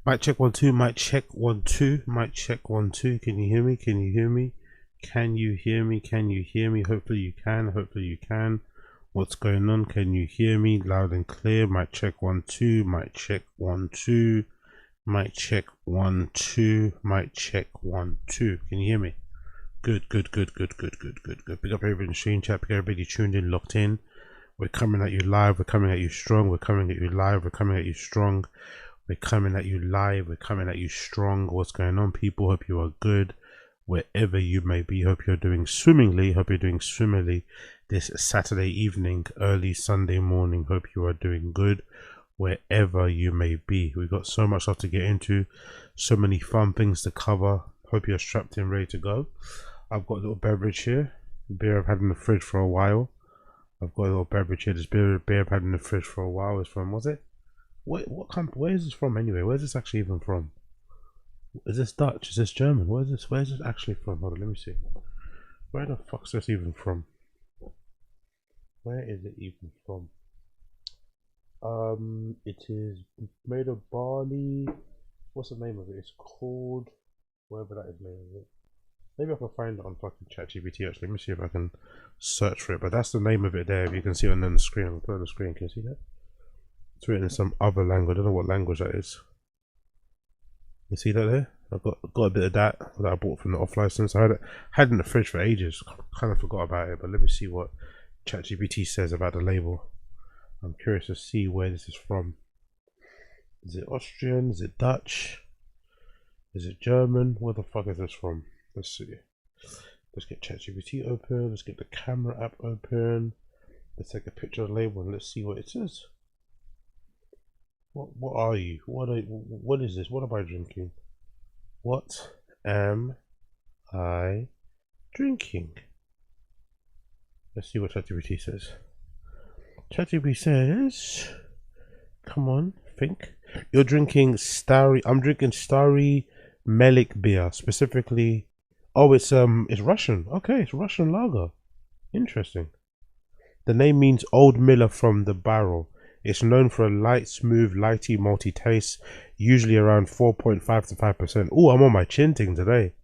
Mic check 1 2. Mic check 1 2. Mic check 1 2. Can you hear me? Can you hear me? Can you hear me? Can you hear me? Hopefully you can. Hopefully you can. What's going on? Can you hear me loud and clear? Mic check 1 2. Mic check 1 2. Mic check 1 2. Mic check 1 2. Can you hear me? Good, good, good, good, good, good, good, good. Pick up everybody in the stream chat. Pick up everybody tuned in, locked in. We're coming at you live. We're coming at you strong. We're coming at you live. We're coming at you strong. We're coming at you live. We're coming at you strong. What's going on, people? Hope you are good wherever you may be. Hope you're doing swimmingly. Hope you're doing swimmingly this Saturday evening, early Sunday morning. Hope you are doing good wherever you may be. We've got so much stuff to get into, so many fun things to cover. Hope you're strapped in, ready to go. I've got a little beverage here, beer I've had in the fridge for a while. I've got a little beverage here. This beer I've had in the fridge for a while. It's from, was it? Where is this from anyway? Where's this actually even from? Is this Dutch? Is this German? Where's this actually from? Hold on, let me see. Where the fuck's this even from? Where is it even from? It is made of barley. What's the name of it? It's called, whatever that is name of it. Maybe I can find it on fucking ChatGPT actually. Let me see if I can search for it. But that's the name of it there. If you can see it on the screen, I'll put it on the screen. Can you see that? It's written in some other language. I don't know what language that is. You see that there? I've got a bit of that I bought from the off license. I had it in the fridge for ages. Kind of forgot about it, but let me see what ChatGPT says about the label. I'm curious to see where this is from. Is it Austrian? Is it Dutch? Is it German? Where the fuck is this from? Let's see. Let's get ChatGPT open. Let's get the camera app open. Let's take a picture of the label and let's see what it says. What are you? What is this? What am I drinking? What am I drinking? Let's see what ChatGPT says. ChatGPT says, come on, think. You're drinking Starry. I'm drinking Starry Melik beer, specifically. Oh, it's Russian. Okay, it's Russian lager. Interesting. The name means old miller from the barrel. It's known for a light, smooth, lighty, malty taste, usually around 4.5 to 5%. Oh, I'm on my chin thing today.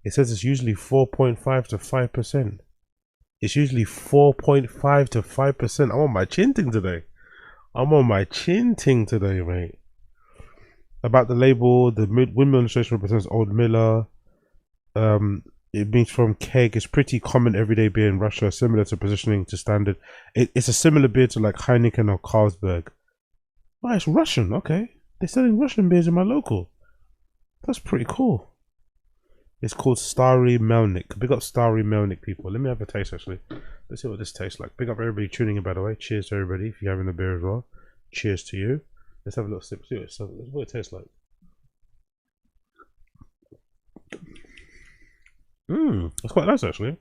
It says it's usually 4.5 to 5%. It's usually 4.5 to 5%. I'm on my chin thing today. I'm on my chin thing today, mate. About the label, the windmill illustration represents Old Miller. It means from keg. It's pretty common everyday beer in Russia, similar to positioning to standard. It's a similar beer to like Heineken or Carlsberg. Oh, it's Russian. Okay, they're selling Russian beers in my local. That's pretty cool. It's called Starry Melnik. Big up Starry Melnik, people. Let me have a taste actually. Let's see what this tastes like. Big up everybody tuning in, by the way. Cheers to everybody if you're having a beer as well. Cheers to you. Let's have a little sip. See what it tastes like. That's quite nice actually.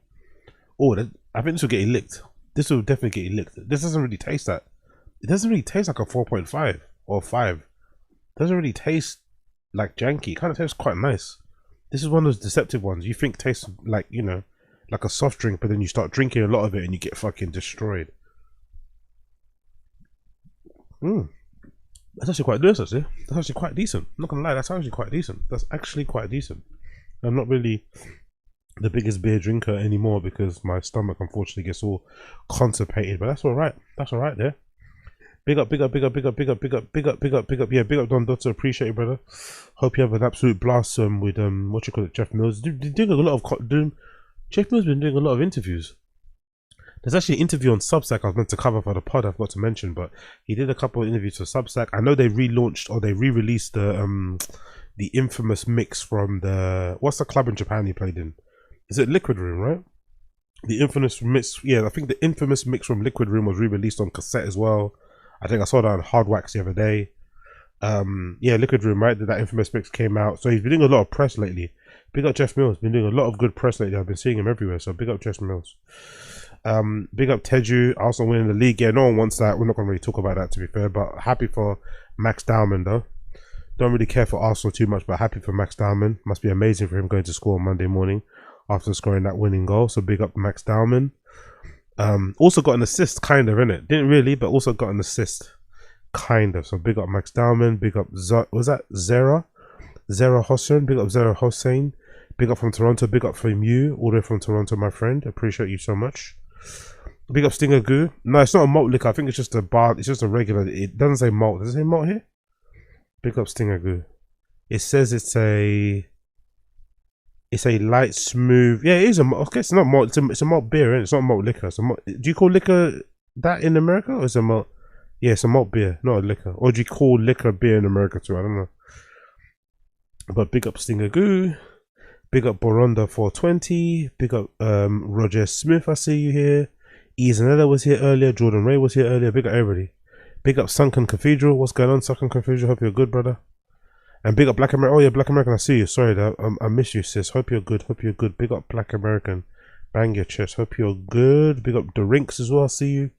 Oh, I think this will get you licked. This will definitely get you licked. This doesn't really taste that. It doesn't really taste like a 4.5 or 5. It doesn't really taste like janky. It kind of tastes quite nice. This is one of those deceptive ones. You think tastes like, you know, like a soft drink, but then you start drinking a lot of it and you get fucking destroyed. That's actually quite nice actually. That's actually quite decent. I'm not gonna lie, that's actually quite decent. That's actually quite decent. I'm not really the biggest beer drinker anymore because my stomach unfortunately gets all constipated, but that's all right. That's all right there. Big up, big up, big up, big up, big up, big up, big up, big up, big up. Yeah, big up Don Dotto. Appreciate it, brother. Hope you have an absolute blast with what you call it, Jeff Mills. Doing a lot of Jeff Mills been doing a lot of interviews. There's actually an interview on Substack I was meant to cover for the pod. I forgot to mention, but he did a couple of interviews for Substack. I know they relaunched or they re-released the infamous mix from what's the club in Japan he played in? Is it Liquid Room, right? The infamous mix, yeah, I think the infamous mix from Liquid Room was re-released on cassette as well. I think I saw that on Hard Wax the other day. Yeah, Liquid Room, right? That infamous mix came out. So he's been doing a lot of press lately. Big up Jeff Mills, been doing a lot of good press lately. I've been seeing him everywhere, so big up Jeff Mills. Big up Teju, Arsenal winning the league. Yeah, no one wants that. We're not going to really talk about that, to be fair, but happy for Max Dowman though. Don't really care for Arsenal too much, but happy for Max Dowman. Must be amazing for him going to school on Monday morning after scoring that winning goal. So big up Max Dowman. Also got an assist, kind of, innit? Didn't really, but also got an assist. Kind of. So big up Max Dowman, big up was that Zara Hossein, big up Zara Hossein, big up from Toronto, big up from you, all the way from Toronto, my friend. Appreciate you so much. Big up Stinger Goo. No, it's not a malt liquor. I think it's just a bar. It's just a regular. It doesn't say malt. Does it say malt here? Big up Stinger Goo. It says it's a light, smooth. Yeah, it is a malt. Okay, it's not malt. It's a malt beer, isn't it? It's not a malt liquor. It's a malt. Do you call liquor that in America, or is it a malt? Yeah, it's a malt beer, not a liquor. Or do you call liquor beer in America too? I don't know. But big up Stinger Goo. Big up Boronda 420. Big up Roger Smith. I see you here. Izanella was here earlier. Jordan Ray was here earlier. Big up everybody. Big up Sunken Cathedral. What's going on, Sunken Cathedral? Hope you're good, brother. And big up Black American. Oh yeah, Black American. I see you. Sorry, I miss you, sis. Hope you're good. Hope you're good. Big up Black American. Bang your chest. Hope you're good. Big up the Rinks as well. I see you.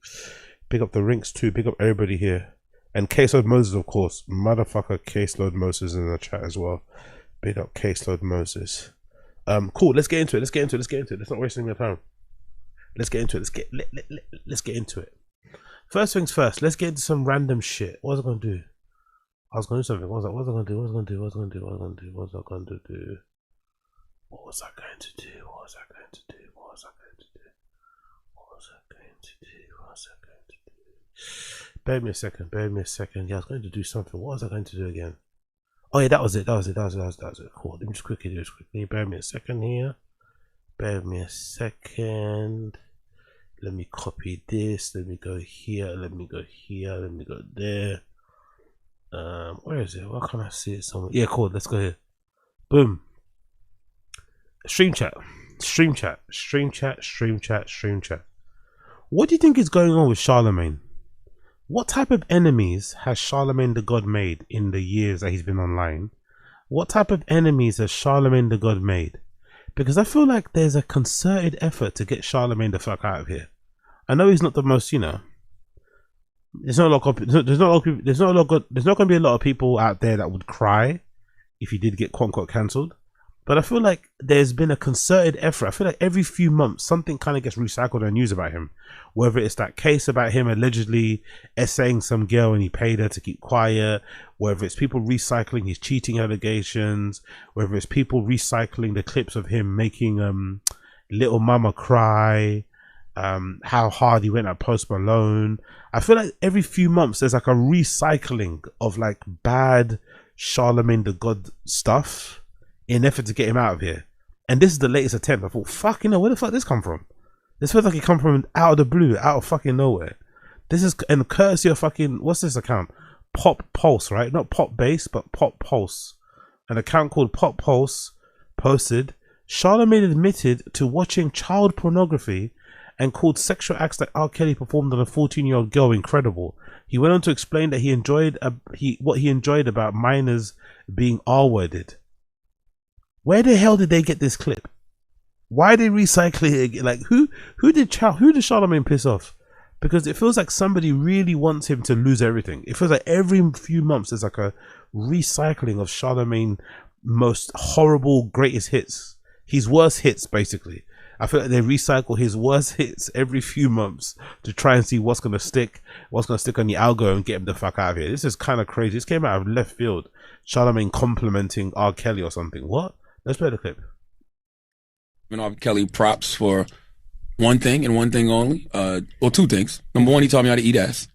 Big up the Rinks too. Big up everybody here. And Caseload Moses, of course. Motherfucker Caseload Moses in the chat as well. Big up Caseload Moses. Cool. Let's get into it. Let's get into it. Let's not waste any more time. Let's get into it. Let's get into it. First things first. Let's get into some random shit. What was I gonna do? I was gonna do something. What was I gonna do? What was I going to do? Bear me a second. Yeah, I was going to do something. What was I going to do again? Oh yeah, that was it. Cool. Let me just quickly do this quickly. Bear me a second here. Bear me a second. Let me copy this. Let me go here. Let me go here. Let me go there. Where is it? Why can't I see it somewhere? Yeah, cool. Let's go here. Boom. Stream chat. What do you think is going on with Charlamagne? What type of enemies has Charlamagne the God made in the years that he's been online? What type of enemies has Charlamagne the God made? Because I feel like there's a concerted effort to get Charlamagne the fuck out of here. I know he's not the most, you know. There's not going to be a lot of people out there that would cry if he did get quote unquote cancelled. But I feel like there's been a concerted effort. I feel like every few months something kind of gets recycled on news about him. Whether it's that case about him allegedly essaying some girl and he paid her to keep quiet, whether it's people recycling his cheating allegations, whether it's people recycling the clips of him making Little Mama cry, how hard he went at Post Malone. I feel like every few months there's like a recycling of like bad Charlamagne the God stuff in an effort to get him out of here. And this is the latest attempt. I thought, fuck, you know, where the fuck did this come from? This feels like it come from out of the blue, out of fucking nowhere. This is and courtesy of fucking, what's this account? Pop Pulse, right? Not Pop Bass, but Pop Pulse. An account called Pop Pulse posted, Charlamagne admitted to watching child pornography and called sexual acts that R. Kelly performed on a 14-year-old girl incredible. He went on to explain that he enjoyed what he enjoyed about minors being R-worded. Where the hell did they get this clip? Why are they recycling it again? Like who did Charlamagne piss off? Because it feels like somebody really wants him to lose everything. It feels like every few months there's like a recycling of Charlamagne most horrible greatest hits. His worst hits, basically. I feel like they recycle his worst hits every few months to try and see what's gonna stick on the algo and get him the fuck out of here. This is kind of crazy. This came out of left field. Charlamagne complimenting R. Kelly or something. What? Let's play the clip. R. Kelly props for one thing and one thing only. Well, two things. Number one, he taught me how to eat ass.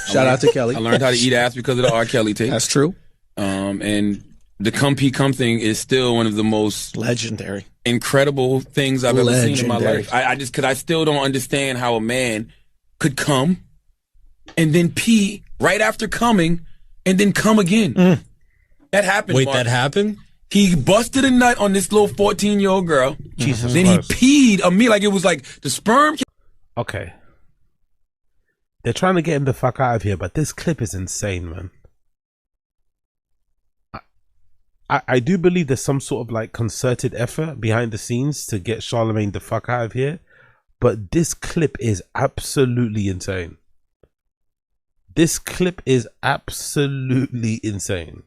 Shout out to Kelly. I learned how to eat ass because of the R. Kelly tape. That's true. And the come pee come thing is still one of the most legendary, incredible things I've ever seen in my life. Because I still don't understand how a man could come and then pee right after coming and then come again. That happened. Wait, that happened? He busted a nut on this little 14-year-old girl. Jesus then Christ. He peed on me like it was like the sperm. Okay. They're trying to get him the fuck out of here, but this clip is insane, man. I do believe there's some sort of like concerted effort behind the scenes to get Charlamagne the fuck out of here, but this clip is absolutely insane. This clip is absolutely insane.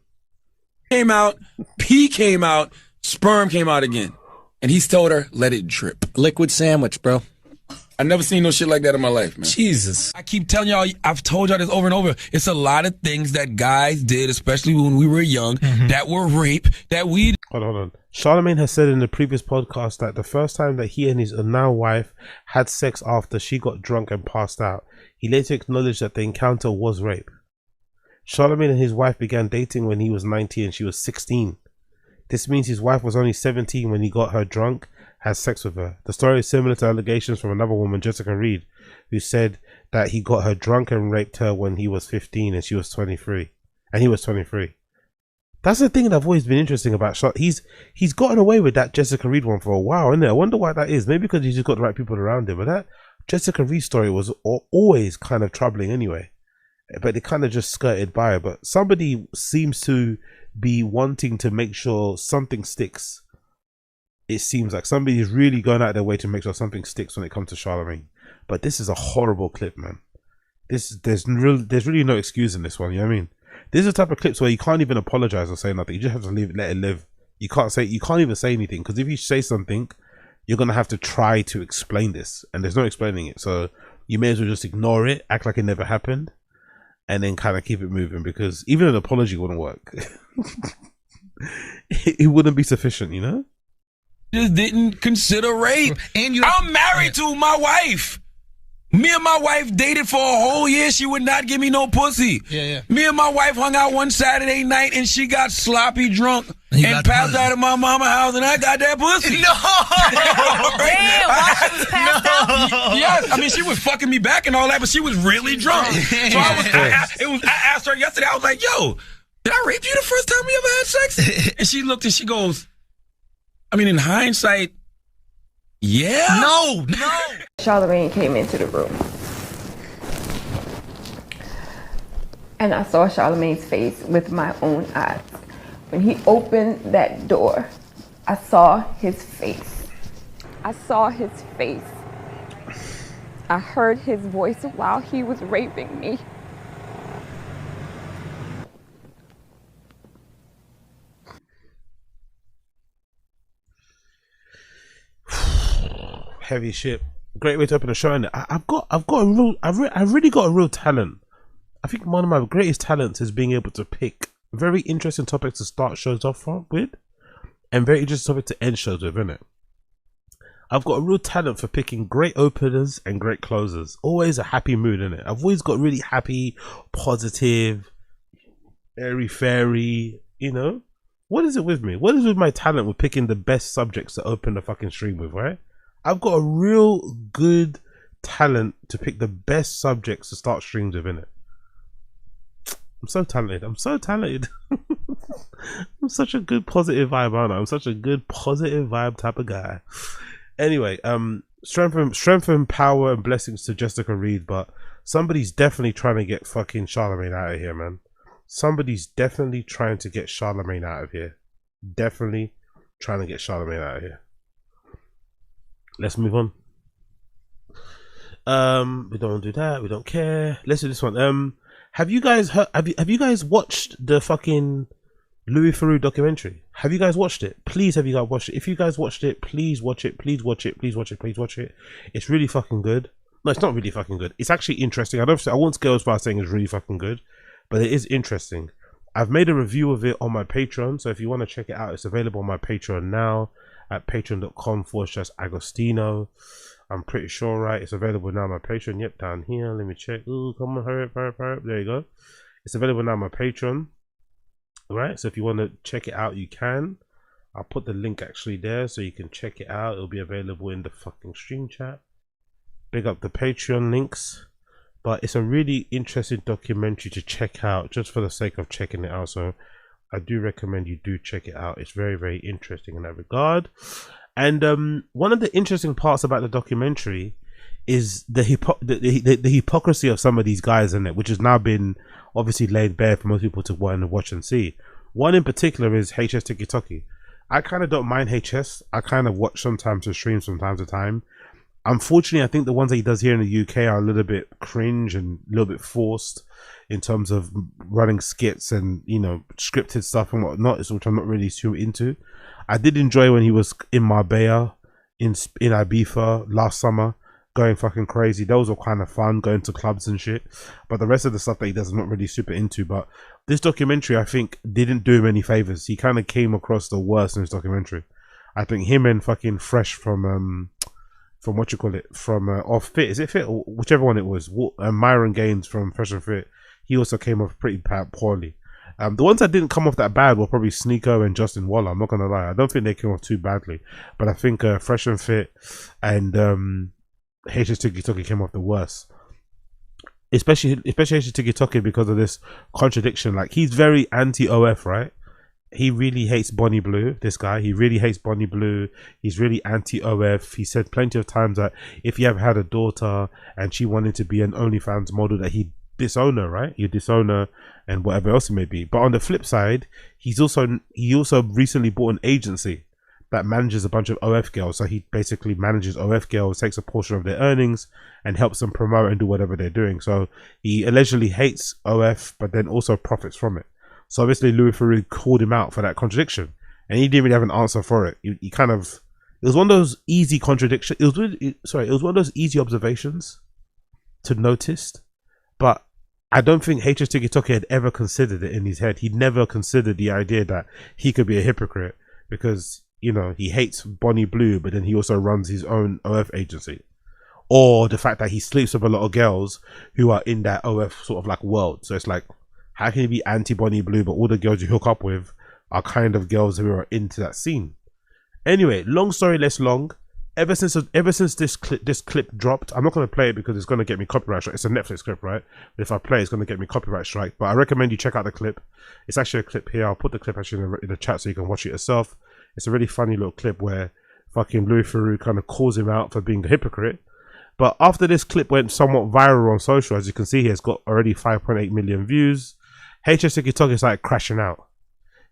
Came out, pee came out, sperm came out again. And he's told her, let it drip. Liquid sandwich, bro. I never seen no shit like that in my life, man. Jesus. I keep telling y'all, I've told y'all this over and over. It's a lot of things that guys did, especially when we were young, that were rape, that we... Hold on. Charlamagne has said in the previous podcast that the first time that he and his now wife had sex after she got drunk and passed out, he later acknowledged that the encounter was rape. Charlamagne and his wife began dating when he was 19 and she was 16. This means his wife was only 17 when he got her drunk, had sex with her. The story is similar to allegations from another woman, Jessica Reed, who said that he got her drunk and raped her when he was 15 and she was 23. And he was 23. That's the thing that I've always been interesting about Shot. He's gotten away with that Jessica Reed one for a while, isn't it? I wonder why that is. Maybe because he's just got the right people around him. But that Jessica Reed story was always kind of troubling anyway. But it kind of just skirted by. But somebody seems to be wanting to make sure something sticks. It seems like somebody's really going out of their way to make sure something sticks when it comes to Charlamagne. But this is a horrible clip, man. There's really no excuse in this one. You know what I mean? This is the type of clips where you can't even apologize or say nothing. You just have to let it live. You can't even say anything, because if you say something, you're gonna have to try to explain this, and there's no explaining it. So you may as well just ignore it, act like it never happened, and then kind of keep it moving, because even an apology wouldn't work. It wouldn't be sufficient, you know? Just didn't consider rape. And I'm married to my wife. Me and my wife dated for a whole year. She would not give me no pussy. Me and my wife hung out one Saturday night and she got sloppy drunk and passed out at my mama's house, and I got that pussy. No! Damn, while she was passed out? Yes, I mean, she was fucking me back and all that, but she was really drunk. So I asked her yesterday, I was like, yo, did I rape you the first time we ever had sex? And she looked and she goes, I mean, in hindsight, yeah. No. Charlamagne came into the room, and I saw Charlamagne's face with my own eyes. When he opened that door, I saw his face. I saw his face. I heard his voice while he was raping me. Heavy shit. Great way to open a show, and I've really got a real talent. I think one of my greatest talents is being able to pick very interesting topics to start shows off with, and very interesting topics to end shows with, innit? I've got a real talent for picking great openers and great closers. Always a happy mood, innit? I've always got really happy, positive, airy fairy, you know? What is it with me? What is with my talent with picking the best subjects to open the fucking stream with, right? I've got a real good talent to pick the best subjects to start streams with, innit? I'm so talented. I'm so talented. I'm such a good positive vibe, aren't I? I'm such a good positive vibe type of guy. Anyway, strength and power and blessings to Jessica Reed, but somebody's definitely trying to get fucking Charlamagne out of here, man. Somebody's definitely trying to get Charlamagne out of here. Definitely trying to get Charlamagne out of here. Let's move on. We don't do that. We don't care. Let's do this one. Have you guys heard? Have you guys watched the fucking Louis Theroux documentary? Have you guys watched it? Please, have you guys watched it? If you guys watched it, please watch it. Please watch it. Please watch it. Please watch it. It's really fucking good. No, it's not really fucking good. It's actually interesting. I won't go as far as saying it's really fucking good, but it is interesting. I've made a review of it on my Patreon, so if you want to check it out, it's available on my Patreon now at patreon.com/Agostino. I'm pretty sure, right? It's available now on my Patreon. Yep, down here. Let me check. Ooh, come on, hurry up, hurry up, hurry up. There you go. It's available now on my Patreon. Alright, so if you want to check it out, you can. I'll put the link actually there so you can check it out. It'll be available in the fucking stream chat. Big up the Patreon links. But it's a really interesting documentary to check out just for the sake of checking it out. So I do recommend you do check it out. It's very, very interesting in that regard. And one of the interesting parts about the documentary is the hypocrisy of some of these guys in it, which has now been obviously laid bare for most people to want to watch and see. One in particular is HSTIKKYTOKKY. I kind of don't mind HS. I kind of watch sometimes the streams from time to time. Unfortunately, I think the ones that he does here in the UK are a little bit cringe and a little bit forced in terms of running skits and, you know, scripted stuff and whatnot, which I'm not really too into. I did enjoy when he was in Marbella, in Ibiza last summer. going fucking crazy. Those were kind of fun, going to clubs and shit. But the rest of the stuff that he does, I'm not really super into. But this documentary, I think, didn't do him any favors. He kind of came across the worst in this documentary. I think him and fucking Fresh from what you call it, from off Fit, is it Fit, or whichever one it was, Myron Gaines from Fresh and Fit, he also came off pretty poorly. The ones that didn't come off that bad were probably Sneeko and Justin Waller. I'm not gonna lie, I don't think they came off too badly, but I think Fresh and Fit and HSTIKKYTOKKY came off the worst. Especially HSTIKKYTOKKY, because of this contradiction. Like, he's very anti-OF, right? He really hates Bonnie Blue, this guy. He really hates Bonnie Blue. He's really anti-OF. He said plenty of times that if he ever had a daughter and she wanted to be an OnlyFans model, that he'd disown her, right? He'd disown her and whatever else it may be. But on the flip side, he also recently bought an agency that manages a bunch of OF girls. So he basically manages OF girls, takes a portion of their earnings and helps them promote and do whatever they're doing. So he allegedly hates OF, but then also profits from it. So obviously Louis Theroux called him out for that contradiction, and he didn't really have an answer for it. He kind of, it was one of those easy contradictions. It was one of those easy observations to notice, but I don't think HSTIKKYTOKKY had ever considered it in his head. He'd never considered the idea that he could be a hypocrite because, you know, he hates Bonnie Blue, but then he also runs his own OF agency. Or the fact that he sleeps with a lot of girls who are in that OF sort of like world. So it's like, how can you be anti-Bonnie Blue, but all the girls you hook up with are kind of girls who are into that scene? Anyway, long story less long. Ever since this clip dropped, I'm not going to play it because it's going to get me copyright strike. It's a Netflix clip, right? But if I play it, it's going to get me copyright strike. But I recommend you check out the clip. It's actually a clip here. I'll put the clip actually in the chat so you can watch it yourself. It's a really funny little clip where fucking Louis Theroux kind of calls him out for being the hypocrite. But after this clip went somewhat viral on social, as you can see here, it's got already 5.8 million views. HSTIKKYTOKKY started crashing out.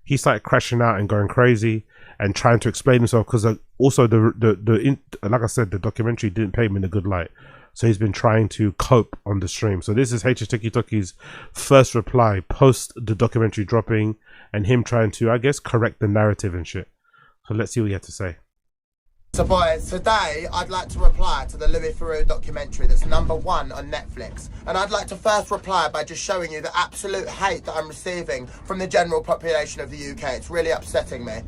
He started crashing out and going crazy and trying to explain himself, because also like I said, the documentary didn't paint him in a good light. So he's been trying to cope on the stream. So this is HSTIKKYTOKKY's first reply post the documentary dropping, and him trying to, I guess, correct the narrative and shit. So let's see what he had to say. So boys, today I'd like to reply to the Louis Theroux documentary that's #1 on Netflix. And I'd like to first reply by just showing you the absolute hate that I'm receiving from the general population of the UK. It's really upsetting me.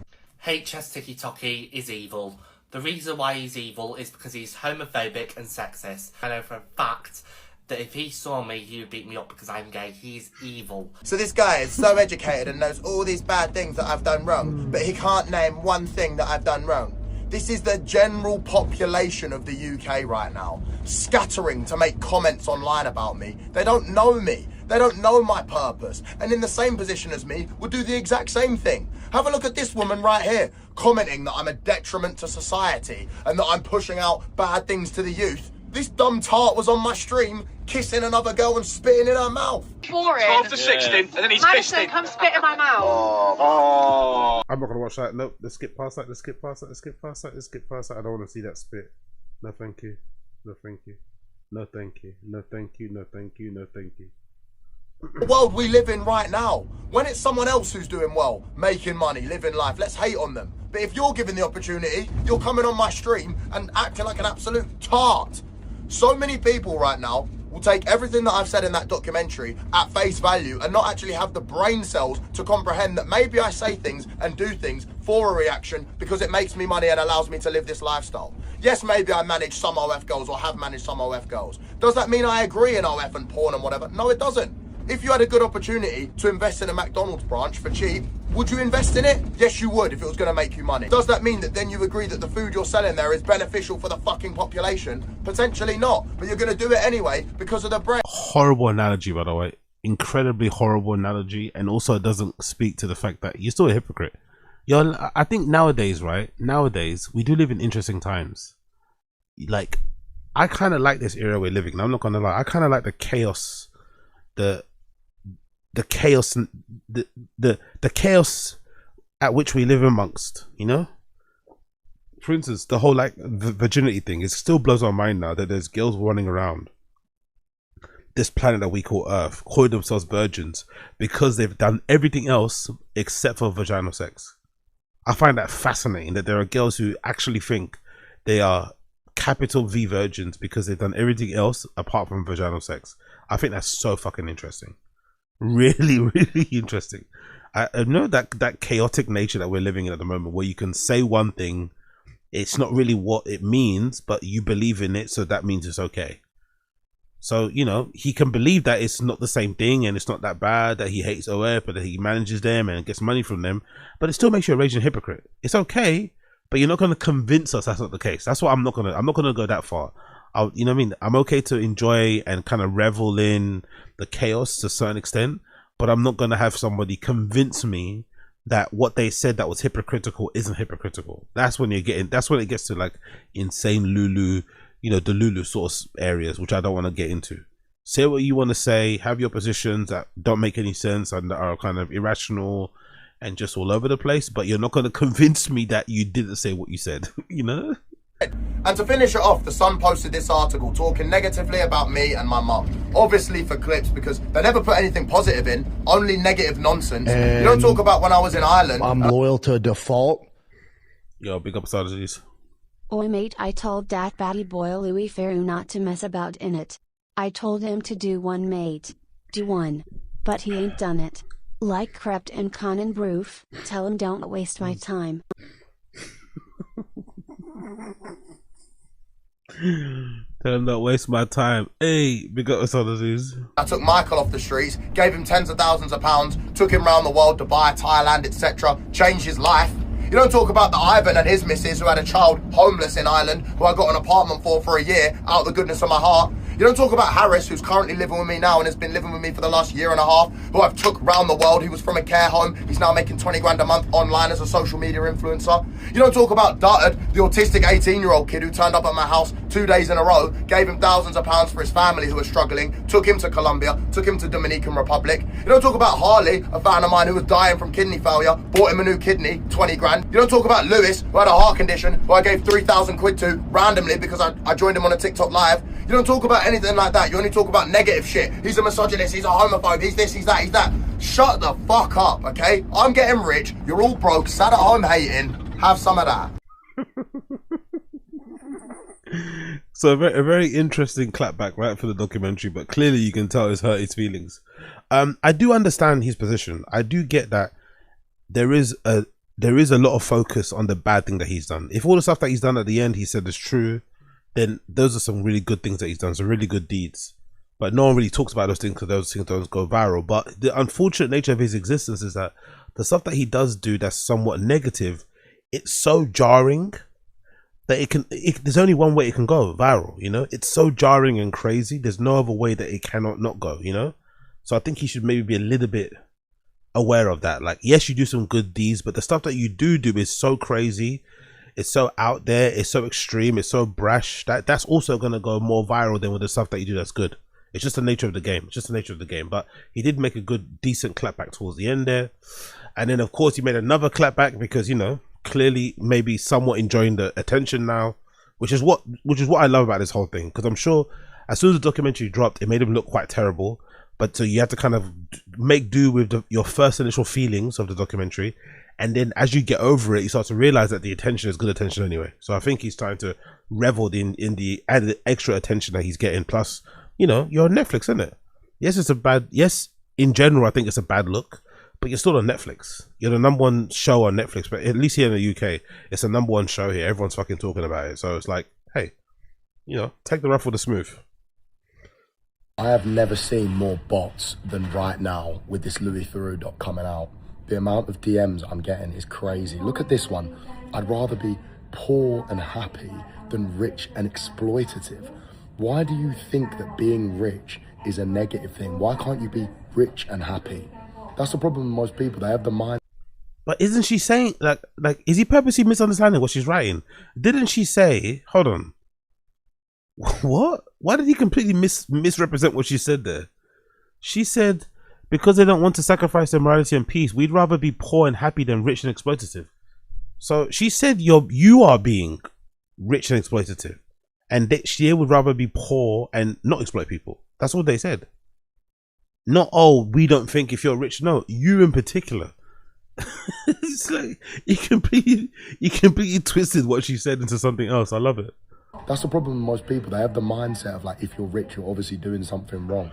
HSTIKKYTOKKY is evil. The reason why he's evil is because he's homophobic and sexist. I know for a fact that if he saw me, he would beat me up because I'm gay. He's evil. So this guy is so educated and knows all these bad things that I've done wrong, but he can't name one thing that I've done wrong. This is the general population of the UK right now, scattering to make comments online about me. They don't know me. They don't know my purpose. And in the same position as me, would do the exact same thing. Have a look at this woman right here, commenting that I'm a detriment to society and that I'm pushing out bad things to the youth. This dumb tart was on my stream, kissing another girl and spitting in her mouth. Boring. 12 to 16, and then he's Madison, fisting. come spit in my mouth. Oh. I'm not going to watch that. Nope. Let's skip past that. Let's skip past that. Let's skip past that. Let's skip past that. I don't want to see that spit. No, thank you. No, thank you. No, thank you. No, thank you. No, thank you. No, thank you. The world we live in right now, when it's someone else who's doing well, making money, living life, let's hate on them. But if you're given the opportunity, you're coming on my stream and acting like an absolute tart. So many people right now will take everything that I've said in that documentary at face value and not actually have the brain cells to comprehend that maybe I say things and do things for a reaction because it makes me money and allows me to live this lifestyle. Yes, maybe I manage some OF girls or have managed some OF girls. Does that mean I agree in OF and porn and whatever? No, it doesn't. If you had a good opportunity to invest in a McDonald's branch for cheap, would you invest in it? Yes, you would if it was going to make you money. Does that mean that then you agree that the food you're selling there is beneficial for the fucking population? Potentially not, but you're going to do it anyway because of the bread. Horrible analogy, by the way. Incredibly horrible analogy, and also it doesn't speak to the fact that you're still a hypocrite. Yo, I think nowadays, right? Nowadays, we do live in interesting times. Like, I kind of like this era we're living in. I'm not going to lie. I kind of like the chaos, the chaos, the chaos at which we live amongst, you know. For instance, the whole like virginity thing, it still blows my mind now that there's girls running around this planet that we call Earth calling themselves virgins because they've done everything else except for vaginal sex. I find that fascinating that there are girls who actually think they are capital V virgins because they've done everything else apart from vaginal sex. I think that's so fucking interesting. Really, really interesting. I know that chaotic nature that we're living in at the moment, where you can say one thing, it's not really what it means, but you believe in it, so that means it's okay. So, you know, he can believe that it's not the same thing and it's not that bad, that he hates OF, but that he manages them and gets money from them, but it still makes you a raging hypocrite. It's okay, but you're not going to convince us that's not the case. That's what I'm not going to go that far. You know what I mean? I'm okay to enjoy and kind of revel in the chaos to a certain extent, but I'm not going to have somebody convince me that what they said that was hypocritical isn't hypocritical. That's when it gets to like insane Lulu, you know, the Lulu source areas, which I don't want to get into. Say what you want to say, have your positions that don't make any sense and that are kind of irrational and just all over the place, but you're not going to convince me that you didn't say what you said, you know? And to finish it off, the Sun posted this article talking negatively about me and my mum. Obviously for clicks, because they never put anything positive in, only negative nonsense. And you don't talk about when I was in Ireland. I'm loyal to default. Yo, big up Saturdays. Oi mate, I told that batty boy Louis Theroux not to mess about in it. I told him to do one mate. Do one. But he ain't done it. Like crept and Conan Broof, tell him don't waste my time. Tell him don't waste my time. Hey, big up Saturdays. I took Michael off the streets, gave him tens of thousands of pounds, took him around the world, Dubai, Thailand, etc. Changed his life. You don't talk about the Ivan and his missus who had a child homeless in Ireland, who I got an apartment for a year, out of the goodness of my heart. You don't talk about Harris, who's currently living with me now and has been living with me for the last year and a half, who I've took round the world. He was from a care home. He's now making 20 grand a month online as a social media influencer. You don't talk about Duttard, the autistic 18-year-old kid who turned up at my house 2 days in a row, gave him thousands of pounds for his family who were struggling, took him to Colombia, took him to Dominican Republic. You don't talk about Harley, a fan of mine who was dying from kidney failure, bought him a new kidney, 20 grand. You don't talk about Lewis, who had a heart condition, who I gave 3,000 quid to randomly because I joined him on a TikTok live. You don't talk about anything like that. You only talk about negative shit. He's a misogynist, he's a homophobe, he's this, he's that, he's that. Shut the fuck up, okay? I'm getting rich, you're all broke, sat at home hating. Have some of that. So a very interesting clapback, right, for the documentary, but clearly you can tell it's hurt his feelings. I do understand his position. I do get that there is a lot of focus on the bad thing that he's done. If all the stuff that he's done at the end he said is true, then those are some really good things that he's done, some really good deeds. But no one really talks about those things because those things don't go viral. But the unfortunate nature of his existence is that the stuff that he does do that's somewhat negative, it's so jarring that there's only one way it can go viral, you know? It's so jarring and crazy, there's no other way that it cannot not go, you know? So I think he should maybe be a little bit aware of that. Like, yes, you do some good deeds, but the stuff that you do is so crazy, it's so out there, it's so extreme, it's so brash, that's also going to go more viral than with the stuff that you do that's good. It's just the nature of the game. It's just the nature of the game. But he did make a good, decent clapback towards the end there. And then, of course, he made another clapback because, you know, clearly maybe somewhat enjoying the attention now, which is what I love about this whole thing. Because I'm sure as soon as the documentary dropped, it made him look quite terrible. But so you have to kind of make do with your first initial feelings of the documentary. And then as you get over it, you start to realize that the attention is good attention anyway. So I think he's trying to revel in the added extra attention that he's getting. Plus, you know, you're on Netflix, isn't it? Yes, in general, I think it's a bad look, but you're still on Netflix. You're the #1 show on Netflix, but at least here in the UK, it's the #1 show here. Everyone's fucking talking about it. So it's like, hey, you know, take the rough with the smooth. I have never seen more bots than right now with this Louis Theroux doc coming out. The amount of DMs I'm getting is crazy. Look at this one. I'd rather be poor and happy than rich and exploitative. Why do you think that being rich is a negative thing? Why can't you be rich and happy? That's the problem with most people. They have the mind. But isn't she saying, like, is he purposely misunderstanding what she's writing? Didn't she say, hold on, what? Why did he completely misrepresent what she said there? She said, because they don't want to sacrifice their morality and peace, we'd rather be poor and happy than rich and exploitative. So she said you are being rich and exploitative, and she would rather be poor and not exploit people. That's what they said. Not, oh, we don't think if you're rich. No, you in particular. It's like you completely twisted what she said into something else. I love it. That's the problem with most people. They have the mindset of like, if you're rich, you're obviously doing something wrong.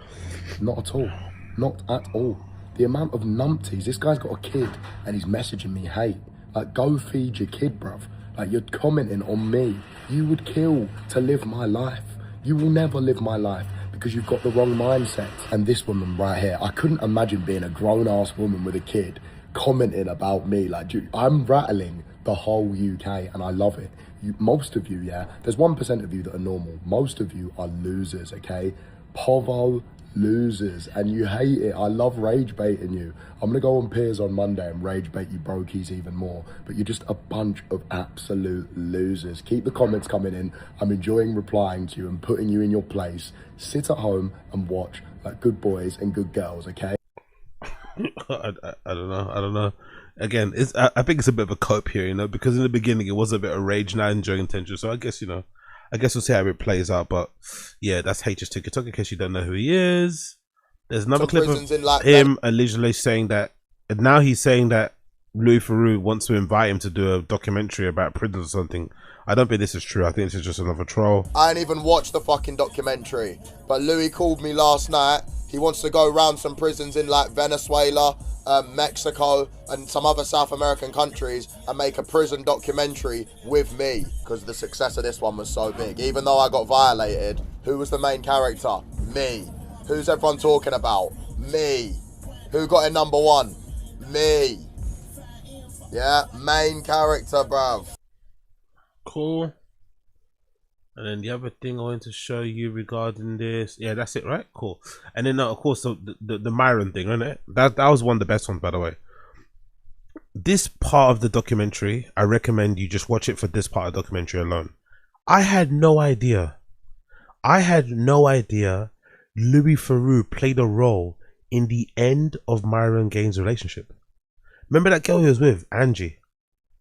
Not at all. Not at all. The amount of numpties, this guy's got a kid and he's messaging me hate. Like, go feed your kid, bruv. Like, you're commenting on me. You would kill to live my life. You will never live my life because you've got the wrong mindset. And this woman right here, I couldn't imagine being a grown-ass woman with a kid commenting about me. Like, dude, I'm rattling the whole UK and I love it. Most of you, yeah, there's 1% of you that are normal. Most of you are losers, okay? Povo losers, and you hate it. I love rage baiting you. I'm gonna go on Piers on Monday and rage bait you brokies even more, but you're just a bunch of absolute losers. Keep the comments coming in. I'm enjoying replying to you and putting you in your place. Sit at home and watch like good boys and good girls, okay? I don't know. Again, I think it's a bit of a cope here, you know, because in the beginning it was a bit of rage, now enjoying tension. So I guess, you know, we'll see how it plays out. But yeah, that's HSTIKKYTOKKY, in case you don't know who he is. There's another clip of him allegedly saying that, and now he's saying that Louis Theroux wants to invite him to do a documentary about prisons or something. I don't think this is true. I think this is just another troll. I ain't even watched the fucking documentary, but Louis called me last night. He wants to go around some prisons in like Venezuela, Mexico, and some other South American countries and make a prison documentary with me, because the success of this one was so big. Even though I got violated, who was the main character? Me. Who's everyone talking about? Me. Who got in #1? Me. Yeah, main character, bruv. Cool. And then the other thing I wanted to show you regarding this, yeah, that's it, right? Cool. And then of course the MYRON thing, isn't it? That was one of the best ones, by the way. This part of the documentary, I recommend you just watch it for this part of the documentary alone. I had no idea Louis Theroux played a role in the end of MYRON Gaines' relationship. Remember that girl he was with, Angie?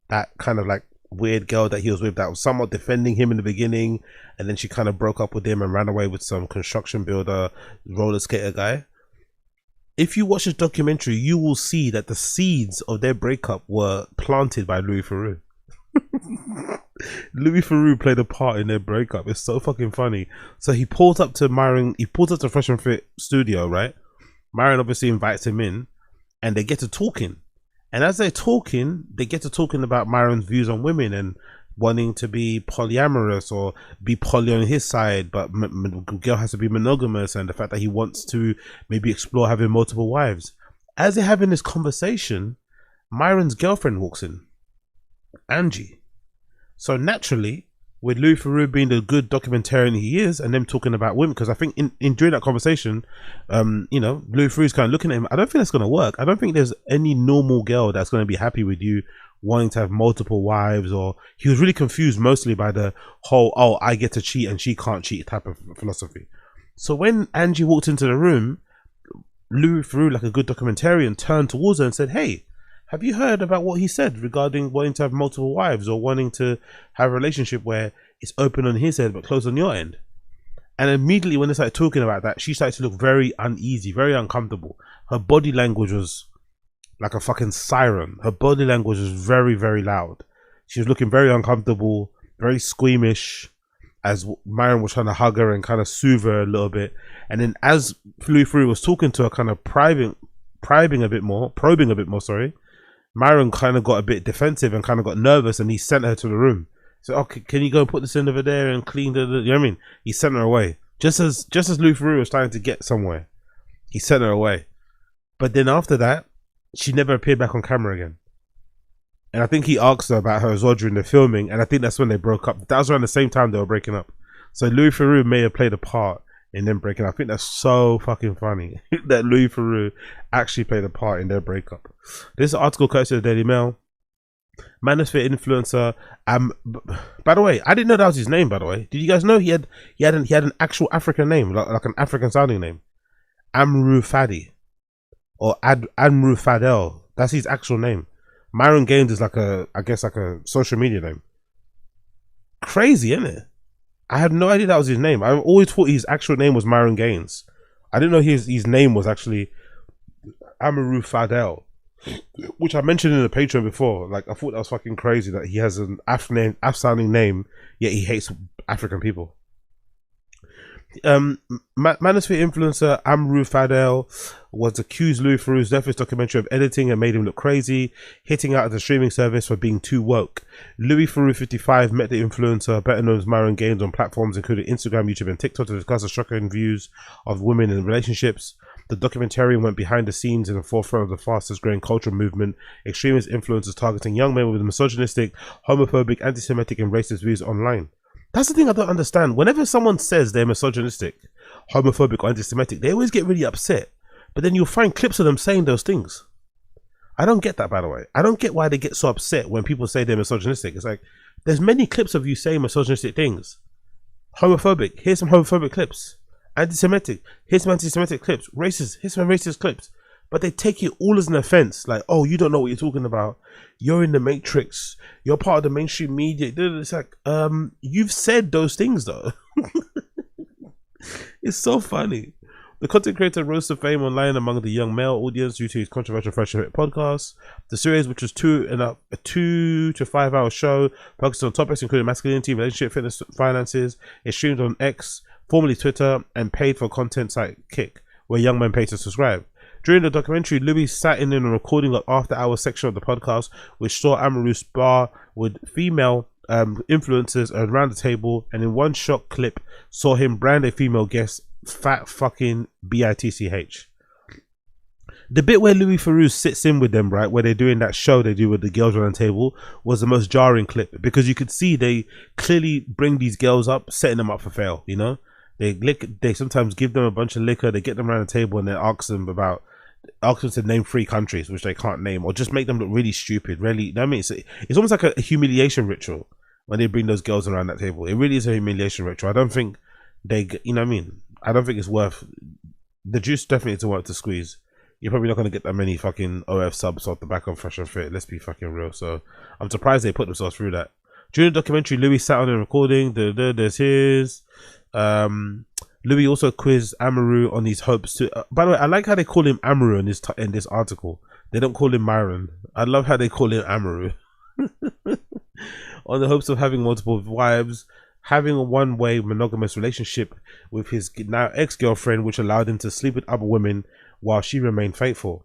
That kind of like weird girl that he was with that was somewhat defending him in the beginning, and then she kind of broke up with him and ran away with some construction builder, roller skater guy. If you watch this documentary, you will see that the seeds of their breakup were planted by Louis Theroux. Louis Theroux played a part in their breakup. It's so fucking funny. So he pulls up to MYRON, he pulls up to Fresh and Fit studio, right? MYRON obviously invites him in and they get to talking. And as they're talking, they get to talking about MYRON's views on women and wanting to be polyamorous or be poly on his side, but girl has to be monogamous, and the fact that he wants to maybe explore having multiple wives. As they're having this conversation, MYRON's girlfriend walks in, Angie. So naturally, with Louis Theroux being the good documentarian he is, and them talking about women, because I think in during that conversation, you know, Louis Theroux's kind of looking at him. I don't think that's going to work. I don't think there's any normal girl that's going to be happy with you wanting to have multiple wives. Or he was really confused mostly by the whole, oh, I get to cheat and she can't cheat type of philosophy. So when Angie walked into the room, Louis Theroux, like a good documentarian, turned towards her and said, hey, have you heard about what he said regarding wanting to have multiple wives or wanting to have a relationship where it's open on his head but closed on your end? And immediately when they started talking about that, she started to look very uneasy, very uncomfortable. Her body language was like a fucking siren. Her body language was very, very loud. She was looking very uncomfortable, very squeamish, as MYRON was trying to hug her and kind of soothe her a little bit. And then as Louis Theroux was talking to her, kind of probing a bit more, sorry, MYRON kind of got a bit defensive and kind of got nervous, and he sent her to the room. So, okay, can you go and put this in over there and clean the, you know what I mean? He sent her away. Just as Louis Theroux was trying to get somewhere, he sent her away. But then after that, she never appeared back on camera again. And I think he asked her about her as well during the filming, and I think that's when they broke up. That was around the same time they were breaking up. So Louis Theroux may have played a part in them breaking up. I think that's so fucking funny that Louis Theroux actually played a part in their breakup. This article courtesy of the Daily Mail. Manosphere influencer. By the way, I didn't know that was his name. By the way, did you guys know he had an actual African name, like an African sounding name? Amrou Fadi or Amrou Fadel. That's his actual name. MYRON Gaines is like I guess like a social media name. Crazy, isn't it? I had no idea that was his name. I always thought his actual name was MYRON Gaines. I didn't know his name was actually Amrou Fadel, which I mentioned in the Patreon before. Like, I thought that was fucking crazy that he has an Af sounding name, yet he hates African people. Manosphere influencer Amru Fadel was accused Louis Theroux's Netflix documentary of editing and made him look crazy, hitting out at the streaming service for being too woke. Louis Theroux 55 met the influencer, better known as MYRON Gaines, on platforms including Instagram, YouTube and TikTok to discuss the shocking views of women in relationships. The documentarian went behind the scenes in the forefront of the fastest growing cultural movement, extremist influencers targeting young men with misogynistic, homophobic, anti-Semitic and racist views online. That's the thing I don't understand. Whenever someone says they're misogynistic, homophobic or anti-Semitic, they always get really upset. But then you'll find clips of them saying those things. I don't get that, by the way. I don't get why they get so upset when people say they're misogynistic. It's like, there's many clips of you saying misogynistic things. Homophobic, here's some homophobic clips. Anti-Semitic, here's some anti-Semitic clips. Racist, here's some racist clips. But they take it all as an offense. Like, oh, you don't know what you're talking about. You're in the Matrix. You're part of the mainstream media. It's like, you've said those things though. It's so funny. The content creator rose to fame online among the young male audience due to his controversial Fresh Hit podcast. The series, which was a 2 to 5 hour show, focused on topics including masculinity, relationship, fitness, finances. It streamed on X, formerly Twitter, and paid for content site Kick, where young men pay to subscribe. During the documentary, Louis sat in a recording of after-hours section of the podcast, which saw Amaru spar with female influencers around the table, and in one shot clip saw him brand a female guest fat fucking bitch. The bit where Louis Theroux sits in with them, right, where they're doing that show they do with the girls around the table, was the most jarring clip, because you could see they clearly bring these girls up, setting them up for fail, you know. They sometimes give them a bunch of liquor, they get them around the table and then ask them to name 3 countries which they can't name, or just make them look really stupid. Really, you know what I mean? It's almost like a humiliation ritual when they bring those girls around that table. It really is a humiliation ritual. I don't think you know what I mean? I don't think it's worth, the juice definitely isn't worth to squeeze. You're probably not going to get that many fucking OF subs off the back of Fresh and Fit. Let's be fucking real. So I'm surprised they put themselves through that. During the documentary, Louis sat on a recording. There's his. Louis also quizzed Amaru on his hopes to. By the way, I like how they call him Amaru in this article. They don't call him Myron. I love how they call him Amaru. On the hopes of having multiple wives, having a one-way monogamous relationship with his now ex-girlfriend, which allowed him to sleep with other women while she remained faithful.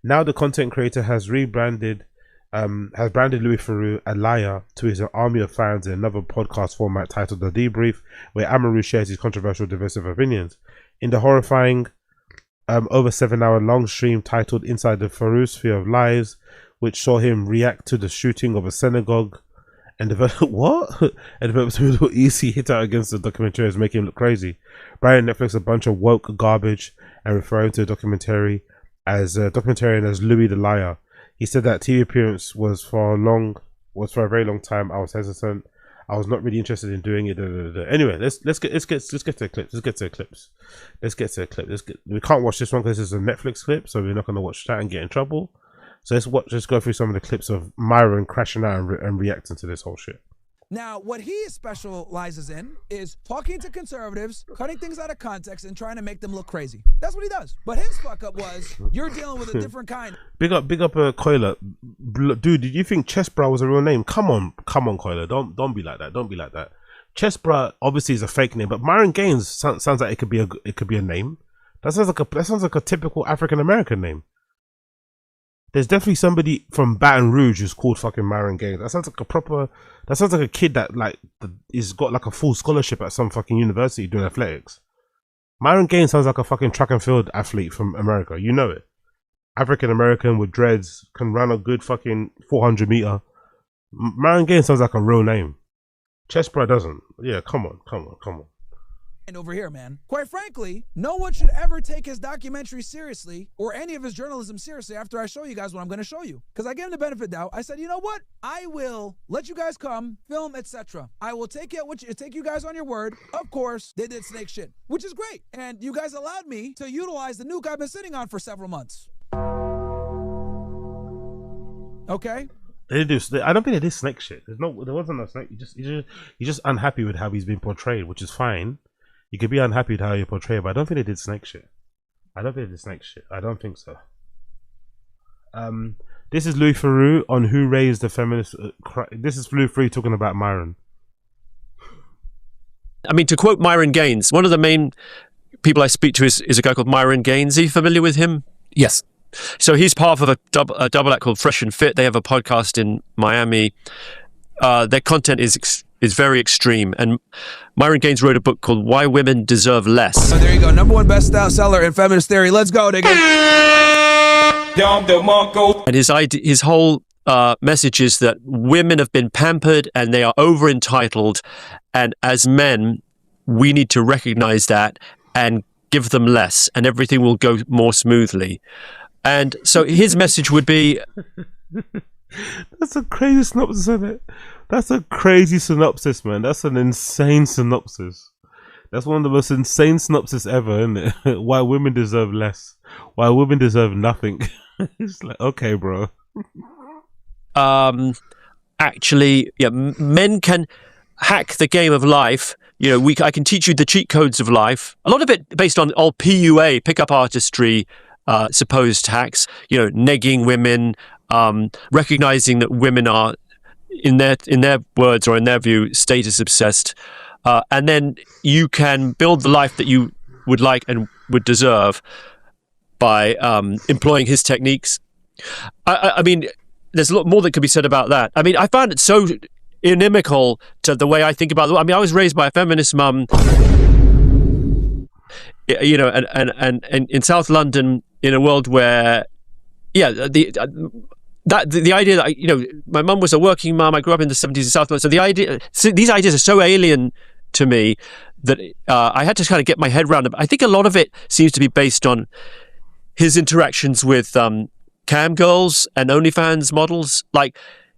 Now the content creator has branded Louis Theroux a liar to his army of fans in another podcast format titled The Debrief, where Amaru shares his controversial, divisive opinions. In the horrifying over 7-hour long stream titled Inside the Theroux Sphere of Lies, which saw him react to the shooting of a synagogue and develop a easy hit out against the documentarians, making him look crazy. Bryan Netflix a bunch of woke garbage and referring to the documentarian as Louis the Liar. He said that TV appearance was for a very long time. I was hesitant. I was not really interested in doing it. Anyway, let's get to the clips. We can't watch this one because this is a Netflix clip, so we're not going to watch that and get in trouble. So let's go through some of the clips of MYRON crashing out and reacting to this whole shit. Now, what he specializes in is talking to conservatives, cutting things out of context, and trying to make them look crazy. That's what he does. But his fuck up was, you're dealing with a different kind. Big up, Coiler. Dude, did you think Chessbra was a real name? Come on, Coiler. Don't be like that. Don't be like that. Chessbra obviously is a fake name, but MYRON Gaines sounds like it could be a name. That sounds like a typical African American name. There's definitely somebody from Baton Rouge who's called fucking MYRON Gaines. That sounds like a kid that is got like a full scholarship at some fucking university doing athletics. MYRON Gaines sounds like a fucking track and field athlete from America. You know it. African American with dreads, can run a good fucking 400 meter. MYRON Gaines sounds like a real name. Chessbra doesn't. Yeah, come on. And over here, man. Quite frankly, no one should ever take his documentary seriously or any of his journalism seriously after I show you guys what I'm going to show you. Because I gave him the benefit of the doubt. I said, you know what? I will let you guys come, film, etc. I will take you guys on your word. Of course, they did snake shit, which is great. And you guys allowed me to utilize the nuke I've been sitting on for several months. Okay? They do. I don't think they did snake shit. There wasn't no snake. You're just unhappy with how he's been portrayed, which is fine. You could be unhappy with how you're portrayed, but I don't think they did snake shit. I don't think so. This is Louis Theroux on who raised the feminist. This is Louis Theroux talking about MYRON. I mean, to quote Myron Gaines, one of the main people I speak to is a guy called Myron Gaines. Are you familiar with him? Yes. So he's part of a double act called Fresh and Fit. They have a podcast in Miami. Their content is very extreme. And Myron Gaines wrote a book called Why Women Deserve Less. So there you go. #1 bestseller in feminist theory. Let's go, nigga. And his whole message is that women have been pampered and they are over entitled. And as men, we need to recognize that and give them less, and everything will go more smoothly. And so his message would be... That's a crazy synopsis, isn't it? That's a crazy synopsis, man. That's an insane synopsis. That's one of the most insane synopsis ever, isn't it? Why women deserve less. Why women deserve nothing. It's like, okay, bro. Actually, yeah, men can hack the game of life. You know, I can teach you the cheat codes of life. A lot of it based on old PUA, pickup artistry, supposed hacks. You know, negging women, recognizing that women are, in their words or in their view, status obsessed, and then you can build the life that you would like and would deserve by employing his techniques. I mean, there's a lot more that could be said about that. I mean, I found it so inimical to the way I think about it. I mean, I was raised by a feminist mum, you know, and in South London, in a world where, yeah, the idea that, you know, my mum was a working mum. I grew up in the 70s in South London. So these ideas are so alien to me that I had to kind of get my head around it. I think a lot of it seems to be based on his interactions with cam girls and OnlyFans models. Like,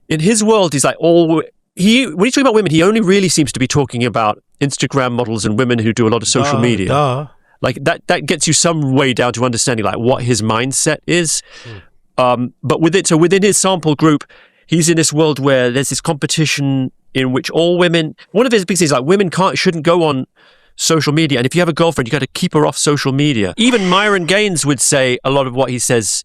in his world, he's like when he's talking about women, he only really seems to be talking about Instagram models and women who do a lot of social media. Like that gets you some way down to understanding like what his mindset is. But within his sample group, he's in this world where there's this competition in which all women, one of his big things is like women shouldn't go on social media. And if you have a girlfriend, you got to keep her off social media. Even Myron Gaines would say a lot of what he says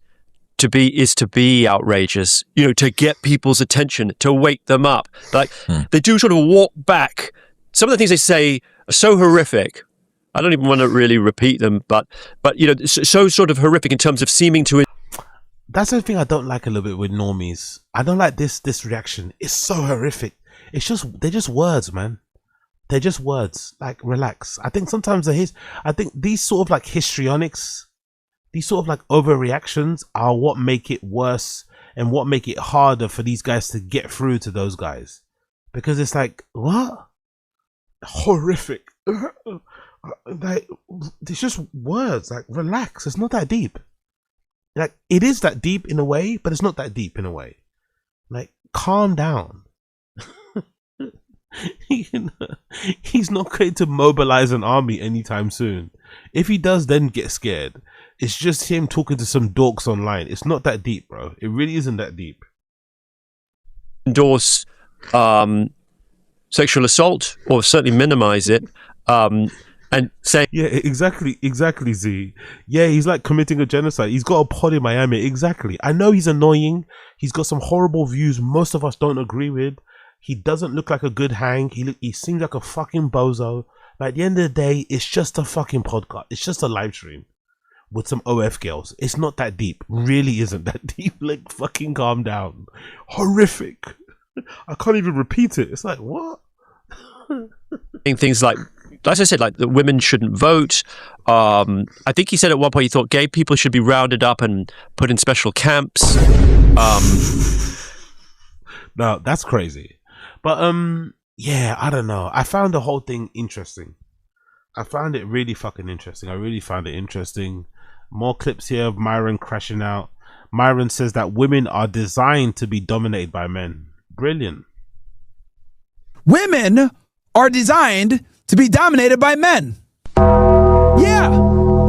to be outrageous, you know, to get people's attention, to wake them up. Like they do sort of walk back. Some of the things they say are so horrific. I don't even want to really repeat them, but you know, so sort of horrific in terms of seeming to. That's the thing I don't like a little bit with normies. I don't like this reaction. It's so horrific. They're just words, man. They're just words. Like, relax. I think sometimes I think these sort of like histrionics, these sort of like overreactions are what make it worse and what make it harder for these guys to get through to those guys. Because it's like, what? Horrific. Like, it's just words. Like, relax. It's not that deep. Like, it is that deep in a way, but it's not that deep in a way. Like, calm down. He's not going to mobilize an army anytime soon. If he does, then get scared. It's just him talking to some dorks online. It's not that deep, bro. It really isn't that deep. Endorse sexual assault, or certainly minimize it, and say, yeah, exactly, Z. Yeah, he's like committing a genocide. He's got a pod in Miami. Exactly. I know he's annoying. He's got some horrible views most of us don't agree with. He doesn't look like a good hang. He seems like a fucking bozo. But at the end of the day, it's just a fucking podcast. It's just a live stream with some OF girls. It's not that deep. Really isn't that deep. Like, fucking calm down. Horrific. I can't even repeat it. It's like, what? Things like I said, like the women shouldn't vote. I think he said at one point he thought gay people should be rounded up and put in special camps. No, that's crazy. But yeah, I don't know. I found the whole thing interesting. I found it really fucking interesting. I really found it interesting. More clips here of Myron crashing out. Myron says that women are designed to be dominated by men. Brilliant. Women are designed to be dominated by men. Yeah,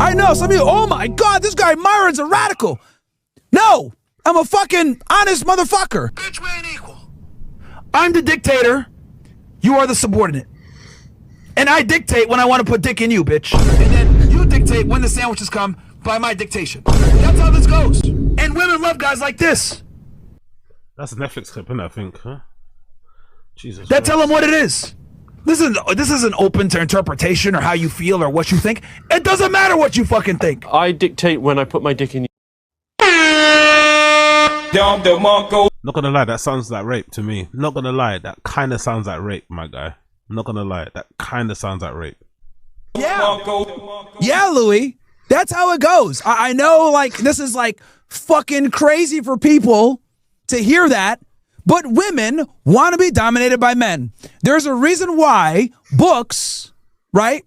I know. Some of you, oh my God, this guy Myron's a radical. No, I'm a fucking honest motherfucker. Bitch, we ain't equal. I'm the dictator. You are the subordinate. And I dictate when I want to put dick in you, bitch. And then you dictate when the sandwiches come by my dictation. That's how this goes. And women love guys like this. That's a Netflix clip, isn't it, I think, huh? Jesus. Tell them what it is. This isn't open to interpretation or how you feel or what you think. It doesn't matter what you fucking think. I dictate when I put my dick in. Not gonna lie, that sounds like rape to me. Not gonna lie, that kind of sounds like rape, my guy. Not gonna lie, that kind of sounds like rape. Yeah, Louis. That's how it goes. I know, like, this is like fucking crazy for people to hear that, but women want to be dominated by men. There's a reason why books, right,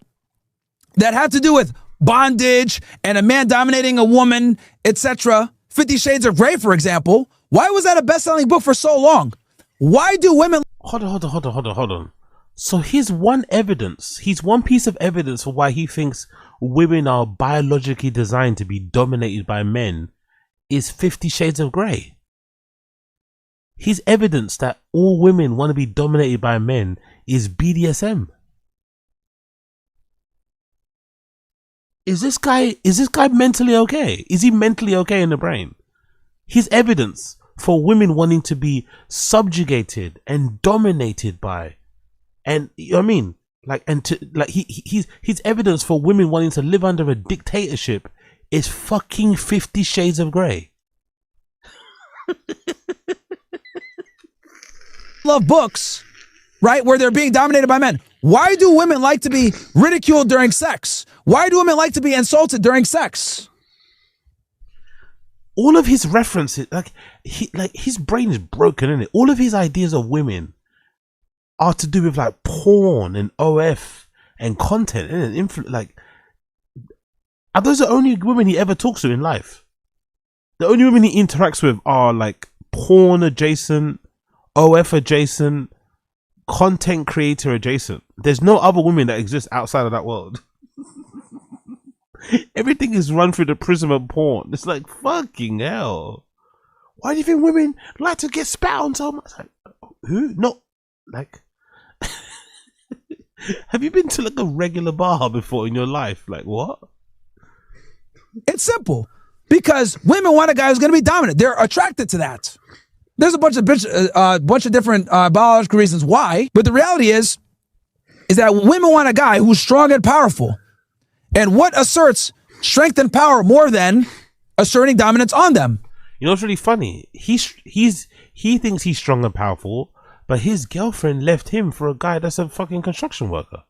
that have to do with bondage and a man dominating a woman, etc. 50 Shades of Grey, for example. Why was that a best-selling book for so long? Why do women... Hold on. So here's one piece of evidence for why he thinks women are biologically designed to be dominated by men is 50 Shades of Grey. His evidence that all women want to be dominated by men is BDSM. Is this guy mentally okay? Is he mentally okay in the brain? His evidence for women wanting to be subjugated and dominated by, and you know what I mean, like, and to like his evidence for women wanting to live under a dictatorship is fucking 50 Shades of Grey. Love books, right, where they're being dominated by men. Why do women like to be ridiculed during sex? Why do women like to be insulted during sex? All of his references, his brain is broken, isn't it? All of his ideas of women are to do with like porn and OF and content, and are those the only women he ever talks to in life? The only women he interacts with are like porn adjacent, OF adjacent, content creator adjacent. There's no other women that exist outside of that world. Everything is run through the prism of porn. It's like, fucking hell. Why do you think women like to get spat on so much? Like, who? No, like, have you been to like a regular bar before in your life? Like, what? It's simple. Because women want a guy who's going to be dominant. They're attracted to that. There's a bunch of different biological reasons why, but the reality is that women want a guy who's strong and powerful. And what asserts strength and power more than asserting dominance on them? You know what's really funny? He thinks he's strong and powerful, but his girlfriend left him for a guy that's a fucking construction worker.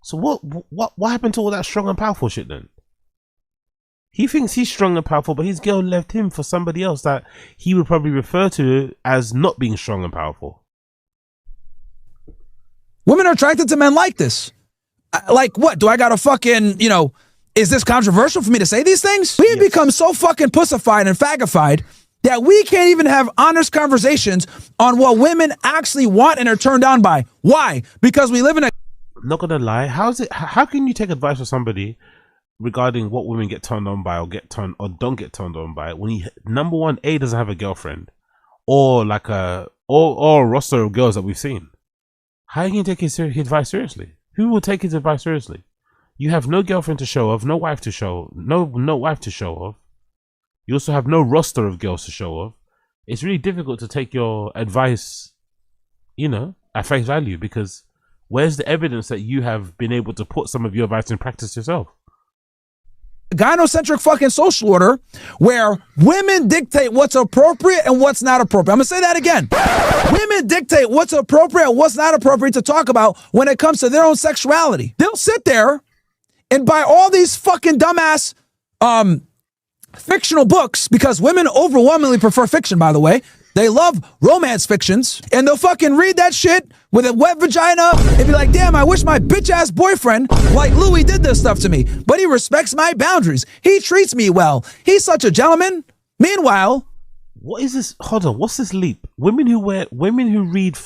So what happened to all that strong and powerful shit then? He thinks he's strong and powerful, but his girl left him for somebody else that he would probably refer to as not being strong and powerful. Women are attracted to men like this. Like, what? Do I gotta fucking, is this controversial for me to say these things? We've become so fucking pussified and faggified that we can't even have honest conversations on what women actually want and are turned on by. Why? Because we live in a... Not gonna lie, how can you take advice from somebody regarding what women get turned on by or don't get turned on by when he, number one, A, doesn't have a girlfriend or like a roster of girls that we've seen? How can you take his advice seriously? Who will take his advice seriously? You have no girlfriend to show off, no wife to show off. You also have no roster of girls to show off. It's really difficult to take your advice, at face value, because where's the evidence that you have been able to put some of your advice in practice yourself? Gynocentric fucking social order where women dictate what's appropriate and what's not appropriate. I'm gonna say that again. Women dictate what's appropriate and what's not appropriate to talk about when it comes to their own sexuality. They'll sit there and buy all these fucking dumbass fictional books, because women overwhelmingly prefer fiction, by the way. They love romance fictions, and they'll fucking read that shit with a wet vagina and be like, damn, I wish my bitch-ass boyfriend like Louis did this stuff to me, but he respects my boundaries. He treats me well. He's such a gentleman. Meanwhile... What is this? Hold on, what's this leap? Women who read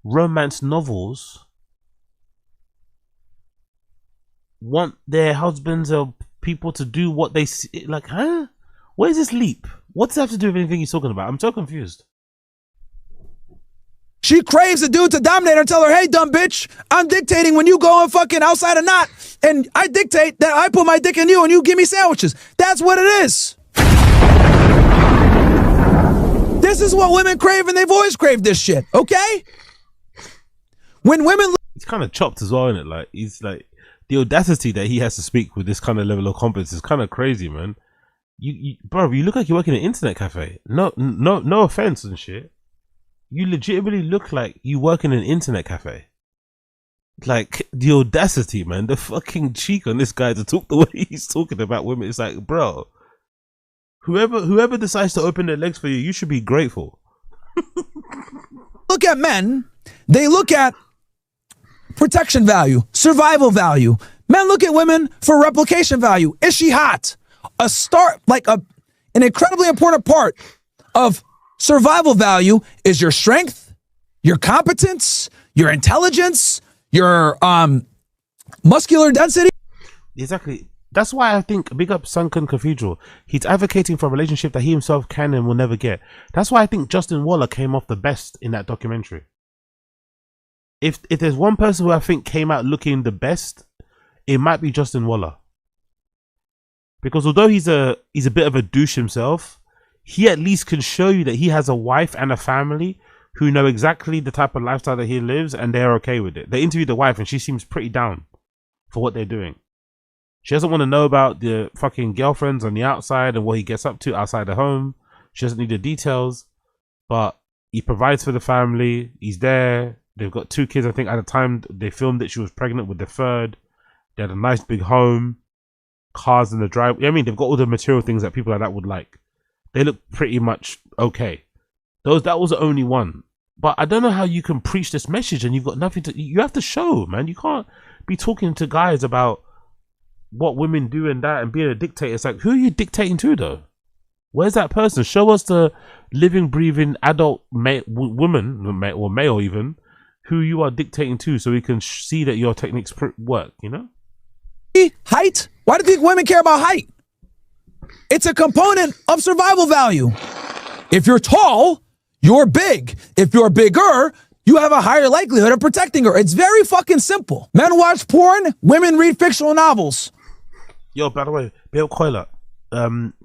romance novels want their husbands or people to do what they see, like, huh? Where's this leap? What's that have to do with anything he's talking about? I'm so confused. She craves a dude to dominate her and tell her, hey, dumb bitch, I'm dictating when you go and fucking outside a knot, and I dictate that I put my dick in you and you give me sandwiches. That's what it is. This is what women crave, and they've always craved this shit, okay? When women... He's kind of chopped as well, isn't it? Like, he's like, the audacity that he has to speak with this kind of level of confidence is kind of crazy, man. Bro, you look like you work in an internet cafe. No offense and shit. You legitimately look like you work in an internet cafe. Like, the audacity, man, the fucking cheek on this guy to talk the way he's talking about women. It's like, bro, whoever decides to open their legs for you, you should be grateful. Look at men, they look at protection value, survival value. Men look at women for replication value. Is she hot? An incredibly important part of survival value is your strength, your competence, your intelligence, your muscular density. Exactly. That's why I think, big up Sunken Cathedral, he's advocating for a relationship that he himself can and will never get. That's why I think Justin Waller came off the best in that documentary. If there's one person who I think came out looking the best, it might be Justin Waller. Because although he's a bit of a douche himself, he at least can show you that he has a wife and a family who know exactly the type of lifestyle that he lives, and they're okay with it. They interviewed the wife and she seems pretty down for what they're doing. She doesn't want to know about the fucking girlfriends on the outside and what he gets up to outside the home. She doesn't need the details, but he provides for the family. He's there. They've got 2 kids. I think at the time they filmed it, she was pregnant with the 3rd. They had a nice big home, cars in the driveway. I mean, they've got all the material things that people like that would like. They look pretty much okay. That was the only one. But I don't know how you can preach this message and you've got nothing to... You have to show, man. You can't be talking to guys about what women do and that and being a dictator. It's like, who are you dictating to, though? Where's that person? Show us the living, breathing adult woman, or male even, who you are dictating to, so we can see that your techniques work, you know? Height? Why do you think women care about height? It's a component of survival value. If you're tall, you're big. If you're bigger, you have a higher likelihood of protecting her. It's very fucking simple. Men watch porn, women read fictional novels. Yo, by the way, Bill Coiler,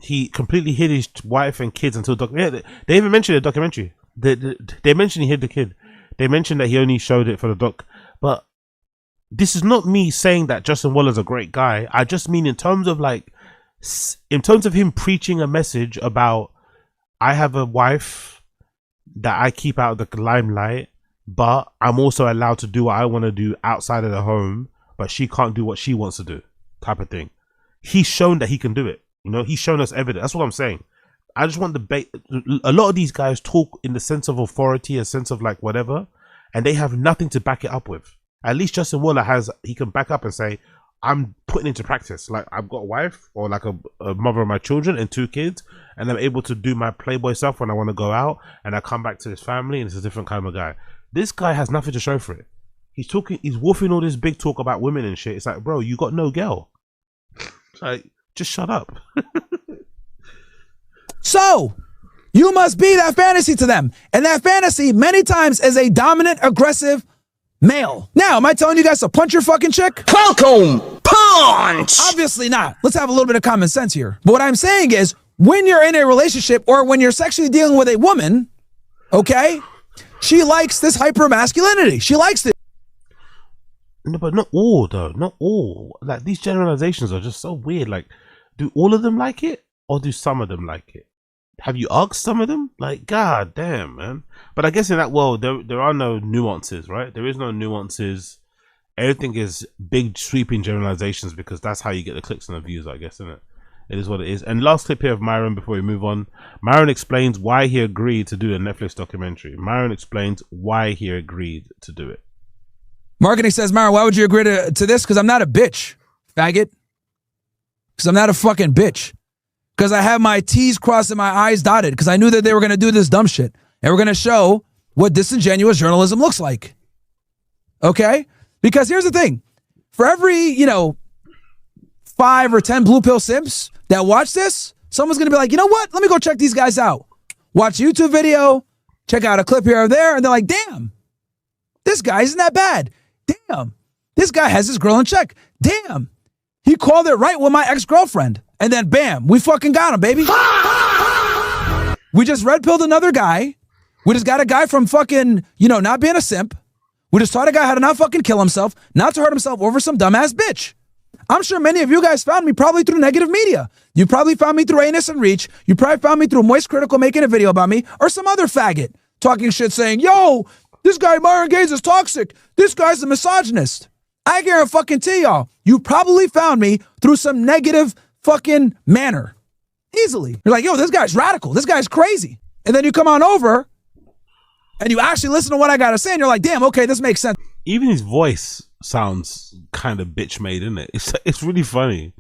he completely hid his wife and kids until they even mentioned the documentary. They mentioned he hid the kid. They mentioned that he only showed it for the doc. But this is not me saying that Justin Waller's a great guy. I just mean in terms of him preaching a message about, I have a wife that I keep out of the limelight, but I'm also allowed to do what I want to do outside of the home, but she can't do what she wants to do, type of thing. He's shown that he can do it. You know, he's shown us evidence. That's what I'm saying. I just want a lot of these guys talk in the sense of authority, a sense of like whatever, and they have nothing to back it up with. At least Justin Waller he can back up and say, I'm putting into practice. Like, I've got a wife, or like a mother of my children and 2 kids, and I'm able to do my Playboy stuff when I want to go out, and I come back to this family, and it's a different kind of guy. This guy has nothing to show for it. He's woofing all this big talk about women and shit. It's like, bro, you got no girl. Like, just shut up. So, you must be that fantasy to them. And that fantasy, many times, is a dominant, aggressive male. Now, am I telling you guys to punch your fucking chick? Welcome, punch! Obviously not. Let's have a little bit of common sense here. But what I'm saying is, when you're in a relationship or when you're sexually dealing with a woman, okay, she likes this hyper masculinity. She likes it. No, but not all, though. Not all. Like, these generalizations are just so weird. Like, do all of them like it, or do some of them like it? Have you asked some of them? Like, god damn, man. But I guess in that world, there are no nuances, right? There is no nuances. Everything is big, sweeping generalizations, because that's how you get the clicks and the views, I guess, isn't it? It is what it is. And last clip here of MYRON before we move on. MYRON explains why he agreed to do a Netflix documentary. MYRON explains why he agreed to do it. Marketing says, MYRON, why would you agree to this? Because I'm not a bitch, faggot. Because I'm not a fucking bitch. Because I have my T's crossed and my I's dotted. Because I knew that they were going to do this dumb shit. And we're going to show what disingenuous journalism looks like. Okay? Because here's the thing. For every, 5 or 10 blue pill simps that watch this, someone's going to be like, you know what? Let me go check these guys out. Watch a YouTube video, check out a clip here or there, and they're like, damn, this guy isn't that bad. Damn, this guy has his girl in check. Damn, he called it right with my ex-girlfriend. And then bam, we fucking got him, baby. We just red-pilled another guy. We just got a guy from fucking, not being a simp. We just taught a guy how to not fucking kill himself, not to hurt himself over some dumbass bitch. I'm sure many of you guys found me probably through negative media. You probably found me through Anus and Reach. You probably found me through Moist Critical making a video about me, or some other faggot talking shit saying, yo, this guy Myron Gaines is toxic. This guy's a misogynist. I guarantee y'all, you probably found me through some negative fucking manner. Easily. You're like, yo, this guy's radical. This guy's crazy. And then you come on over and you actually listen to what I gotta say and you're like, damn, okay, this makes sense. Even his voice sounds kind of bitch made, isn't it? It's really funny.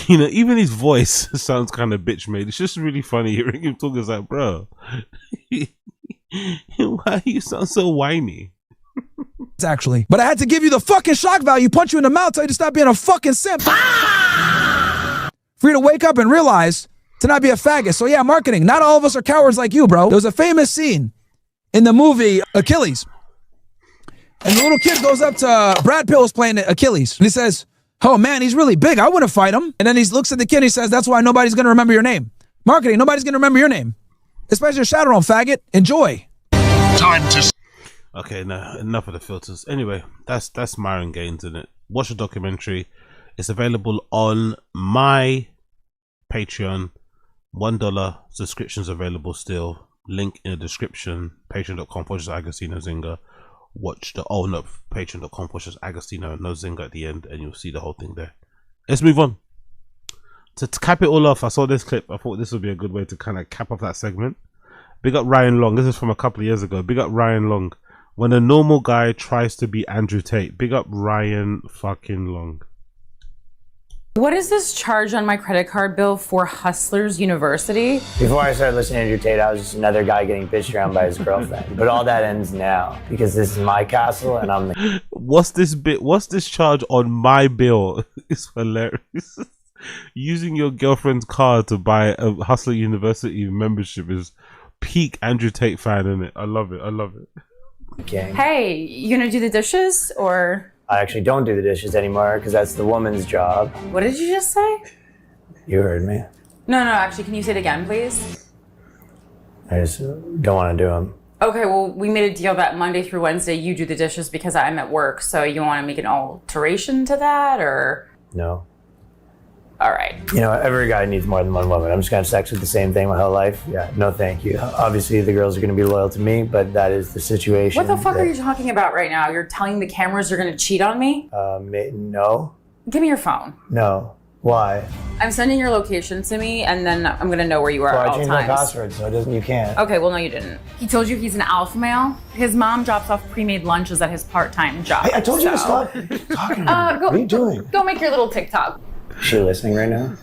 You know, even his voice sounds kind of bitch made. It's just really funny hearing him talk. It's like, bro, why you sound so whiny? Actually, but I had to give you the fucking shock value, punch you in the mouth, tell you to stop being a fucking simp. For you to wake up and realize to not be a faggot. So yeah, marketing. Not all of us are cowards like you, bro. There was a famous scene in the movie Achilles. And the little kid goes up to Brad Pitt was playing Achilles. And he says, oh man, he's really big. I wouldn't fight him. And then he looks at the kid and he says, that's why nobody's going to remember your name. Marketing, nobody's going to remember your name. Especially your shadow on, faggot. Enjoy. Time to... Okay, no, enough of the filters. Anyway, that's Myron Gaines, isn't it? Watch the documentary. It's available on my Patreon. $1 subscriptions available still. Link in the description. Patreon.com/Agostino Watch the Patreon.com/Agostino at the end, and you'll see the whole thing there. Let's move on. To cap it all off, I saw this clip. I thought this would be a good way to kind of cap off that segment. Big up Ryan Long. This is from a couple of years ago. Big up Ryan Long. When a normal guy tries to be Andrew Tate. Big up Ryan fucking Long. What is this charge on my credit card bill for Hustlers University? Before I started listening to Andrew Tate, I was just another guy getting bitched around by his girlfriend. But all that ends now because this is my castle and I'm the... What's this charge on my bill? It's hilarious. Using your girlfriend's card to buy a Hustler University membership is peak Andrew Tate fan, isn't it? I love it. I love it. King. Hey, you gonna do the dishes or? I actually don't do the dishes anymore because that's the woman's job. What did you just say? You heard me. No, actually, can you say it again, please? I just don't want to do them. Okay, well, we made a deal that Monday through Wednesday you do the dishes because I'm at work, so you want to make an alteration to that, or? No. All right. You know, every guy needs more than one woman. I'm just going to have sex with the same thing my whole life. Yeah, no thank you. Obviously, the girls are going to be loyal to me, but that is the situation. What the fuck are you talking about right now? You're telling the cameras you're going to cheat on me? No. Give me your phone. No. Why? I'm sending your location to me, and then I'm going to know where you are at all times. Well, I changed my password, so you can't. Okay, well, no, you didn't. He told you he's an alpha male. His mom drops off pre-made lunches at his part-time job. Hey, I told you to stop talking to me. What are you doing? Go make your little TikTok. Is she listening right now?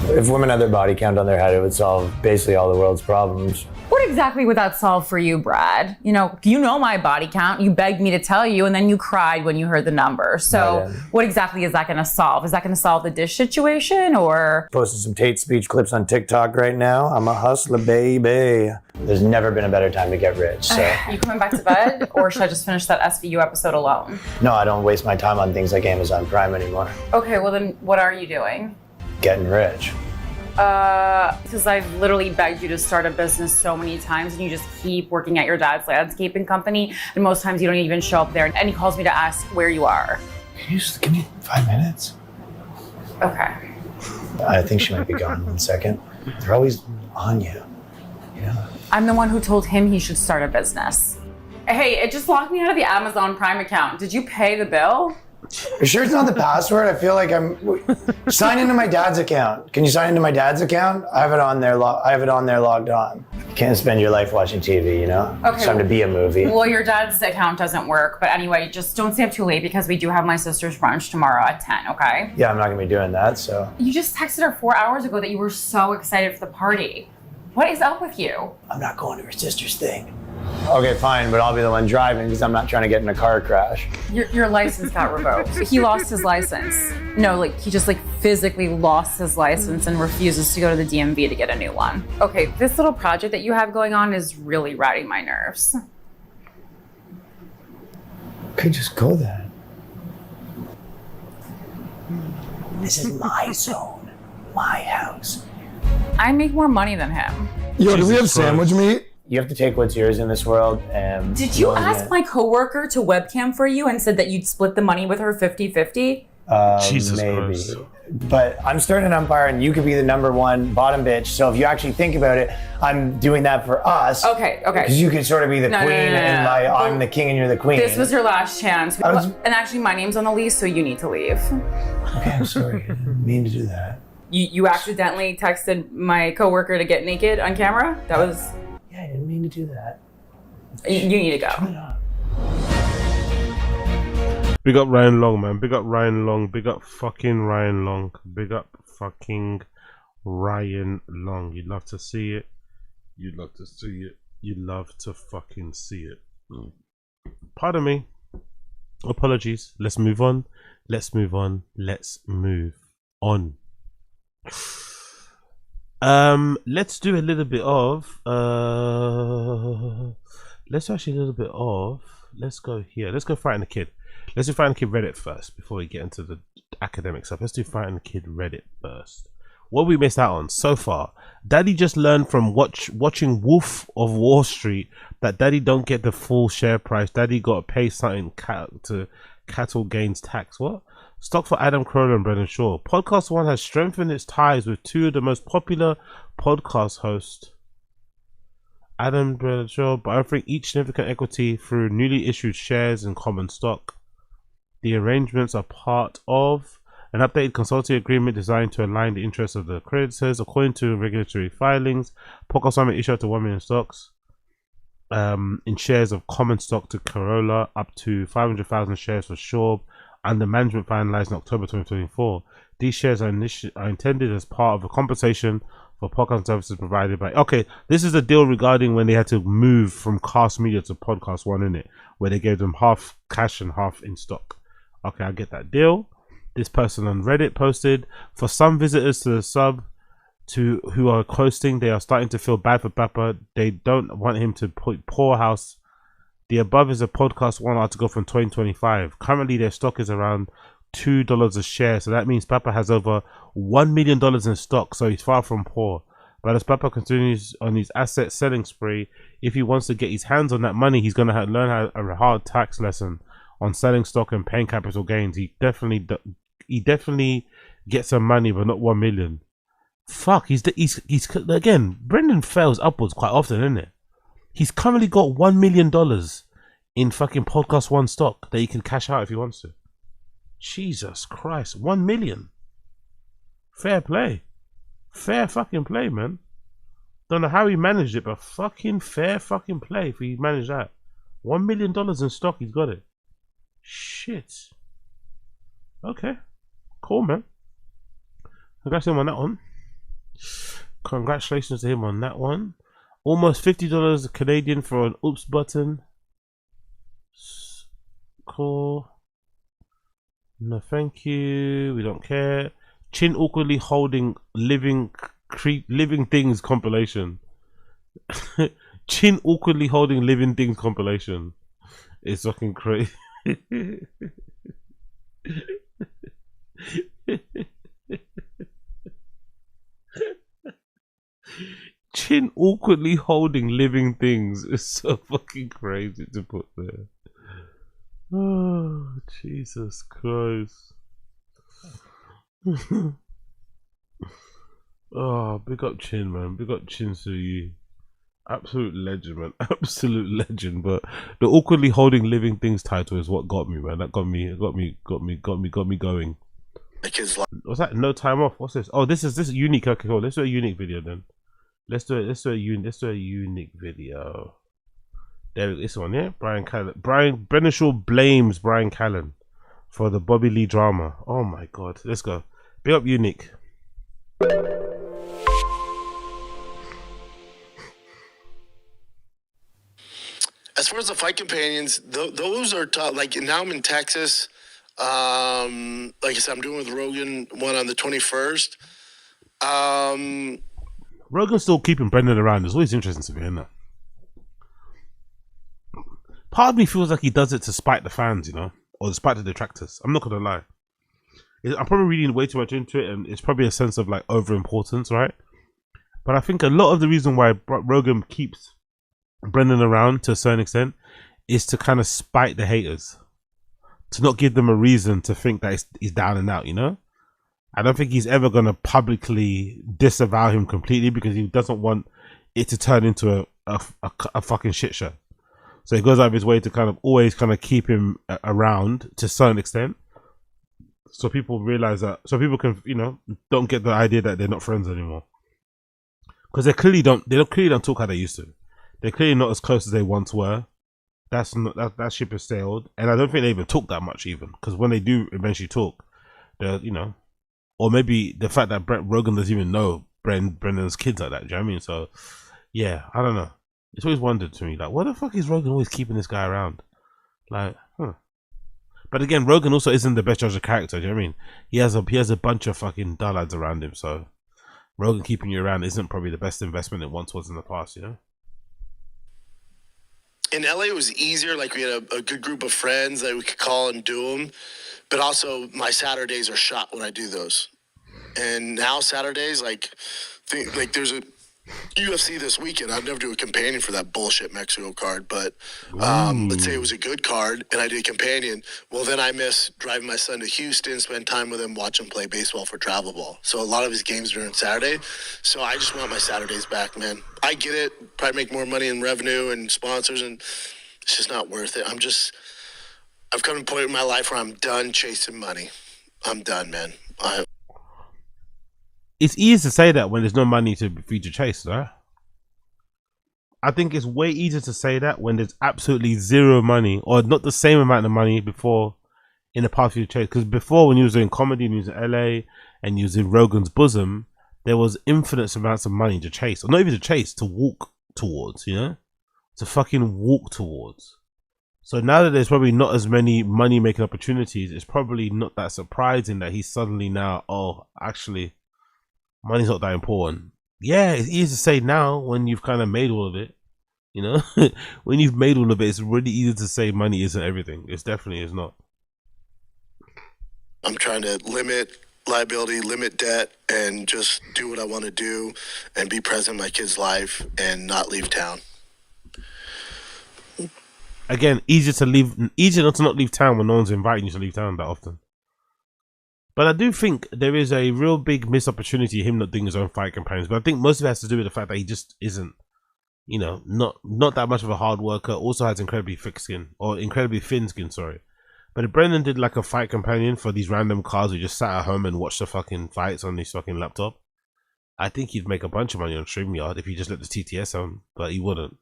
If women had their body count on their head, it would solve basically all the world's problems. What exactly would that solve for you, Brad? You know my body count. You begged me to tell you, and then you cried when you heard the number. So what exactly is that going to solve? Is that going to solve the dish situation, or? Posting some Tate speech clips on TikTok right now. I'm a hustler, baby. There's never been a better time to get rich, so. You coming back to bed, or should I just finish that SVU episode alone? No, I don't waste my time on things like Amazon Prime anymore. Okay, well then what are you doing? Getting rich. Because I've literally begged you to start a business so many times and you just keep working at your dad's landscaping company, and most times you don't even show up there, and he calls me to ask where you are. Can you just give me 5 minutes? Okay. I think she might be gone in a second. They're always on you. I'm the one who told him he should start a business. Hey, it just locked me out of the Amazon Prime account. Did you pay the bill? You sure it's not the password? I feel like I'm sign into my dad's account. Can you sign into my dad's account? I have it on there. Logged on. You can't spend your life watching TV, you know. Okay. It's time to be a movie. Well, your dad's account doesn't work, but anyway, just don't stay up too late because we do have my sister's brunch tomorrow at 10. Okay. Yeah, I'm not gonna be doing that. So. You just texted her 4 hours ago that you were so excited for the party. What is up with you? I'm not going to her sister's thing. Okay, fine, but I'll be the one driving because I'm not trying to get in a car crash. Your license got revoked. He lost his license. No, he just physically lost his license and refuses to go to the DMV to get a new one. Okay, this little project that you have going on is really ratting my nerves. Okay, just go then. This is my zone, my house. I make more money than him. Yo, do we have sandwich meat? you have to take what's yours in this world. And did you ask my coworker to webcam for you and said that you'd split the money with her 50-50? Jesus maybe. Christ. But I'm starting an umpire, and you could be the #1 bottom bitch. So if you actually think about it, I'm doing that for us. Okay. Because you can sort of be the queen, and I'm the king, and you're the queen. This was your last chance. And actually, my name's on the lease, so you need to leave. Okay, I'm sorry. I didn't mean to do that. You accidentally texted my coworker to get naked on camera? That was... Yeah, I didn't mean to do that. You need to go. Big up Ryan Long, man. Big up Ryan Long. Big up fucking Ryan Long. Big up fucking Ryan Long. You'd love to see it. You'd love to see it. You'd love to fucking see it. Pardon me. Apologies. Let's move on. Let's move on. Let's move on. Let's do a little bit of let's go here. Let's go Fighting the Kid. Let's do Fighting the Kid Reddit first before we get into the academic stuff. Let's do Fighting the Kid Reddit first. What we missed out on so far. Daddy just learned from watching Wolf of Wall Street that Daddy don't get the full share price. Daddy got to pay something to capital gains tax. What? Stock for Adam Carolla and Brendan Shaw. Podcast One has strengthened its ties with two of the most popular podcast hosts, Adam and Brendan Shaw, by offering each significant equity through newly issued shares and common stock. The arrangements are part of an updated consulting agreement designed to align the interests of the creditors. According to regulatory filings, Podcast One may issue up to 1 million stocks in shares of common stock to Carolla, up to 500,000 shares for SCHAUB, and the management finalized in October 2024. These shares are intended as part of a compensation for podcast services provided by... Okay, this is a deal regarding when they had to move from Cast Media to Podcast One, in it, where they gave them half cash and half in stock. Okay, I get that deal. This person on Reddit posted, for some visitors to the sub who are hosting, they are starting to feel bad for Papa. They don't want him to put poorhouse. The above is a Podcast One article from 2025. Currently, their stock is around $2 a share, so that means Papa has over $1 million in stock, so he's far from poor. But as Papa continues on his asset selling spree, if he wants to get his hands on that money, he's going to learn a hard tax lesson on selling stock and paying capital gains. He definitely gets some money, but not 1 million. Fuck, he's again, Brendan fails upwards quite often, isn't it? He's currently got $1 million in fucking Podcast One stock that he can cash out if he wants to. Jesus Christ, 1 million. Fair play. Fair fucking play, man. Don't know how he managed it, but fucking fair fucking play if he managed that. $1 million in stock, he's got it. Shit. Okay. Cool, man. Congrats to him on that one. Congratulations to him on that one. Almost $50 Canadian for an oops button. Cool. No, thank you. We don't care. Chin awkwardly holding living things compilation. Chin awkwardly holding living things compilation. It's fucking crazy. Chin awkwardly holding living things is so fucking crazy to put there. Oh, Jesus Christ. Oh, big up Chin, man. Big up Chin Suyi. Absolute legend, man. Absolute legend. But the awkwardly holding living things title is what got me, man. That got me going. What's that? No time off. What's this? Oh, this is unique. Okay, cool. Let's do a unique video then. Let's do a unique video. There, this one, yeah. Brendan Shaw blames Bryan Callen for the Bobby Lee drama. Oh my god. Let's go. Big up unique. As far as the fight companions, those are tough. Like now I'm in Texas. Like I said, I'm doing with Rogan one on the 21st. Rogan's still keeping Brendan around. It's always interesting to me, isn't it? Part of me feels like he does it to spite the fans, you know, or to spite the detractors. I'm not gonna lie. I'm probably reading way too much into it, and it's probably a sense of like over importance, right? But I think a lot of the reason why Rogan keeps Brendan around to a certain extent is to kind of spite the haters, to not give them a reason to think that he's down and out, you know? I don't think he's ever going to publicly disavow him completely because he doesn't want it to turn into a fucking shit show. So he goes out of his way to kind of always kind of keep him around to a certain extent. So people realize that, so people can, you know, don't get the idea that they're not friends anymore. Because they clearly don't talk how they used to. They're clearly not as close as they once were. That's not, that ship has sailed. And I don't think they even talk that much even. Because when they do eventually talk, they're, you know, or maybe the fact that Rogan doesn't even know Brendan's kids like that. Do you know what I mean? So, yeah, I don't know. It's always wondered to me, like, what the fuck is Rogan always keeping this guy around? Like, huh. But again, Rogan also isn't the best judge of character. Do you know what I mean? He has a bunch of fucking dullards around him. So, Rogan keeping you around isn't probably the best investment it once was in the past, you know? In LA, it was easier. Like, we had a good group of friends that we could call and do them. But also, my Saturdays are shot when I do those. And now Saturdays, like there's a UFC this weekend. I'd never do a companion for that bullshit Mexico card. But let's say it was a good card and I did a companion. Well, then I miss driving my son to Houston, spend time with him, watch him play baseball for travel ball. So a lot of his games are on Saturday. So I just want my Saturdays back, man. I get it. Probably make more money in revenue and sponsors, and it's just not worth it. I've come to a point in my life where I'm done chasing money. I'm done, man. It's easy to say that when there's no money to feature chase, right? I think it's way easier to say that when there's absolutely zero money, or not the same amount of money before in the past few chase. Because before, when you was doing comedy and you was in LA and you was in Rogan's bosom, there was infinite amounts of money to chase, or not even to chase, to walk towards, you know, to fucking walk towards. So now that there's probably not as many money making opportunities, it's probably not that surprising that he's suddenly now, oh, actually, money's not that important. Yeah, it's easy to say now when you've kind of made all of it, you know. When you've made all of it, it's really easy to say money isn't everything. It's definitely is not. I'm trying to limit liability, limit debt, and just do what I want to do and be present in my kid's life and not leave town. Again, easier not to not leave town when no one's inviting you to leave town that often. But I do think there is a real big missed opportunity him not doing his own fight campaigns. But I think most of it has to do with the fact that he just isn't, you know, not that much of a hard worker. Also has incredibly thick skin, or incredibly thin skin, sorry. But if Brendan did like a fight companion for these random cars who just sat at home and watched the fucking fights on his fucking laptop, I think he'd make a bunch of money on StreamYard if he just let the TTS on. But he wouldn't.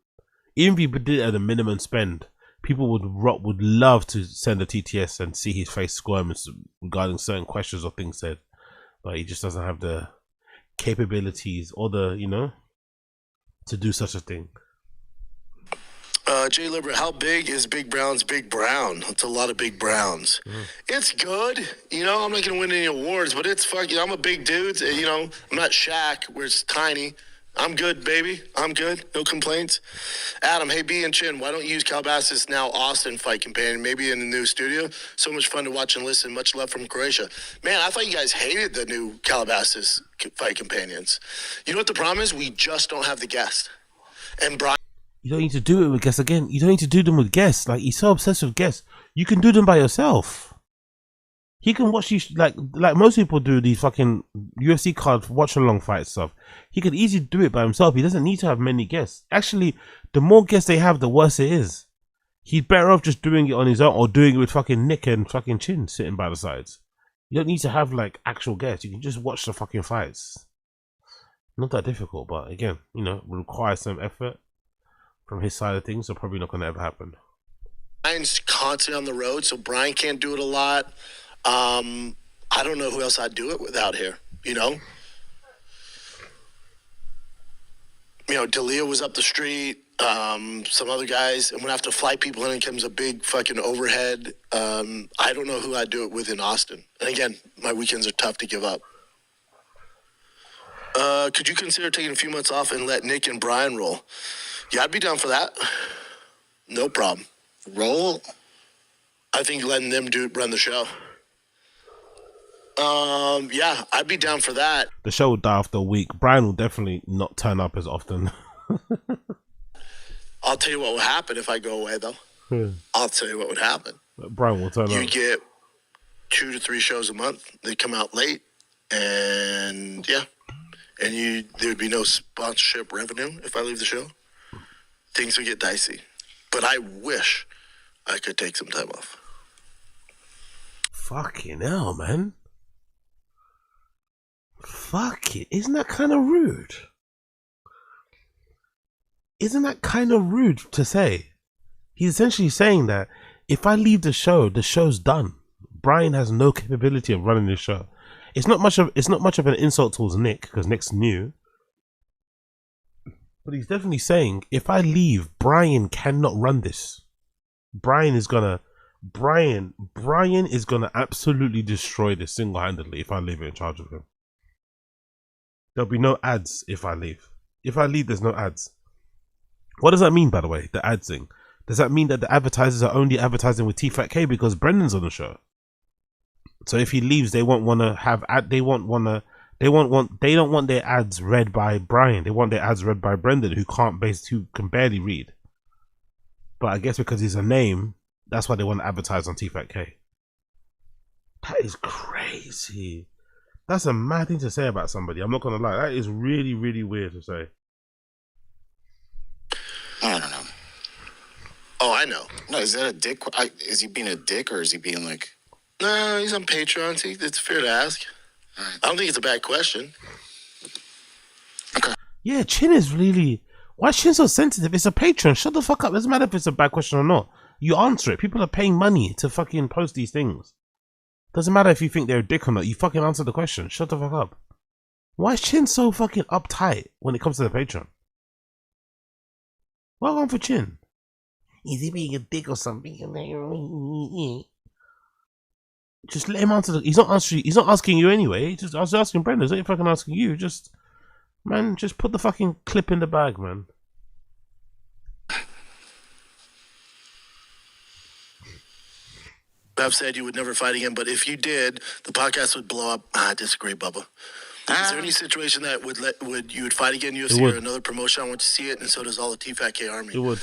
Even if he did it at a minimum spend, people would love to send a TTS and see his face squirm regarding certain questions or things said, but he just doesn't have the capabilities or the, you know, to do such a thing. Jay Libert, how big is Big Brown's Big Brown? It's a lot of Big Browns. It's good. You know, I'm not going to win any awards, but it's fucking, I'm a big dude. You know, I'm not Shaq where it's tiny. I'm good, baby. I'm good. No complaints. Adam, hey, B and Chin, why don't you use Calabasas now Austin fight companion? Maybe in the new studio. So much fun to watch and listen. Much love from Croatia. Man, I thought you guys hated the new Calabasas fight companions. You know what the problem is? We just don't have the guest. And Brian. You don't need to do it with guests again. You don't need to do them with guests. Like, he's so obsessed with guests. You can do them by yourself. He can watch these, like most people do these fucking UFC card watch along fight stuff. He could easily do it by himself. He doesn't need to have many guests. Actually, the more guests they have, the worse it is. He's better off just doing it on his own, or doing it with fucking Nick and fucking Chin sitting by the sides. You don't need to have like actual guests. You can just watch the fucking fights. Not that difficult, but again, you know, requires some effort from his side of things. So probably not going to ever happen. Brian's constantly on the road, so Brian can't do it a lot. I don't know who else I'd do it without here, you know? You know, D'Elia was up the street, some other guys, and when I have to fly people in, it comes a big fucking overhead. I don't know who I'd do it with in Austin. And again, my weekends are tough to give up. Could you consider taking a few months off and let Nick and Brian roll? Yeah, I'd be down for that. No problem. Roll? I think letting them run the show. Yeah, I'd be down for that. The show will die after a week. Brian will definitely not turn up as often. I'll tell you what will happen if I go away, though. I'll tell you what would happen. Brian will turn up. You get 2 to 3 shows a month. They come out late, and yeah, and there would be no sponsorship revenue if I leave the show. Things would get dicey. But I wish I could take some time off. Fucking hell, man. Fuck it. Isn't that kind of rude? Isn't that kind of rude to say? He's essentially saying that if I leave the show's done. Bryan has no capability of running the show. It's not much of an insult towards Nick, because Nick's new. But he's definitely saying, if I leave, Bryan cannot run this. Bryan is gonna absolutely destroy this single-handedly if I leave it in charge of him. There'll be no ads if I leave. If I leave, there's no ads. What does that mean, by the way, the ads thing? Does that mean that the advertisers are only advertising with Tfatk because Brendan's on the show? So if he leaves, they won't want to have ad. They don't want their ads read by Bryan. They want their ads read by Brendan, who can barely read. But I guess because he's a name, that's why they want to advertise on Tfatk. That is crazy. That's a mad thing to say about somebody. I'm not gonna lie. That is really, really weird to say. I don't know. Oh, I know. No, is that a dick? Is he being a dick, or is he being like? No, he's on Patreon. See, it's fair to ask. I don't think it's a bad question. Okay. Yeah, Chin is really... Why is Chin so sensitive? It's a Patreon. Shut the fuck up. It doesn't matter if it's a bad question or not. You answer it. People are paying money to fucking post these things. Doesn't matter if you think they're a dick or not. You fucking answer the question. Shut the fuck up. Why is Chin so fucking uptight when it comes to the Patreon? Well on for Chin. Is he being a dick or something? Just let him answer the... He's not asking you anyway. I was asking Brendan. He's not fucking asking you. Just put the fucking clip in the bag, man. Bev said you would never fight again, but if you did, the podcast would blow up. I disagree, Bubba. Is there any situation that you would fight again, UFC or another promotion? I want to see it, and so does all the Tfatk army. It would.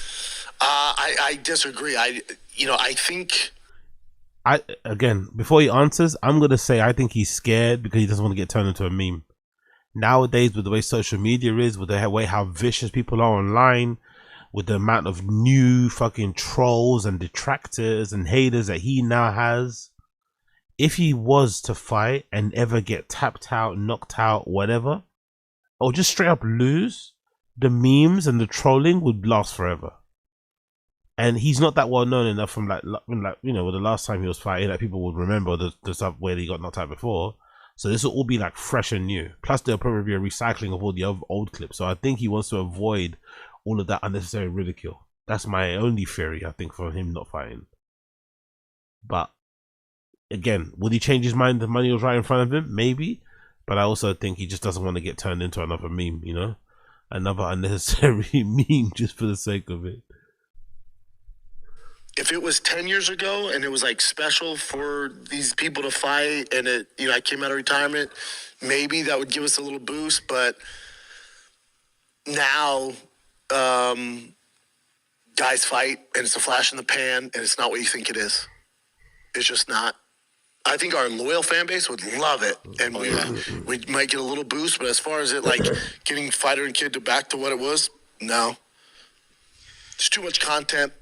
I disagree. I think... Again, before he answers, I'm gonna say I think he's scared because he doesn't want to get turned into a meme. Nowadays, with the way social media is, with the way how vicious people are online, with the amount of new fucking trolls and detractors and haters that he now has, if he was to fight and ever get tapped out, knocked out, whatever, or just straight up lose, the memes and the trolling would last forever. And he's not that well known enough from the last time he was fighting that people would remember the stuff where he got knocked out before. So this will all be like fresh and new. Plus there'll probably be a recycling of all the old clips. So I think he wants to avoid all of that unnecessary ridicule. That's my only theory, I think, for him not fighting. But again, would he change his mind if money was right in front of him? Maybe. But I also think he just doesn't want to get turned into another meme, you know? Another unnecessary meme just for the sake of it. If it was 10 years ago and it was like special for these people to fight and I came out of retirement, maybe that would give us a little boost. But now guys fight and it's a flash in the pan and it's not what you think it is. It's just not. I think our loyal fan base would love it, and we might get a little boost. But as far as it like getting Fighter and Kid to back to what it was, no. There's too much content.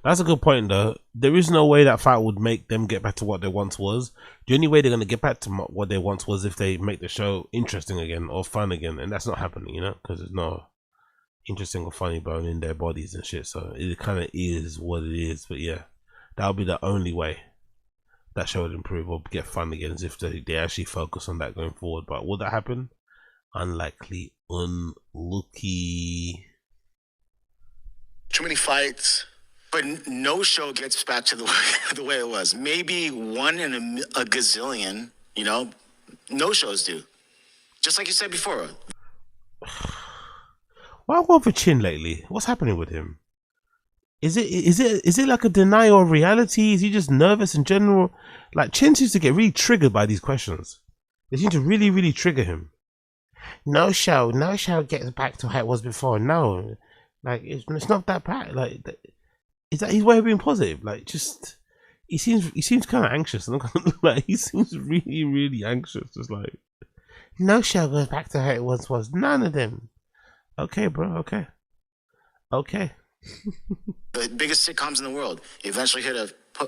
That's a good point, though. There is no way that fight would make them get back to what they once was. The only way they're going to get back to what they once was if they make the show interesting again or fun again, and that's not happening, you know, because there's no interesting or funny bone in their bodies and shit. So it kind of is what it is. But yeah, that'll be the only way that show would improve or get fun again, is if they actually focus on that going forward. But will that happen? Unlikely. Unlucky. Too many fights. But no show gets back to the way it was. Maybe one in a gazillion, you know? No shows do. Just like you said before. Why have I gone for Chin lately? What's happening with him? Is it like a denial of reality? Is he just nervous in general? Like, Chin seems to get really triggered by these questions. They seem to really, really trigger him. No show gets back to how it was before. No. Like it's not that bad. Like is that his way of being positive? Like just he seems kind of anxious. And like he seems really anxious. Just like no show goes back to how it once was. None of them. Okay, bro. Okay. The biggest sitcoms in the world eventually hit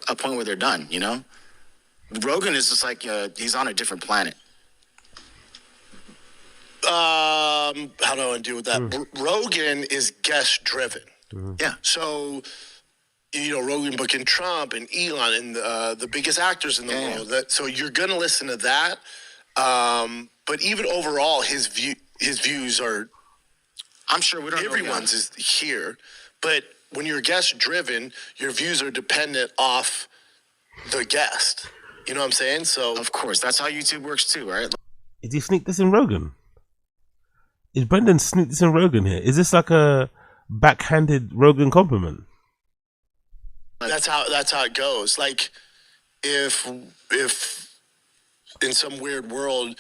a point where they're done, you know? Rogan is just like, he's on a different planet. How do I want to deal with that? Rogan is guest driven. Yeah. So, you know, Rogan booking Trump and Elon and the biggest actors in the world. So you're going to listen to that. But even overall, his views are... I'm sure we don't everyone's is here, but when you're guest driven, your views are dependent off the guest. You know what I'm saying? So of course, that's how YouTube works too, right? Is he sneak this in Rogan? Is Brendan sneak this in Rogan here? Is this like a backhanded Rogan compliment? That's how it goes. Like if in some weird world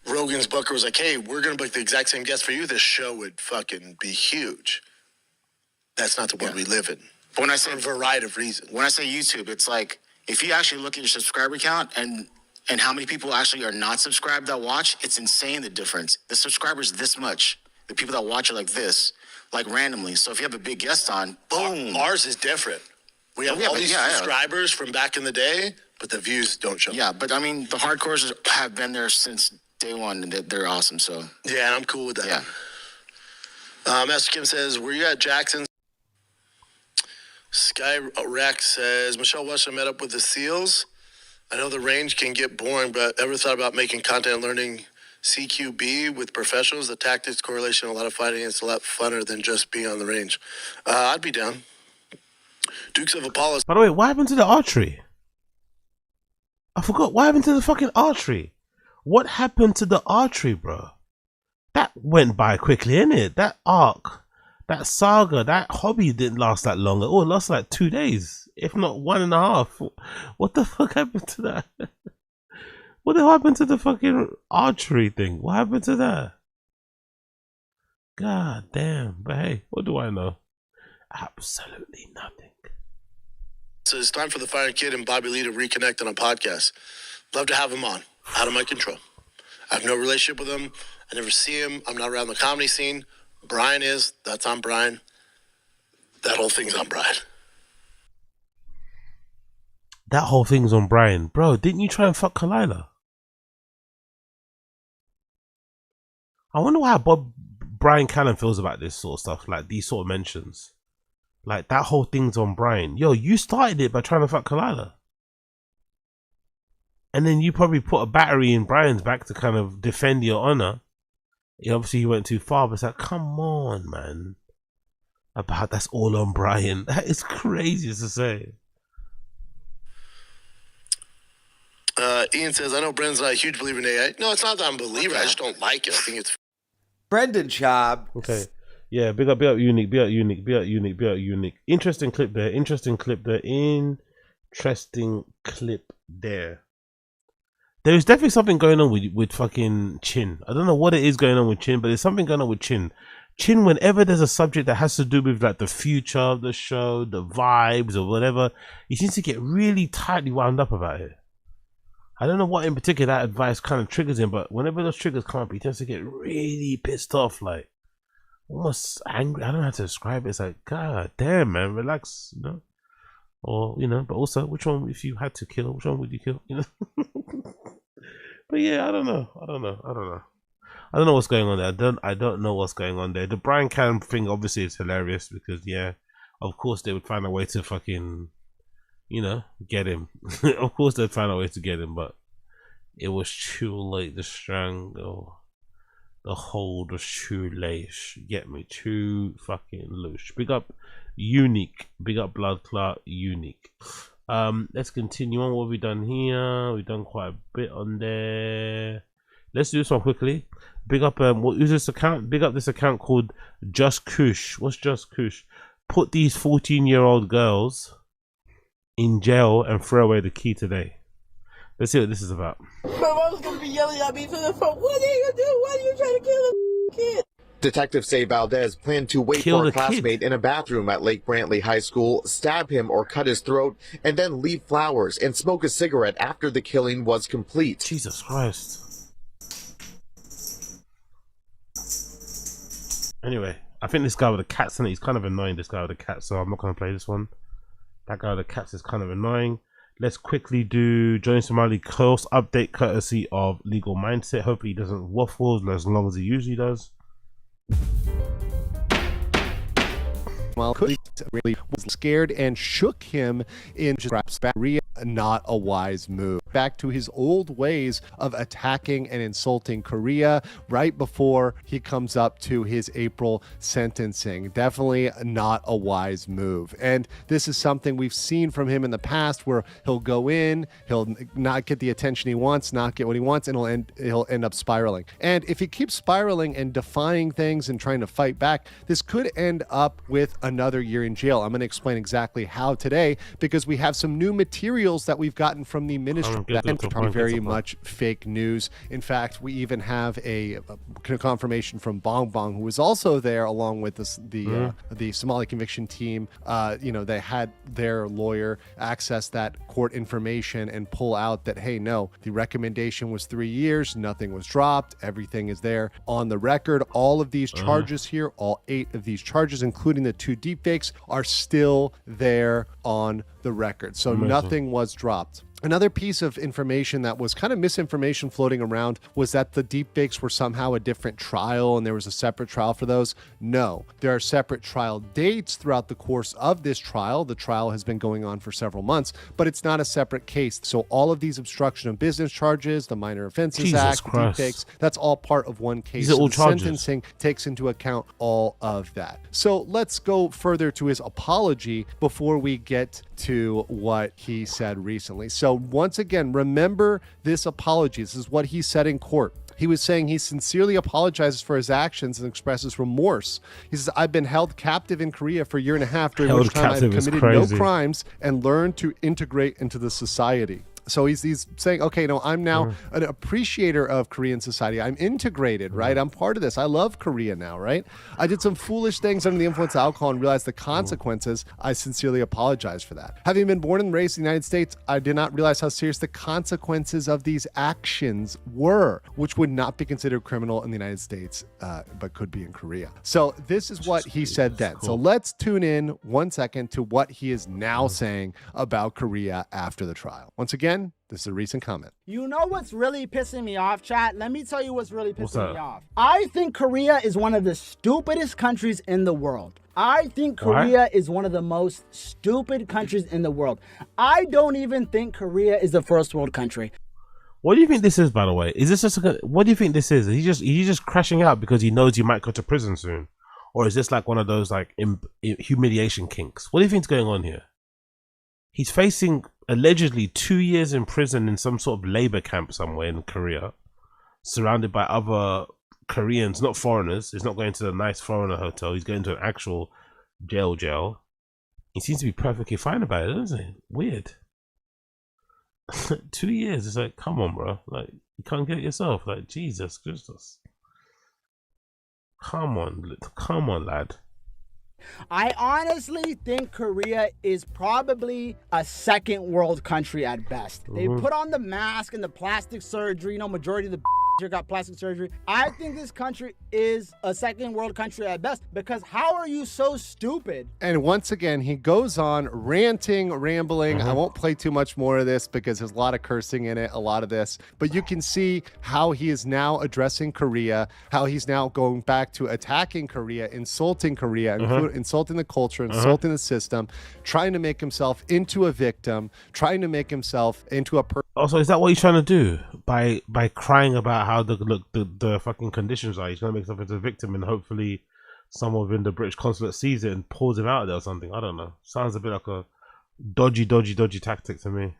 Rogan's booker was like, hey, we're going to book the exact same guest for you, this show would fucking be huge. That's not the world we live in. But when I say for a variety of reasons. When I say YouTube, it's like, if you actually look at your subscriber count and how many people actually are not subscribed that watch, it's insane the difference. The subscribers this much. The people that watch are like this, like randomly. So if you have a big guest on, boom. Ours is different. We have all these subscribers from back in the day, but the views don't show. Yeah, but I mean, the hardcores have been there since day one, and they're awesome, so. Yeah, and I'm cool with that. Yeah. Master Kim says, were you at Jackson's? Sky Rex says, Michelle Western met up with the SEALs. I know the range can get boring, but ever thought about making content learning CQB with professionals? The tactics, correlation, a lot of fighting, it's a lot funner than just being on the range. I'd be down. Dukes of Apollo. By the way, what happened to the archery? I forgot. What happened to the fucking archery? What happened to the archery, bro? That went by quickly, innit? That arc, that saga, that hobby didn't last that long. It lasted like 2 days, if not 1.5. What the fuck happened to that? What the hell happened to the fucking archery thing? What happened to that? God damn. But hey, what do I know? Absolutely nothing. So it's time for the Fire Kid and Bobby Lee to reconnect on a podcast. Love to have him on. Out of my control. I have no relationship with him. I never see him. I'm not around the comedy scene. Brian is. That's on Brian. That whole thing's on Brian. That whole thing's on Brian. Bro, didn't you try and fuck Kalila? I wonder how Brian Callen feels about this sort of stuff. Like these sort of mentions. Like that whole thing's on Brian. Yo, you started it by trying to fuck Kalila. And then you probably put a battery in Brian's back to kind of defend your honor. Obviously, he went too far, but it's like, come on, man. That's all on Brian. That is crazy to say. Ian says, I know Brendan's not a huge believer in AI. No, it's not that I'm a believer. I just don't like it. I think it's... Brendan CHAUB. Okay. Yeah, big up Unique, big up Unique, big up Unique, big up Unique. Interesting clip there. Interesting clip there. Interesting clip there. There's definitely something going on with fucking Chin. I don't know what it is going on with Chin, but there's something going on with Chin. Chin, whenever there's a subject that has to do with like the future of the show, the vibes or whatever, he seems to get really tightly wound up about it. I don't know what in particular that advice kind of triggers him, but whenever those triggers come up, he tends to get really pissed off, like almost angry. I don't know how to describe it. It's like, God damn, man, relax, you know? Or, you know, but also, which one, if you had to kill, which one would you kill, you know? But yeah, I don't know what's going on there. I don't know what's going on there. The Brian Callen thing obviously is hilarious because, yeah, of course they would find a way to fucking, you know, get him. Of course they'd find a way to get him, but it was too late. The strangle, the hold was too late. Get me, too fucking loose. Big up Unique, big up Blood Clot Unique. Let's continue on. What have we done here? We've done quite a bit on there. Let's do this one quickly. Big up what is this account? Big up this account called Just Kush. What's Just Kush? Put these 14-year-old girls in jail and throw away the key today. Let's see what this is about. My mom's gonna be yelling at me from the phone. What are you gonna do? Why are you trying to kill a kid? Detectives say Valdez planned to wait Kill for the a classmate in a bathroom at Lake Brantley High School, stab him or cut his throat, and then leave flowers and smoke a cigarette after the killing was complete. Jesus Christ. Anyway, I think this guy with the cats in it, he's kind of annoying, this guy with the cats, so I'm not going to play this one. That guy with the cats is kind of annoying. Let's quickly do Johnny Somali course update courtesy of Legal Mindset. Hopefully he doesn't waffle as long as he usually does. Well, really was scared and shook him in Korea. Not a wise move. Back to his old ways of attacking and insulting Korea right before he comes up to his April sentencing. Definitely not a wise move. And this is something we've seen from him in the past where he'll go in, he'll not get the attention he wants, not get what he wants, and he'll end up spiraling. And if he keeps spiraling and defying things and trying to fight back, this could end up with another year in jail. I'm going to explain exactly how today because we have some new materials that we've gotten from the ministry that are very much fake news. In fact, we even have a confirmation from Bong Bong, who was also there along with the Somali conviction team. They had their lawyer access that court information and pull out that, hey, no, the recommendation was 3 years, nothing was dropped, everything is there on the record. All of these charges here, all 8 of these charges, including the 2 deepfakes, are still there on the record. So nothing was dropped. Another piece of information that was kind of misinformation floating around was that the deepfakes were somehow a different trial and there was a separate trial for those. No, there are separate trial dates throughout the course of this trial. The trial has been going on for several months, but it's not a separate case. So all of these obstruction of business charges, the Minor Offenses Act, deepfakes, that's all part of one case. These are all charges. Sentencing takes into account all of that. So let's go further to his apology before we get to what he said recently. So once again, remember this apology. This is what he said in court. He was saying he sincerely apologizes for his actions and expresses remorse. He says, I've been held captive in Korea for a year and a half, during which time I've committed no crimes and learned to integrate into the society. So he's saying, okay, no, I'm now an appreciator of Korean society. I'm integrated, right? I'm part of this. I love Korea now, right? I did some foolish things under the influence of alcohol and realized the consequences. I sincerely apologize for that. Having been born and raised in the United States, I did not realize how serious the consequences of these actions were, which would not be considered criminal in the United States, but could be in Korea. So this is what he said then. Cool. So let's tune in 1 second to what he is now saying about Korea after the trial. Once again, this is a recent comment. You know what's really pissing me off, chat? Let me tell you what's really pissing me off. I think Korea is one of the stupidest countries in the world. I think Korea is one of the most stupid countries in the world. I don't even think Korea is a first world country. What do you think this is, by the way? Is this just what do you think this is? Is he just crashing out because he knows he might go to prison soon? Or is this like one of those like humiliation kinks? What do you think's going on here? He's facing allegedly 2 years in prison in some sort of labor camp somewhere in Korea, surrounded by other Koreans, not foreigners. He's not going to the nice foreigner hotel. He's going to an actual jail. He seems to be perfectly fine about it, doesn't he? Weird. 2 years. It's like, come on, bro. Like, you can't get it yourself. Like, Jesus Christus. Come on, lad. I honestly think Korea is probably a second world country at best. They put on the mask and the plastic surgery. You know, majority of the got plastic surgery. I think this country is a second world country at best, because how are you so stupid? And once again, he goes on ranting, rambling. I won't play too much more of this because there's a lot of cursing in it, a lot of this. But you can see how he is now addressing Korea, how he's now going back to attacking Korea, insulting Korea, insulting the culture, insulting the system, trying to make himself into a victim, trying to make himself into a person. Also, is that what he's trying to do? By crying about how the fucking conditions are, he's going to make himself into a victim, and hopefully someone within the British consulate sees it and pulls him out of there or something. I don't know. Sounds a bit like a dodgy tactic to me.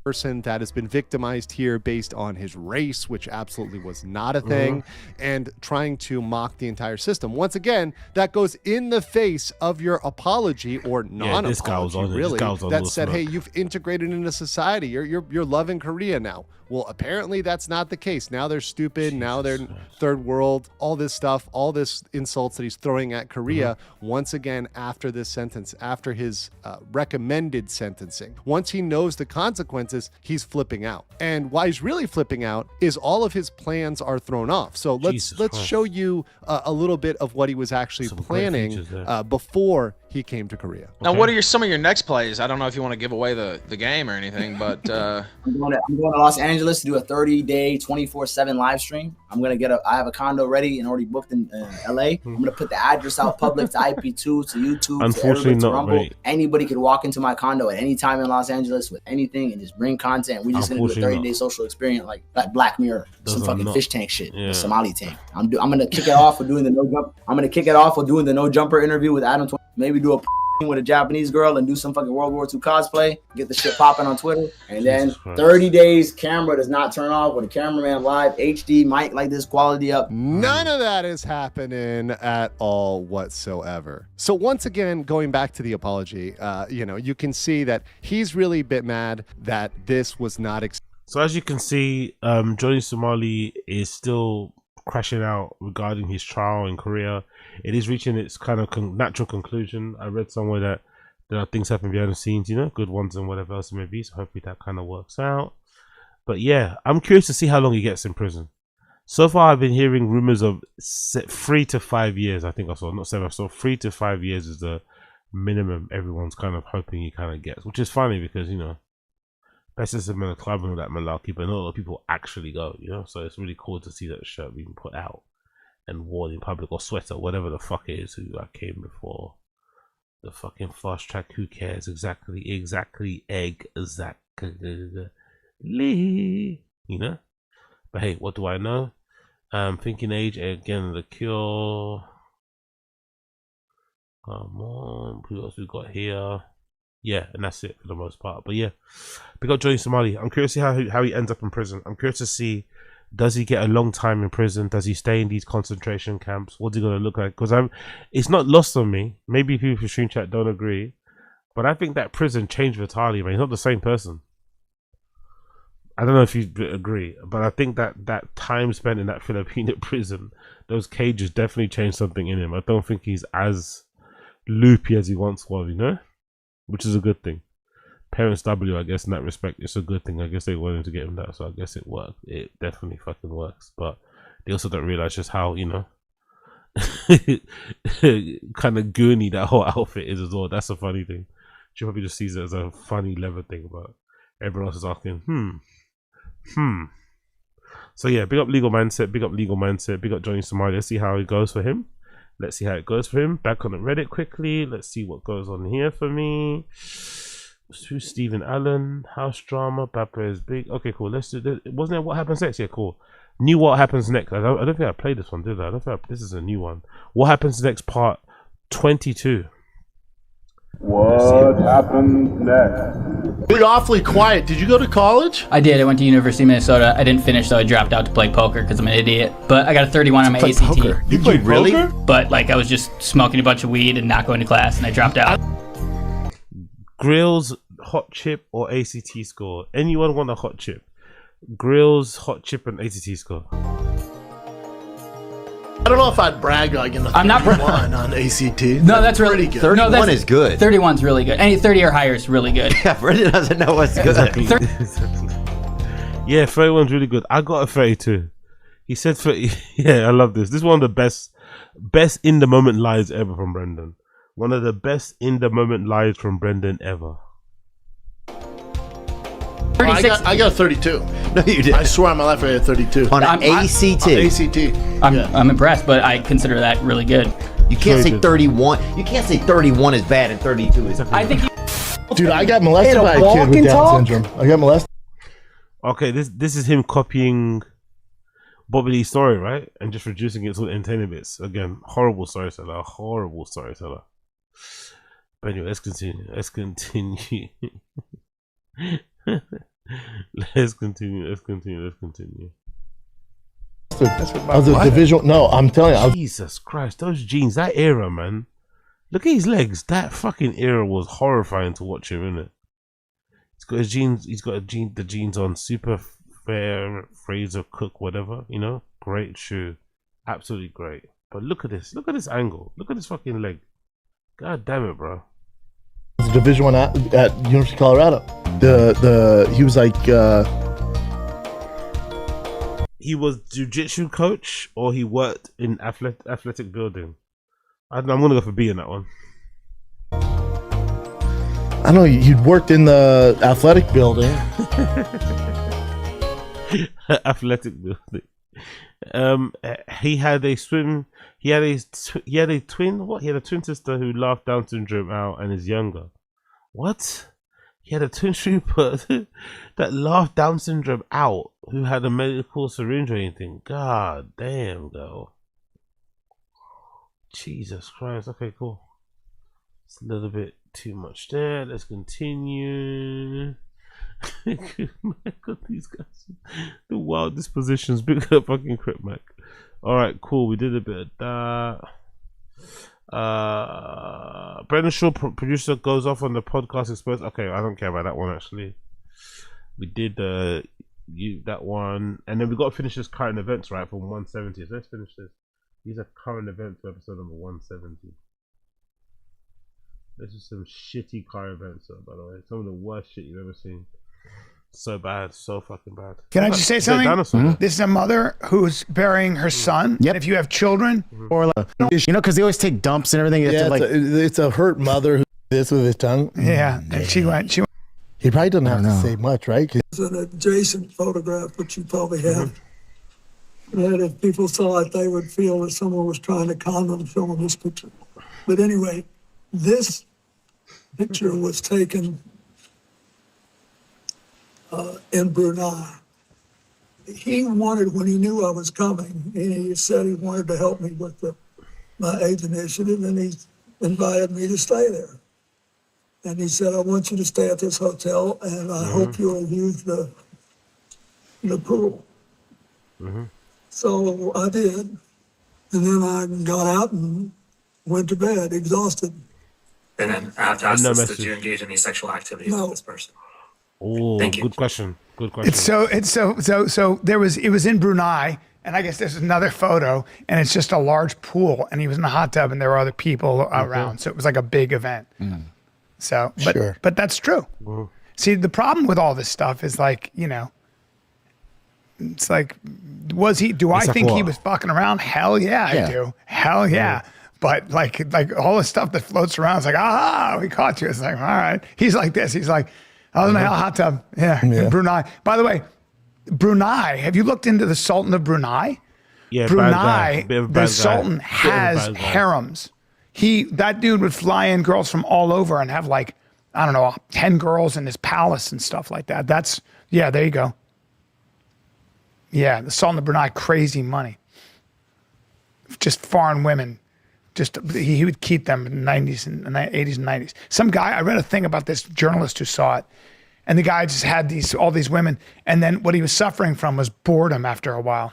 person that has been victimized here based on his race, which absolutely was not a thing, and trying to mock the entire system. Once again, that goes in the face of your apology or non-apology, really, that said, hey, you've integrated into society. You're loving Korea now. Well, apparently that's not the case. Now they're stupid. Now they're third world. All this stuff, all this insults that he's throwing at Korea. Once again, after this sentence, after his recommended sentencing, once he knows the consequences, he's flipping out. And why he's really flipping out is all of his plans are thrown off. So let's show you a little bit of what he was actually planning before he came to Korea. Now, what are some of your next plays? I don't know if you want to give away the game or anything, but I'm going to Los Angeles to do a 30-day, 24/7 live stream. I have a condo ready and already booked in LA. I'm going to put the address out public to IP2, to YouTube, Unfortunately, to not Rumble. great. Anybody could walk into my condo at any time in Los Angeles with anything and just bring content. We're just going to do a 30-day social experience like Black Mirror, some fucking fish tank shit, the Somali tank. I'm going to kick it off with doing the no jump. I'm going to kick it off with doing the no jumper interview with Adam. Maybe do a with a Japanese girl and do some fucking World War II cosplay, get the shit popping on Twitter, and then 30 days camera does not turn off with a cameraman live, HD mic like this, quality up. None of that is happening at all whatsoever. So once again, going back to the apology, you can see that he's really a bit mad that this was not. So as you can see, Johnny Somali is still crashing out regarding his trial in Korea. It is reaching its kind of natural conclusion. I read somewhere that there are things happening behind the scenes, good ones and whatever else it may be. So hopefully that kind of works out. But yeah, I'm curious to see how long he gets in prison. So far, I've been hearing rumors of 3 to 5 years. I think I saw, not 7. I saw 3 to 5 years is the minimum everyone's kind of hoping he kind of gets, which is funny because best is in a club and all that malarkey, but not a lot of people actually go. So it's really cool to see that shirt being put out and worn in public, or sweater, whatever the fuck it is, who I came before. The fucking fast track, who cares? Exactly. But hey, what do I know? Thinking age, again, the cure. Come on, who else we got here? Yeah, and that's it for the most part. But yeah, we got Johnny Somali. I'm curious to see how he ends up in prison. I'm curious to see, does he get a long time in prison? Does he stay in these concentration camps? What's he going to look like? Because it's not lost on me. Maybe people from Stream Chat don't agree, but I think that prison changed Vitaly, man. He's not the same person. I don't know if you agree, but I think that time spent in that Filipino prison, those cages definitely changed something in him. I don't think he's as loopy as he once was, which is a good thing. Parents W, I guess in that respect, it's a good thing. I guess they wanted to get him that, so I guess it worked. It definitely fucking works, but they also don't realize just how kind of goony that whole outfit is as well. That's a funny thing. She probably just sees it as a funny leather thing, but everyone else is asking, So yeah, big up legal mindset, big up Johnny Somali. Let's see how it goes for him. Let's see how it goes for him. Back on the Reddit quickly. Let's see what goes on here for me. Who's Stephen Allen? House drama. Papa is big. Okay, cool. Let's do this. Wasn't it What Happens Next? Yeah, cool. New What Happens Next. I don't think I played this one, did I? I don't think this is a new one. What Happens Next part 22. What happens next? You're awfully quiet. Did you go to college? I did. I went to University of Minnesota. I didn't finish, though. I dropped out to play poker because I'm an idiot. But I got a 31 on my ACT. Poker. You played really? Poker? But I was just smoking a bunch of weed and not going to class, and I dropped out. Grills, hot chip, or ACT score? Anyone want a hot chip? Grills, hot chip, and ACT score. I don't know if I'd brag like in the 31 on ACT. No, that's really good. 31 is good. 31's really good. Any 30 or higher is really good. Yeah, Brendan doesn't know what's good. Exactly. Yeah, 31's really good. I got a 32. He said 30. Yeah, I love this. This is one of the best in the moment lies ever from Brendan. One of the best in the moment lies from Brendan ever. I got 32. No, you did. I swear on my life I had 32. On ACT. On ACT. I'm impressed, but I consider that really good. You can't say 31. You can't say 31 is bad and 32 is good. I think Dude, I got molested by a kid with Down syndrome. I got molested. Okay, this is him copying Bobby Lee's story, right? And just reducing it to entertaining bits. Again, horrible storyteller. Horrible storyteller. But anyway, let's continue. Let's continue. Let's continue. Let's continue. I was a division. No, I'm telling you. Jesus Christ, those jeans, that era, man. Look at his legs. That fucking era was horrifying to watch him, innit? He's got his jeans. He's got the jeans on. Super fair, Fraser Cook, whatever. You know, great shoe, absolutely great. But look at this. Look at this angle. Look at this fucking leg. God damn it, bro. I was a Division I at University of Colorado. He was like. He was jiu-jitsu coach, or he worked in athletic building. I'm gonna go for B in that one. I don't know. He'd worked in the athletic building. Athletic building. He had a twin. He had a twin. What? He had a twin sister who laughed Down syndrome out and is younger. What? He had a twin trooper that laughed Down syndrome out, who had a medical syringe or anything. God damn, girl. Jesus Christ. Okay, cool. It's a little bit too much there. Let's continue. God, these guys, the wild dispositions, big up fucking Crip Mac. Alright, cool. We did a bit of that. Brendan Shaw, producer, goes off on the podcast exposed. Okay, I don't care about that one actually. We did that one, and then we got to finish this current events, right, from 170. So let's finish this. These are current events for episode number 170. This is some shitty current events, by the way. Some of the worst shit you've ever seen. So bad, so fucking bad. Can I just say something? This is a mother who's burying her son. Yep. If you have children, or like, you know, because they always take dumps and everything. You have to, like, it's a hurt mother who did this with his tongue. Yeah, and she went. He probably doesn't have to say much, right? It's an adjacent photograph, which you probably have. That if people saw it, they would feel that someone was trying to con them showing this picture. But anyway, this picture was taken in Brunei. He wanted, when he knew I was coming, he said he wanted to help me with my AIDS initiative, and he invited me to stay there. And he said, I want you to stay at this hotel, and I hope you'll use the pool. So I did. And then I got out and went to bed, exhausted. And then I have to ask this, did you engage in any sexual activity with this person? Oh, good question. Good question. It was in Brunei, and I guess there's another photo, and it's just a large pool, and he was in a hot tub, and there were other people around, so it was like a big event. So, but that's true. See, the problem with all this stuff is, like, you know, it's like, do I think he was fucking around? Hell yeah, I do. Hell yeah. But like all the stuff that floats around, it's like, we caught you. It's like, all right. He's like this. He's like, I was in a hot tub. Yeah, in Brunei. By the way, Brunei, have you looked into the Sultan of Brunei? Yeah, Brunei, the Sultan has harems. That dude would fly in girls from all over and have, like, I don't know, 10 girls in his palace and stuff like that. There you go. Yeah, the Sultan of Brunei, crazy money. Just foreign women. Just he would keep them in the 90s and 80s and 90s. Some guy, I read a thing about this journalist who saw it, and the guy just had all these women, and then what he was suffering from was boredom after a while.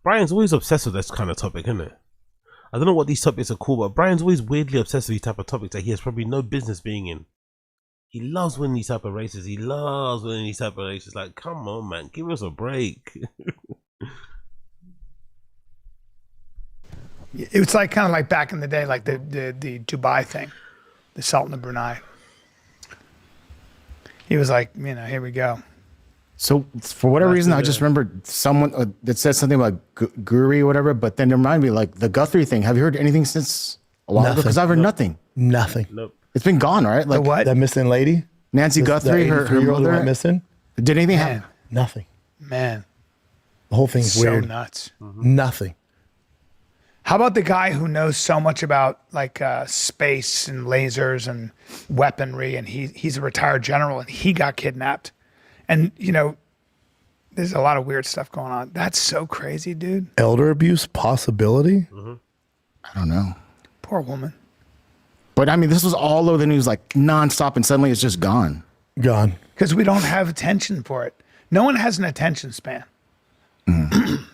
Brian's always obsessed with this kind of topic, isn't it? I don't know what these topics are called, but Brian's always weirdly obsessed with these type of topics that he has probably no business being in. He loves winning these type of races. Like, come on, man, give us a break. It was like kind of like back in the day, like the Dubai thing, the Sultan of Brunei. He was like, you know, here we go. So for whatever reason, I just remembered someone that said something about Guri or whatever, but then it reminded me, like, the Guthrie thing. Have you heard anything since a while ago? Because I've heard nothing. Nothing. Nope. It's been gone, right? Like, the what? That missing lady? Nancy Guthrie, her mother. Missing? Did anything happen? Nothing. Man. The whole thing's weird. So nuts. Nothing. How about the guy who knows so much about, like, space and lasers and weaponry, and he's a retired general, and he got kidnapped. And, you know, there's a lot of weird stuff going on. That's so crazy, dude. Elder abuse possibility? I don't know. Poor woman. But I mean, this was all over the news, like, nonstop, and suddenly it's just gone. Gone. Because we don't have attention for it. No one has an attention span.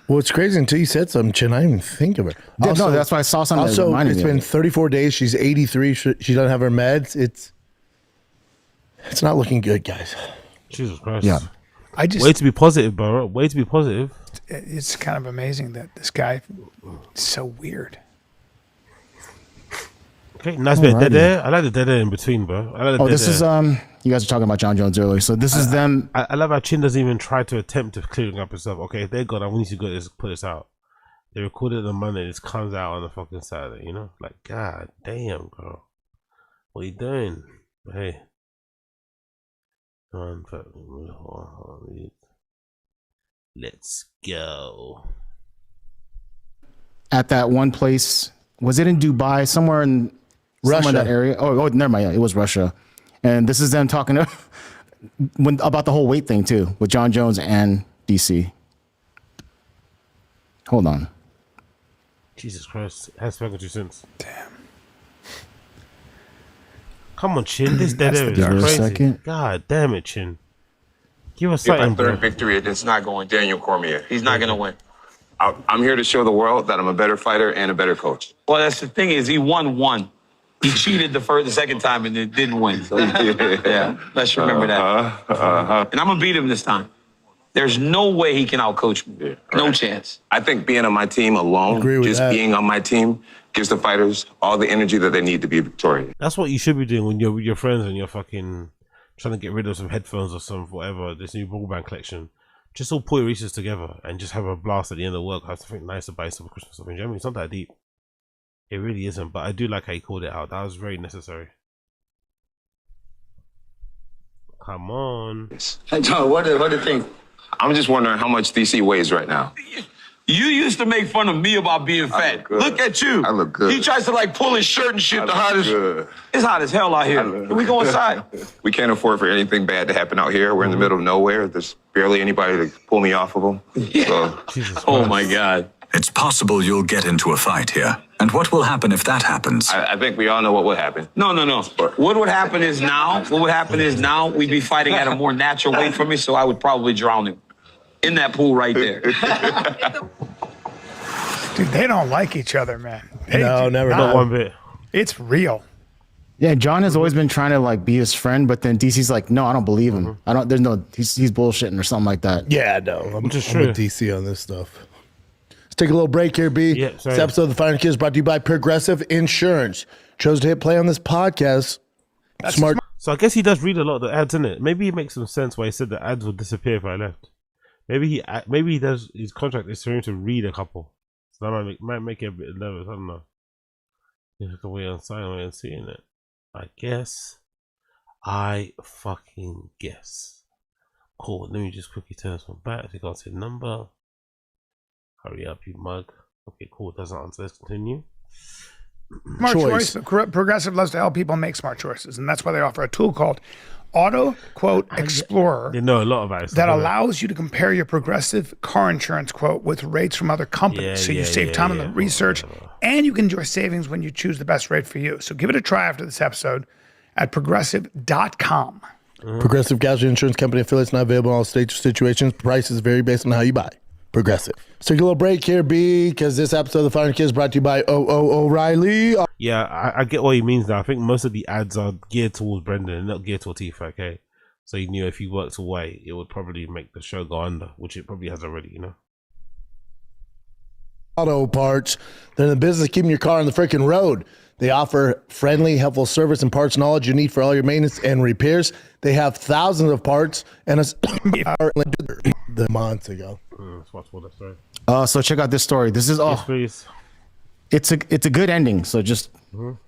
Well, it's crazy until you said something, Chin. I didn't even think of it. Yeah, no, that's why I saw something that Also, reminded it's me of been it. 34 days. She's 83. She doesn't have her meds. It's not looking good, guys. Jesus Christ. Yeah. I just way to be positive, bro. Way to be positive. It's kind of amazing that this guy is so weird. Okay, nice bit of dead air. I like the dead air in between, bro. I like the Oh, dead this is air. you guys were talking about John Jones earlier. So this is them. I love how Chin doesn't even try to attempt to clearing up himself. Okay, if they're gone, I need to go put this out. They recorded it on Monday. This comes out on the fucking Saturday. You know, like god damn, bro. What are you doing? Hey, let's go. At that one place, was it in Dubai? Somewhere in Russia. that area. Oh, never mind. Yeah, it was Russia. And this is them talking about the whole weight thing too, with John Jones and DC. Hold on. Jesus Christ, has spoken to you since. Damn. Come on, Chin. This dead air is crazy. Second. God damn it, Chin. Give us Get my something, bro. third victory against not going Daniel Cormier. He's not going to win. I'm here to show the world that I'm a better fighter and a better coach. Well, that's the thing is he won one. He cheated the second time and it didn't win. So yeah, let's remember that. And I'm gonna beat him this time. There's no way he can outcoach me. No chance. I think being on my team alone, just being on my team, gives the fighters all the energy that they need to be victorious. That's what you should be doing when you're with your friends and you're fucking trying to get rid of some headphones or some whatever, this new broadband collection. Just all pull your research together and just have a blast at the end of work. Have something nice to buy some Christmas stuff in Germany. It's not that deep. It really isn't, but I do like how he called it out. That was very necessary. Come on. Hey, John, what do you think? I'm just wondering how much DC weighs right now. You used to make fun of me about being fat. Look at you. I look good. He tries to like pull his shirt and shit. It's hot as hell out here. Can we go inside? We can't afford for anything bad to happen out here. We're in the middle of nowhere. There's barely anybody to pull me off of them. So, Oh my God. It's possible you'll get into a fight here. And what will happen if that happens? I think we all know what would happen. No. What would happen is now we'd be fighting at a more natural weight for me, so I would probably drown him in that pool right there. Dude, they don't like each other, man. No, never. Not one bit. It's real. Yeah, John has always been trying to like be his friend, but then DC's like, no, I don't believe him. I don't. There's no. He's bullshitting or something like that. Yeah, no. I'm just with DC on this stuff. Let's take a little break here, B. Yeah, sorry. This episode of The Fighter and Kids brought to you by Progressive Insurance. Chose to hit play on this podcast. That's Smart. So I guess he does read a lot of the ads, in it. Maybe it makes some sense why he said the ads would disappear if I left. Maybe he does. His contract is for him to read a couple. So that might make it a bit nervous. I don't know. You have to wait on sign away and seeing it. I guess. I fucking guess. Cool. Let me just quickly turn this one back. You can't see the number. Hurry up, you mug. Okay, cool. Doesn't answer. Let's continue. Smart choice. Progressive loves to help people make smart choices, and that's why they offer a tool called Auto Quote Explorer. They know a lot about it. That allows you to compare your Progressive car insurance quote with rates from other companies. So you save time on the research, and you can enjoy savings when you choose the best rate for you. So give it a try after this episode at progressive.com. Progressive Casualty Insurance Company affiliates not available in all states or situations. Prices vary based on how you buy. Progressive. Let's take a little break here, B, because this episode of The Fighter and Kids is brought to you by O'Reilly. Yeah, I get what he means now. I think most of the ads are geared towards Brendan and not geared towards Tfatk, okay? So he knew if he worked away, it would probably make the show go under, which it probably has already, you know? Auto parts. They're in the business of keeping your car on the freaking road. They offer friendly, helpful service and parts knowledge you need for all your maintenance and repairs. They have thousands of parts and the months ago. So check out this story. This is please. It's a good ending. So just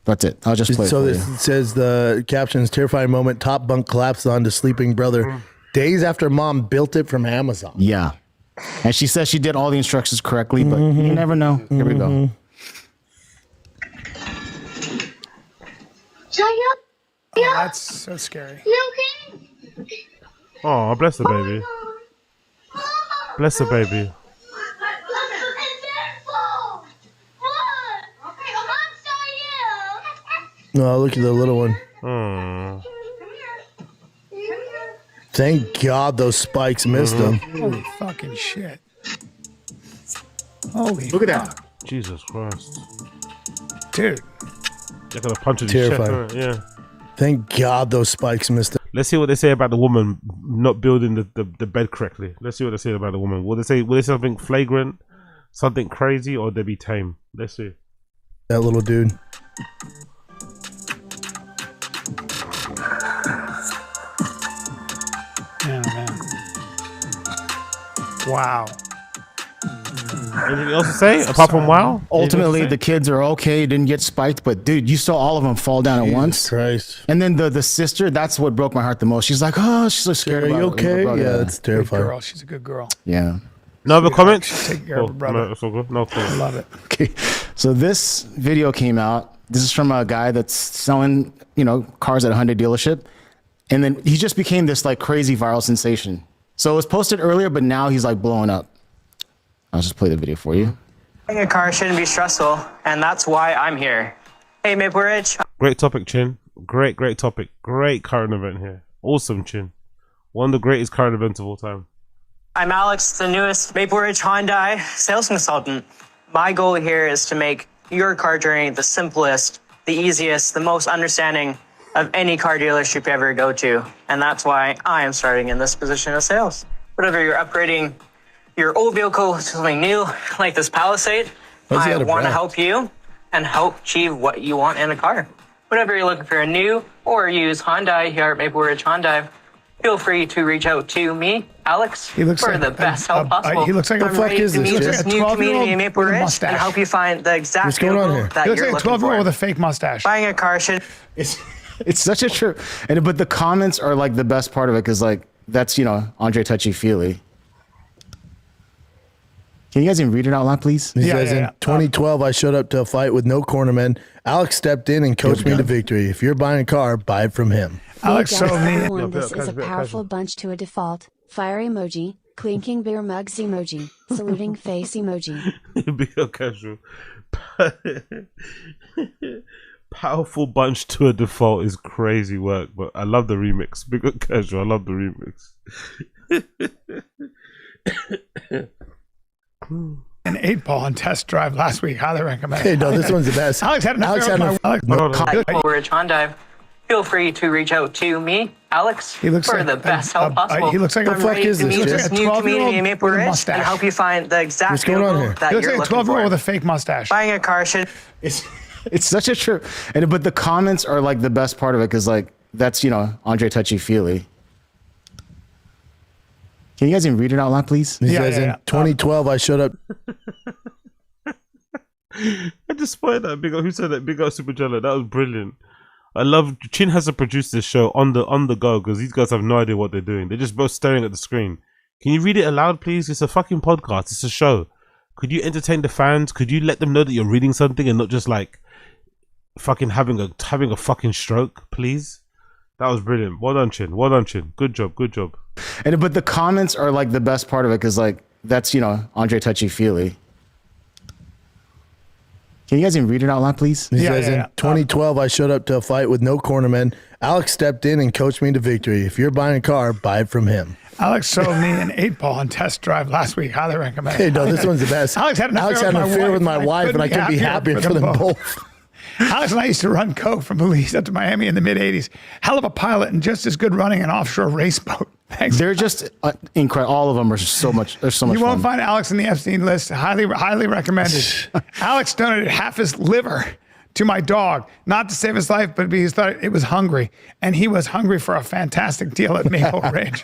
that's it. I'll just play so it for this you. says the caption is terrifying moment. Top bunk collapses onto sleeping brother days after mom built it from Amazon. Yeah, and she says she did all the instructions correctly, but you never know. Here we go. Oh, that's so scary. Oh, bless the baby. Bless the baby. No, look at the little one. Thank God those spikes missed him. Holy fucking shit. Holy Look at that. Jesus Christ. Dude. They're gonna punch his Terrifying. chest. Yeah. Thank God those spikes missed him. Let's see what they say about the woman not building the bed correctly. Let's see what they say about the woman. Will they say something flagrant, something crazy, or they be tame? Let's see. That little dude. Yeah, man. Wow. Anything else to say apart from wow? Ultimately, the kids are okay. Didn't get spiked, but dude, you saw all of them fall down at once. Christ. And then the sister, that's what broke my heart the most. She's like, oh, she's so scared. Are you about okay? it. Yeah, that's terrifying. Good girl. She's a good girl. Yeah. No other comments? Take care of her brother. No, that's all good. No comments. I love it. Okay. So this video came out. This is from a guy that's selling, cars at a Hyundai dealership. And then he just became this like crazy viral sensation. So it was posted earlier, but now he's like blowing up. I'll just play the video for you. Buying a car shouldn't be stressful, and that's why I'm here. Hey, Maple Ridge. Great topic, Chin. Great topic. Great current event here. Awesome, Chin. One of the greatest current events of all time. I'm Alex, the newest Maple Ridge Hyundai sales consultant. My goal here is to make your car journey the simplest, the easiest, the most understanding of any car dealership you ever go to. And that's why I am starting in this position of sales. Whatever you're upgrading your old vehicle to something new, like this Palisade, I want to help you and help achieve what you want in a car. Whatever you're looking for, a new or used Hyundai here at Maple Ridge Hyundai, feel free to reach out to me, Alex, for the best help possible. He looks like I'm ready to meet this new community in Maple Ridge and help you find the exact vehicle that He looks you're like a looking 12-year-old for. with a fake mustache. Buying a car should... It's such a true, but the comments are like the best part of it because like that's Andre Touchy Feely. Can you guys even read it out loud, please? He says, in 2012, I showed up to a fight with no cornermen. Alex stepped in and coached me to victory. If you're buying a car, buy it from him. Alex, so everyone, this is a powerful bunch to a default. Fire emoji, clinking beer mugs emoji, saluting face emoji. Big up casual. Powerful bunch to a default is crazy work, but I love the remix. Big up casual. I love the remix. An 8-ball on test drive last week. Highly recommend. Hey, no, this one's the best. Alex had an affair with my Maple Ridge Hyundai, feel free to reach out to me, Alex, for the best help possible. He looks like I'm ready to meet this new community in Maple Ridge and help you find the exact vehicle that you're looking for. He looks like a 12-year-old with a fake mustache. Buying a car should... It's such a true, but the comments are like the best part of it because like that's Andre Touchy Feely. Can you guys even read it out loud, please? He says, in 2012, I showed up. I just spotted that. Big up, who said that? Big up Super Jello. That was brilliant. I love Chin has to produce this show on the go because these guys have no idea what they're doing. They're just both staring at the screen. Can you read it aloud, please? It's a fucking podcast. It's a show. Could you entertain the fans? Could you let them know that you're reading something and not just like fucking having a fucking stroke, please? That was brilliant. Well done, Chin. Well done, Chin. Good job. Good job. But the comments are like the best part of it because like that's Andre Touchy Feely. Can you guys even read it out loud, please? He says, in 2012, I showed up to a fight with no cornermen. Alex stepped in and coached me to victory. If you're buying a car, buy it from him. Alex sold me an 8-ball on test drive last week. Highly recommend. Hey, no, this one's the best. Alex had an affair with my wife, and I couldn't be happier for them both. Alex and I used to run coke from Belize up to Miami in the mid-'80s. Hell of a pilot and just as good running an offshore race boat. Thanks. They're just incredible. All of them are so much. There's so much. You won't fun. find Alex in the Epstein list. Highly recommended. Alex donated half his liver to my dog, not to save his life, but because he thought it was hungry, and he was hungry for a fantastic deal at Maple Ridge.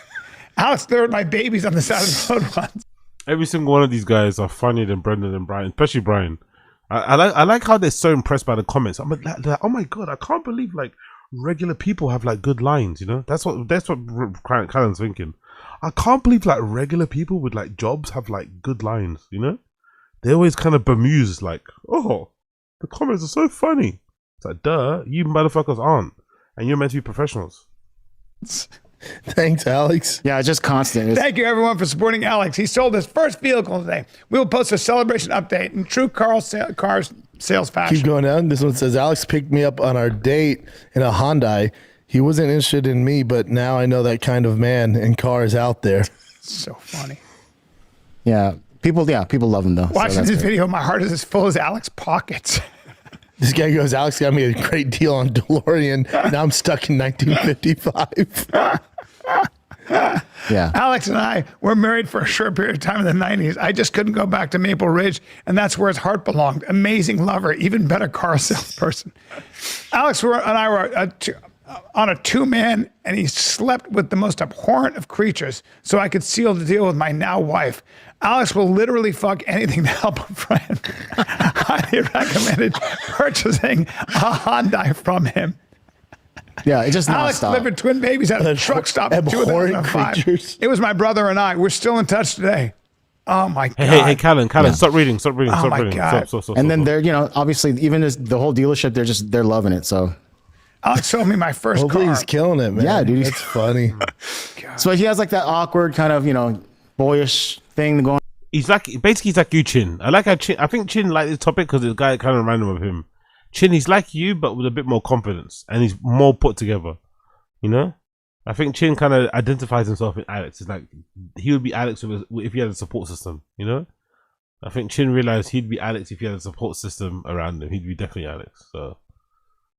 Alex threw my babies on the side of the road once. Every single one of these guys are funnier than Brendan and Brian, especially Brian. I like how they're so impressed by the comments. I'm like, oh my god, I can't believe like regular people have like good lines. That's what Callen's thinking. I can't believe like regular people with like jobs have like good lines. They always kind of bemused like, oh, the comments are so funny. It's like, duh, you motherfuckers aren't, and you're meant to be professionals. Thanks, Alex. Yeah, just constant. Thank you, everyone, for supporting Alex. He sold his first vehicle today. We will post a celebration update in true cars sales fashion. Keep going down. This one says, Alex picked me up on our date in a Hyundai. He wasn't interested in me, but now I know that kind of man and car is out there. So funny. Yeah, people love him though. Watching this video, my heart is as full as Alex's pockets. This guy goes, Alex got me a great deal on DeLorean. Now I'm stuck in 1955. Yeah. Alex and I were married for a short period of time in the 90s. I just couldn't go back to Maple Ridge, and that's where his heart belonged. Amazing lover, even better car salesperson. Alex and I were on a two-man, and he slept with the most abhorrent of creatures so I could seal the deal with my now wife. Alex will literally fuck anything to help a friend. Highly recommended purchasing a Hyundai from him. Yeah, it just Alex nonstop. delivered twin babies at a truck stop in 2005. It was my brother and I. We're still in touch today. Oh my God. Hey, Callen, stop reading. Stop. And then they're, obviously, even as the whole dealership, they're loving it. So Alex sold me my first Hopefully car. he's killing it, man. Yeah, dude. That's funny. So he has like that awkward kind of, boyish thing going. He's like you, Chin. I think Chin liked this topic because this guy kind of reminded him of him. Chin, he's like you, but with a bit more confidence, and he's more put together. I think Chin kind of identifies himself in Alex. It's like he would be Alex if he had a support system. I think Chin realized he'd be Alex if he had a support system around him. He'd be definitely Alex. So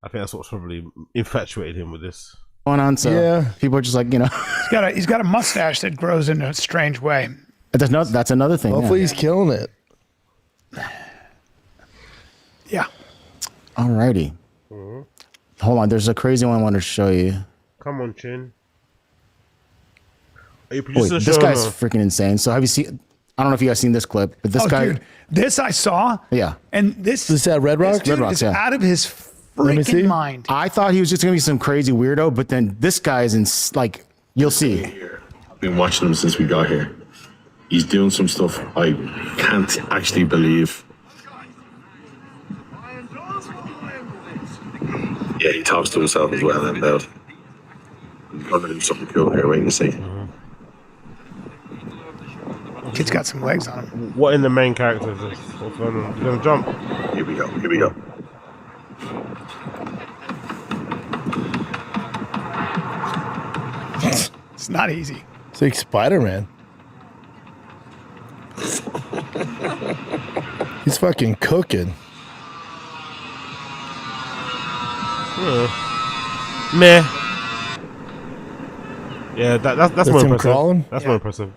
I think that's what's probably infatuated him with this. Going on, so yeah. People are just like, He's got a mustache that grows in a strange way. That's another thing. Hopefully he's killing it. Yeah. Alrighty. Hold on, there's a crazy one I wanted to show you. Come on, Chin. Are you producing Wait, a this show guy's or no? freaking insane. So have you seen? I don't know if you guys seen this clip, but this guy. Dude, this I saw. Yeah. And this at Red Rocks? Red Rocks, is out of his freaking mind. I thought he was just gonna be some crazy weirdo, but then this guy is you'll see. I've been watching him since we got here. He's doing some stuff I can't actually believe. Yeah, he talks to himself as well about he's gonna do something cool here. Wait and see. Kid's got some legs on him. What in the main character is this? What's going on? He's gonna jump. Here we go. It's not easy. It's like Spider-Man. He's fucking cooking. Meh. Yeah, that's more him impressive. crawling? That's more impressive.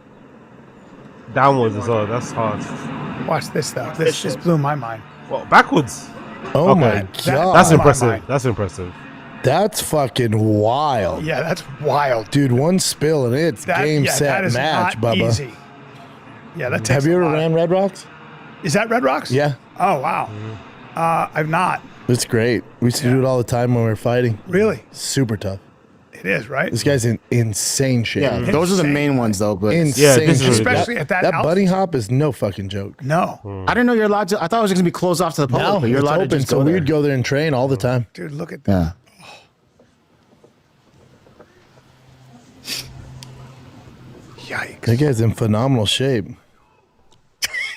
Downwards as well. That's hard. Watch this though. This just blew my mind. What, backwards? Oh my God. That's impressive. That's impressive. That's fucking wild. Yeah, that's wild. Dude, one spill and it's game, that set, is match, not Bubba. easy. Yeah, that takes Have you a ever lot. ran Red Rocks? Is that Red Rocks? Yeah. Oh, wow. I've not. It's great. We used to do it all the time when we were fighting. Really? Super tough. It is, right? This guy's in insane shape. Yeah, those are the main ones though. But Insane shape. Especially at that bunny hop is no fucking joke. No. I didn't know you're allowed to. I thought it was going to be closed off to the public. No, but you're it's allowed open, to just so go we there. would go there and train all the time. Dude, look at that. Yeah. Yikes. That guy's in phenomenal shape.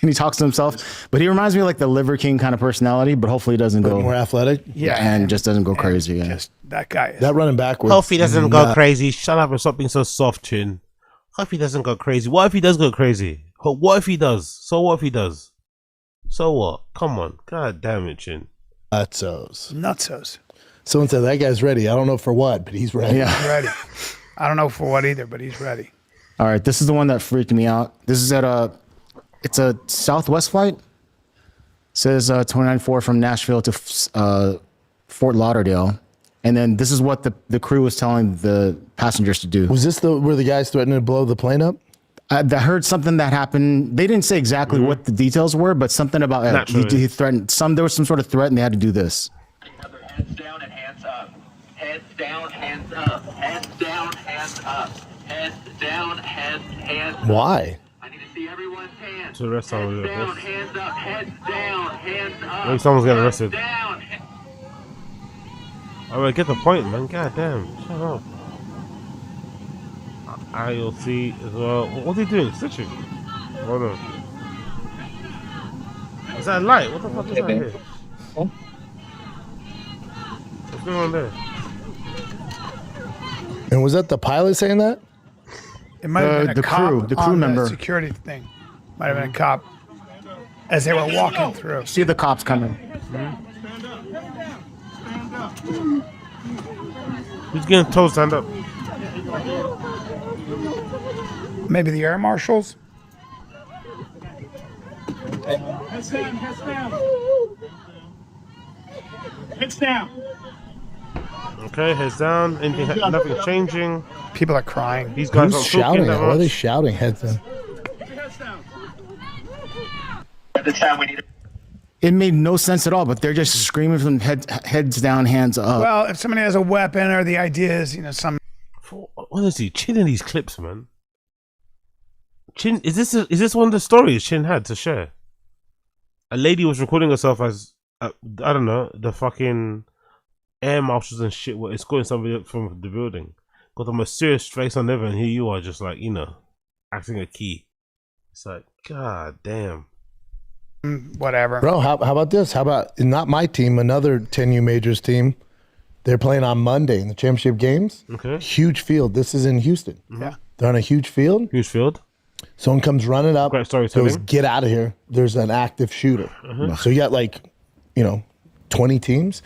And he talks to himself, but he reminds me of like the Liver King kind of personality, but hopefully he doesn't go more athletic. Yeah. And just doesn't go crazy. Yeah. Just that guy is. That running backwards. Hope he doesn't go crazy. Shut up and stop being so soft, Chin. Hope he doesn't go crazy. What if he does go crazy? What if he does? So what if he does? So what? Come on. God damn it, Chin. Nutsos. Someone said that guy's ready. I don't know for what, but he's ready. Yeah. He's ready. I don't know for what either, but he's ready. All right, this is the one that freaked me out. This is it's a Southwest flight. It says 29-4 from Nashville to Fort Lauderdale. And then this is what the crew was telling the passengers to do. Was this where the guys threatening to blow the plane up? I heard something that happened. They didn't say exactly what the details were, but something about he threatened. There was some sort of threat, and they had to do this. Heads down and hands up. Heads down, hands up. Heads down, hands up. Heads down, hands up. Why? I need to see everyone's hands. So the rest of Heads down, hands up. Heads down, hands up. Maybe someone's getting arrested. Down. Alright, get the point, man. God damn. Shut up. IOC as well. What's he doing? Stitching. Hold on. Is that a light? What the fuck is that here? What's going on there? And was that the pilot saying that? It might have been a cop the crew on member. the security thing. Might have been a cop as they were walking through. See the cops coming. Who's getting told stand up? Maybe the air marshals. Heads down, heads down. Heads down. Okay, heads down. Anything, nothing changing. People are crying. These guys Who's aren't talking shouting? that Why are they much. shouting? Heads down. At the time we need It made no sense at all, but they're just screaming from heads down, hands up. Well, if somebody has a weapon, or the idea is, some. Honestly, Chin in these clips, man. Chin, is this one of the stories Chin had to share? A lady was recording herself as I don't know, the fucking air marshals and shit were escorting somebody up from the building. Got the most serious face on ever, and here you are, just like, acting a key. It's like, god damn. Whatever. Bro, how about this? How about not my team, another 10U Majors team? They're playing on Monday in the championship games. Okay. Huge field. This is in Houston. Yeah. They're on a huge field. Huge field. Someone comes running up. Great storytelling. Goes, get out of here. There's an active shooter. So you got 20 teams.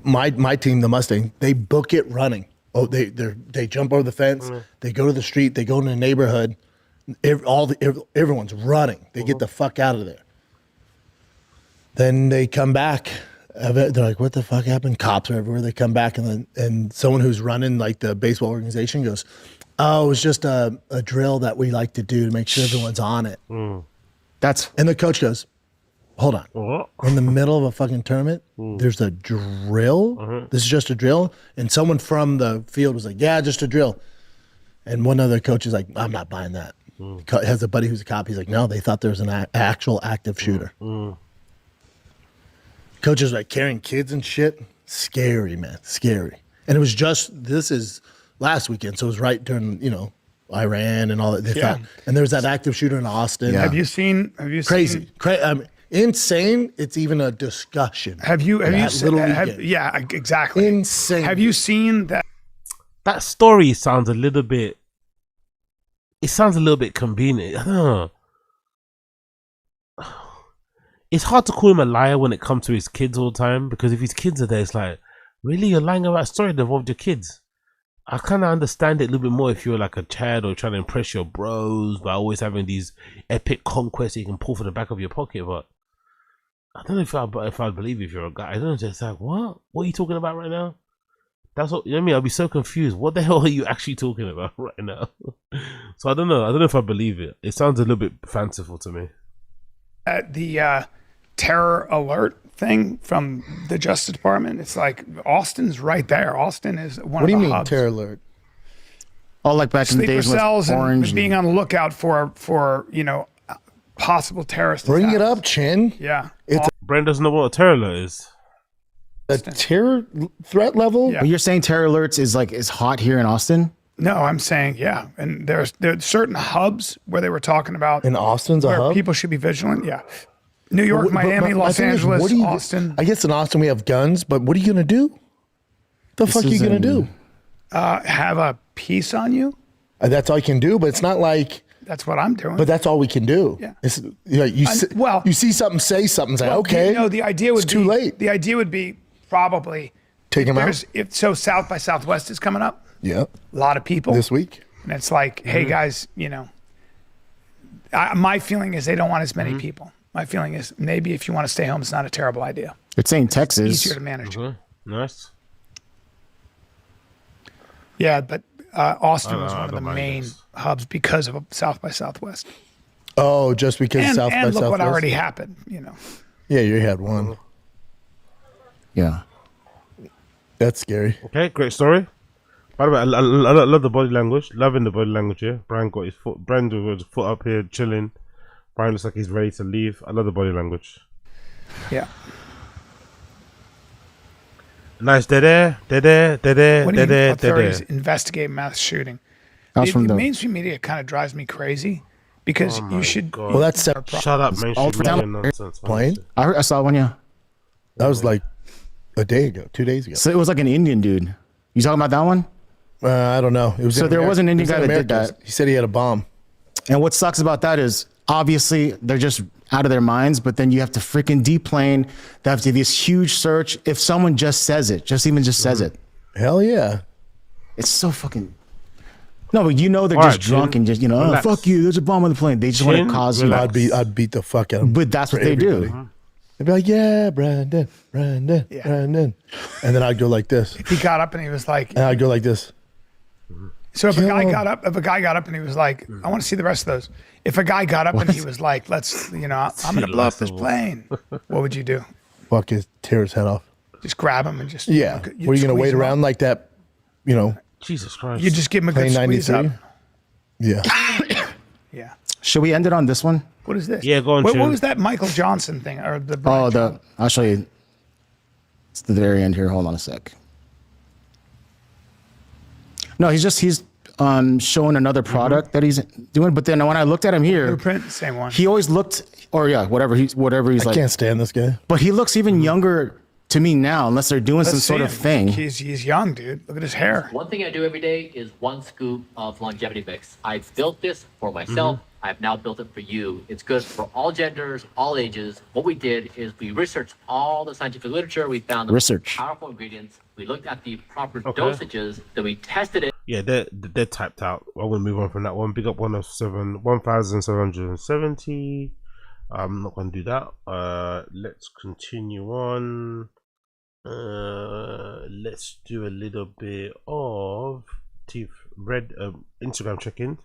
My team, the Mustang, they book it running. Oh, they jump over the fence. They go to the street. They go in the neighborhood. Everyone's running. They get the fuck out of there. Then they come back. They're like, "What the fuck happened?" Cops are everywhere. They come back, and someone who's running like the baseball organization goes, "Oh, it was just a drill that we like to do to make sure everyone's on it." Mm. And the coach goes, "Hold on. We're in the middle of a fucking tournament. There's a drill. This is just a drill." And someone from the field was like, "Yeah, just a drill." And one other coach is like, "I'm not buying that." Has a buddy who's a cop. He's like, "No, they thought there was an actual active shooter." Coaches like carrying kids and shit. Scary, man. Scary. And it was this is last weekend, so it was right during, Iran and all that. They thought, and there was that active shooter in Austin. Yeah. Have you seen? Crazy. Insane. It's even a discussion. Have you seen? Yeah, exactly. Insane. Have you seen that? That story sounds a little bit. It sounds a little bit convenient. I don't know. It's hard to call him a liar when it comes to his kids all the time, because if his kids are there, it's like, really, you're lying about a story that involved your kids. I kind of understand it a little bit more if you're like a child or trying to impress your bros by always having these epic conquests that you can pull from the back of your pocket. But I don't know if I'd believe if you're a guy. I don't know, just like, what are you talking about right now? That's what, I mean, I'll be so confused. What the hell are you actually talking about right now? So I don't know if I believe it. It sounds a little bit fanciful to me. The terror alert thing from the Justice Department. It's like Austin's right there. Austin is one of the hubs. What do you mean, terror alert? Oh, like back in the days with Orange. And being on the lookout for possible terrorist Bring attacks. it up, Chin. Yeah. Brent doesn't know what a terror alert is. A terror threat level? Yeah. But you're saying terror alerts is hot here in Austin? No, I'm saying, yeah. And there's certain hubs where they were talking about. In Austin's a where hub? people should be vigilant. Yeah. New York, Miami, Los Angeles, Austin. I guess in Austin we have guns, but what are you going to do? The fuck are you going to do? Have a piece on you? That's all you can do, but it's not like... That's what I'm doing. But that's all we can do. Yeah. It's, you see something, say something, say, okay. No, the idea would it's too late. The idea would be probably... Take them out? So South by Southwest is coming up. Yeah. A lot of people. This week. And it's like, hey guys, my feeling is they don't want as many people. My feeling is maybe if you want to stay home, it's not a terrible idea. It's saying Texas. It's easier to manage. Nice. Yeah, but Austin was one of the main hubs because of South by Southwest. Oh, just because South by Southwest? And look what already happened, Yeah, you had one. Yeah. That's scary. Okay, great story. By the way, I love the body language. Loving the body language here. Brian got his foot up here, chilling. Brian looks like he's ready to leave. I love the body language. Yeah. Nice. When authorities investigate mass shooting. The mainstream media kind of drives me crazy because you should. God. Well, that's shut up, mainstream media nonsense. Plane? I saw one, yeah. That was like a day ago, 2 days ago. So it was like an Indian dude. You talking about that one? I don't know. It was So there was an Indian guy that did Americas. that. He said he had a bomb. And what sucks about that is obviously they're just out of their minds, but then you have to freaking deplane. They have to do this huge search. If someone just says it, just says it. Hell yeah. It's so fucking. No, but you know they're All just right, drunk Jim. and just, you know, oh, Relax. fuck you, there's a bomb on the plane. They just want Jim, to cause you. relax. I'd beat the fuck out of him. But that's for what they everybody. do. They'd be like, yeah, Brandon. And then I'd go like this. If he got up and he was like, And I'd go like this. so if a Kill guy him. got up, and he was like, I want to see the rest of those. If a guy got up and he was like, let's, you know, I'm gonna blow up this plane. What would you do? Fuck his, tear his head off. Just grab him and just Yeah. you'd Were you going to squeeze wait him around up. like that, you know? Jesus Christ. You just give him a good Plane squeeze 93? up. Yeah. Yeah. Should we end it on this one? What is this? Yeah, go on, What Jim. was that Michael Johnson thing or the? Oh, I'll show you. It's the very end here. Hold on a sec. No, he's showing another product that he's doing. But then when I looked at him here, Blueprint, same one. he always looked, or yeah, whatever he's I like. can't stand this guy. But he looks even younger to me now, unless they're doing some Let's sort see of him. thing. He's young, dude. Look at his hair. One thing I do every day is 1 scoop of longevity mix. I've built this for myself. I've now built it for you. It's good for all genders, all ages. What we did is we researched all the scientific literature. We found the Research. powerful ingredients. We looked at the proper dosages. Then we tested it. Yeah, they're typed out. I'm gonna move on from that one. Big up 1,770. I'm not gonna do that. Let's continue on. Let's do a little bit of Instagram check-in.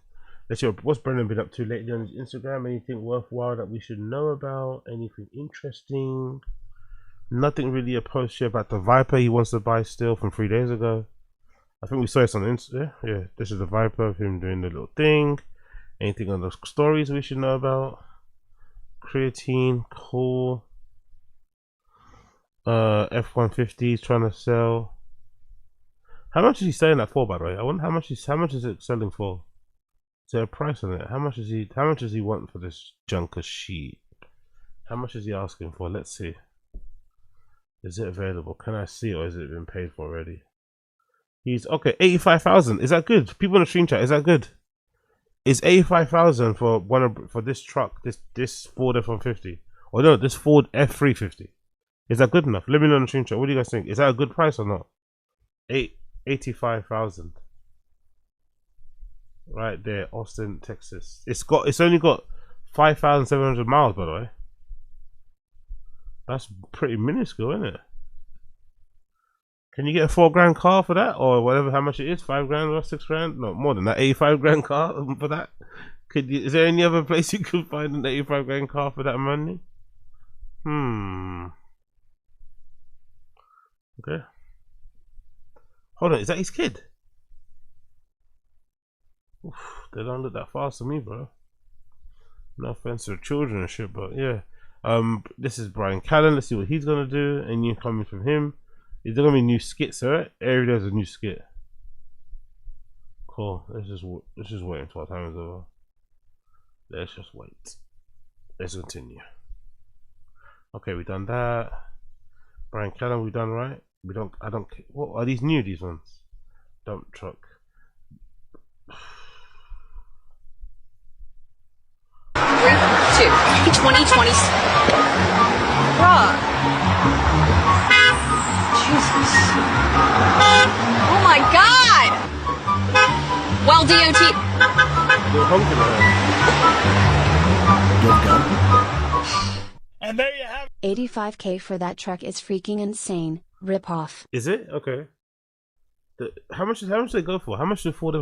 Let's see what's Brendan been up to lately on his Instagram. Anything worthwhile that we should know about? Anything interesting? Nothing really a post here about the Viper he wants to buy still from 3 days ago. I think we saw this on Insta. Yeah, this is the Viper of him doing the little thing. Anything on the stories we should know about? Creatine, cool. F-150 trying to sell. How much is he selling that for, by the way? I wonder how much is it selling for? Is there a price on it? How much does he want for this junker sheet? How much is he asking for? Let's see. Is it available? Can I see, or has it been paid for already? He's okay. 85,000. Is that good? People in the stream chat. Is that good? Is 85,000 for this truck? This Ford F-150? Or no, this Ford F-350. Is that good enough? Let me know in the stream chat. What do you guys think? Is that a good price or not? 85,000. Right there, Austin, Texas. It's only got 5,700 miles, by the way. That's pretty minuscule, isn't it? Can you get a $4,000 car for that, or whatever? How much it is? $5,000 or $6,000? No, more than that. $85,000 car for that. Is there any other place you could find an $85,000 car for that money? Okay. Hold on, is that his kid? Oof, they don't look that fast to me, bro. No offense to the children and shit, but yeah. This is Bryan CALLEN. Let's see what he's gonna do. And you coming from him. Is there gonna be new skits, alright? Every day there's a new skit. Cool. Let's just wait until our time is over. Let's just wait. Let's continue. Okay, we done that. Bryan CALLEN, we done right. I don't. What are these new? These ones. Dump truck. 2020. Bruh. Jesus. Oh my god! Well, DOT. And there you have 85K for that truck is freaking insane. Rip off. Is it? Okay. How much do they go for? How much is Ford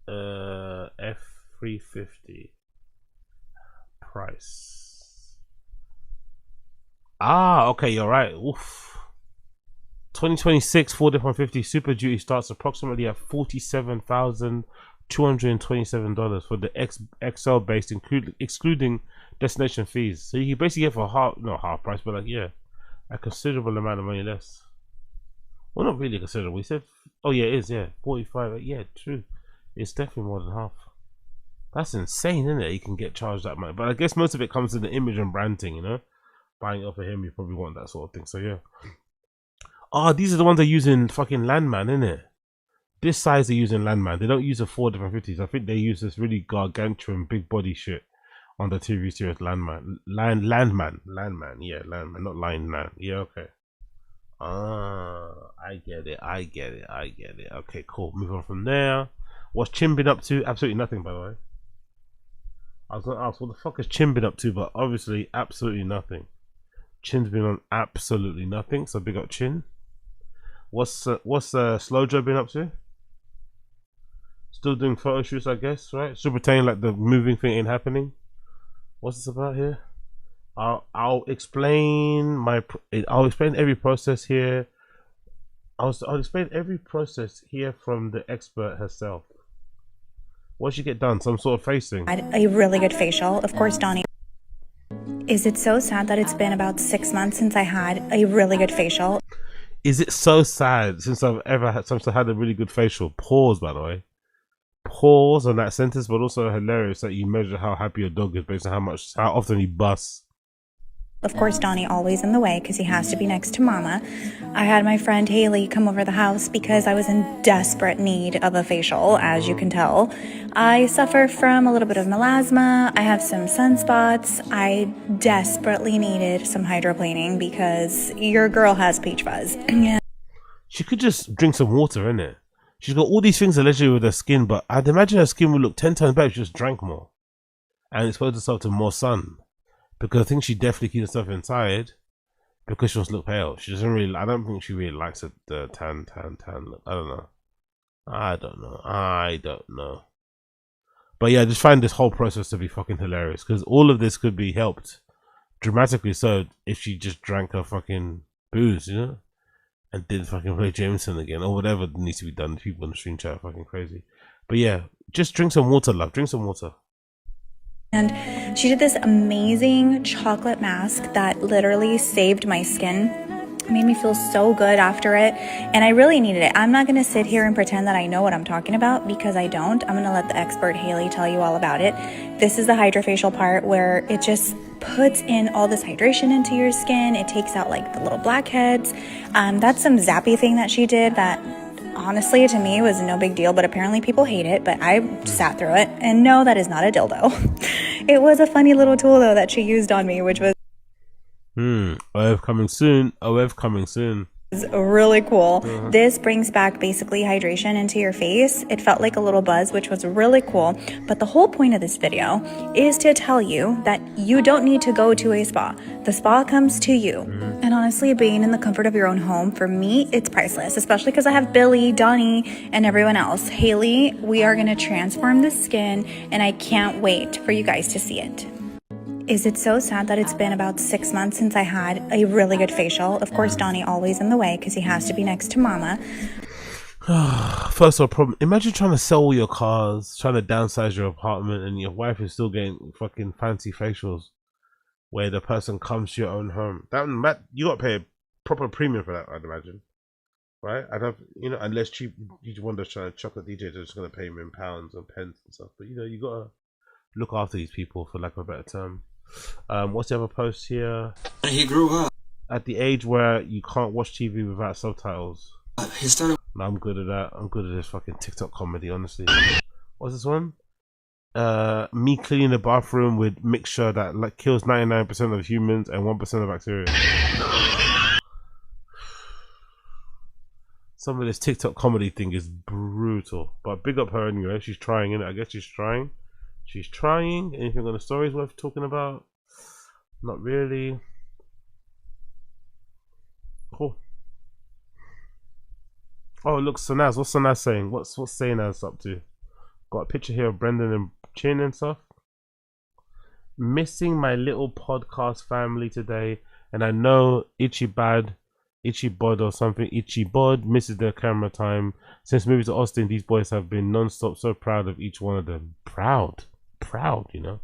F-350 price? Okay, you're right. Oof. 2026 Ford F-150 Super Duty starts approximately at $47,227 for the XL based, excluding destination fees. So you can basically get for half price, but like, yeah, a considerable amount of money less. Well, not really considerable. We said, oh yeah, it is, yeah, 45. Yeah, true. It's definitely more than half. That's insane, isn't it? You can get charged that much, but I guess most of it comes in the image and branding, you know. Buying it off of him, you probably want that sort of thing. So yeah. Oh, these are the ones they're using fucking Landman, innit? This size they're using Landman. They don't use a 450s. I think they use this really gargantuan big body shit on the TV series Landman. Landman. Yeah, Landman, not Lineman. Yeah, okay. Ah, I get it. Okay, cool. Move on from there. What's Chin been up to? Absolutely nothing, by the way. I was gonna ask what the fuck has Chin been up to, but obviously absolutely nothing. Chin's been on absolutely nothing, so big up Chin. What's SLO-JO been up to? Still doing photo shoots, I guess, right? Still pretending like the moving thing ain't happening. What's this about here? I'll explain every process here. I'll explain every process here from the expert herself. What should get done? Some sort of facing. A really good facial, of course, Donnie. Is it so sad that it's been about 6 months since I had a really good facial? Is it so sad since I've had a really good facial? Pause, by the way. Pause on that sentence, but also hilarious that you measure how happy your dog is based on how often he busts. Of course, Donnie always in the way because he has to be next to Mama. I had my friend Haley come over the house because I was in desperate need of a facial, as you can tell. I suffer from a little bit of melasma. I have some sunspots. I desperately needed some hydroplaning because your girl has peach fuzz. Yeah. She could just drink some water, innit? She's got all these things allegedly with her skin, but I'd imagine her skin would look 10 times better if she just drank more and exposed herself to more sun. Because I think she definitely keeps herself inside because she wants to look pale. She doesn't really. I don't think she really likes the tan look. I don't know. But yeah, I just find this whole process to be fucking hilarious because all of this could be helped dramatically so if she just drank her fucking booze, you know, and didn't fucking play Jameson again or whatever needs to be done. People in the stream chat are fucking crazy. But yeah, just drink some water, love. Drink some water. And she did this amazing chocolate mask that literally saved my skin. It made me feel so good after it, and I really needed it. I'm not going to sit here and pretend that I know what I'm talking about because I don't. I'm going to let the expert Haley tell you all about it. This is the hydrofacial part where it just puts in all this hydration into your skin. It takes out like the little blackheads. That's some zappy thing that she did that honestly to me was no big deal, but apparently people hate it. But I sat through it, and no, that is not a dildo. It was a funny little tool though that she used on me, which was OF coming soon. OF coming soon. Really cool. This brings back basically hydration into your face. It felt like a little buzz, which was really cool. But the whole point of this video is to tell you that you don't need to go to a spa. The spa comes to you. And honestly, being in the comfort of your own home, for me, it's priceless, especially because I have Billy, Donnie, and everyone else. Haley, we are going to transform the skin, and I can't wait for you guys to see it. Is it so sad that it's been about 6 months since I had a really good facial? Of course, Donnie always in the way because he has to be next to Mama. First world problem. Imagine trying to sell all your cars, trying to downsize your apartment, and your wife is still getting fucking fancy facials where the person comes to your own home. That you got to pay a proper premium for that, I'd imagine. Right? I don't, you know, unless you want to try to chocolate DJs are just going to pay him in pounds and pence and stuff. But you know, you got to look after these people, for lack of a better term. What's the other post here? He grew up at the age where you can't watch TV without subtitles. He started. No, I'm good at that. I'm good at this fucking TikTok comedy, honestly. What's this one? Me cleaning the bathroom with mixture that like kills 99% of humans and 1% of bacteria. Some of this TikTok comedy thing is brutal, but big up her anyway. She's trying, innit? I guess she's trying. She's trying. Anything on the stories worth talking about? Not really. Cool. Oh, look, Sanaz. What's Sanaz saying? What's Sanaz up to? Got a picture here of Brendan and Chin and stuff. Missing my little podcast family today, and I know Itchy Bod or something. Itchy Bod misses their camera time. Since moving to Austin, these boys have been non-stop. So proud of each one of them. Proud, you know.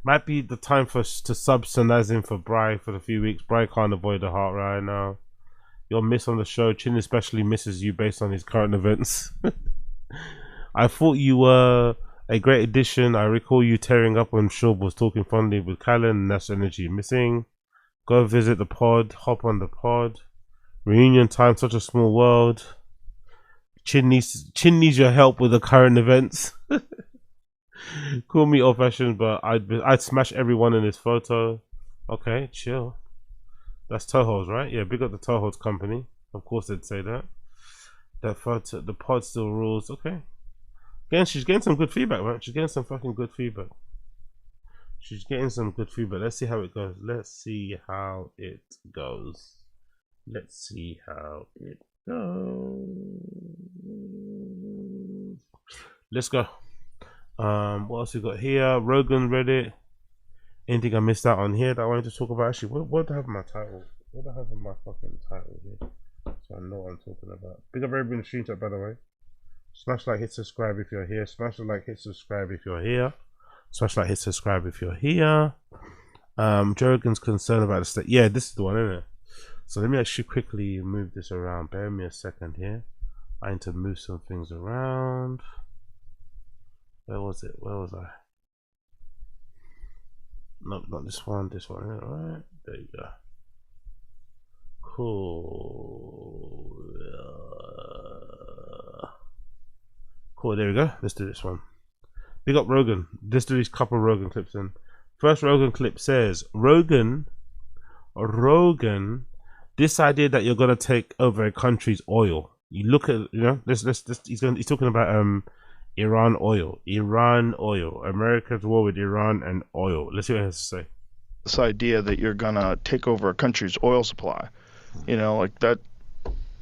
Might be the time for us to sub Sanaz in for Bry for a few weeks. Bry can't avoid the heart right now. You'll miss on the show. Chin especially misses you based on his current events. I thought you were a great addition. I recall you tearing up when SCHAUB was talking fondly with CALLEN, and that's energy missing. Go visit the pod. Hop on the pod. Reunion time. Such a small world. Chin needs your help with the current events. Call me old fashioned, but I'd smash everyone in this photo. Okay, chill. That's Toho's, right? Yeah, big up the Toho's company. Of course they'd say that. That photo, the pod still rules. Okay. Again, she's getting some good feedback, right? She's getting some fucking good feedback. She's getting some good feedback. Let's see how it goes. Let's see how it goes. Let's see how it goes. Let's go. What else we got here? Rogan Reddit. Anything I missed out on here that I wanted to talk about? Actually, what do I have in my title? What do I have in my fucking title here? So I know what I'm talking about. Big up everybody in the stream chat, by the way. Smash like, hit subscribe if you're here. Smash the like, hit subscribe if you're here. Smash like, hit subscribe if you're here. JOEROGAN's concerned about the state. Yeah, this is the one, isn't it? So let me actually quickly move this around. Bear me a second here. I need to move some things around. Where was it? Where was I? No, not this one. This one. Alright. There you go. Cool. Cool. There we go. Let's do this one. Big up Rogan. Let's do these couple Rogan clips in. First Rogan clip says, Rogan, this idea that you're gonna take over a country's oil. You look at, you know, this he's talking about Iran oil. America's war with Iran and oil. Let's see what he has to say. This idea that you're gonna take over a country's oil supply, you know, like that,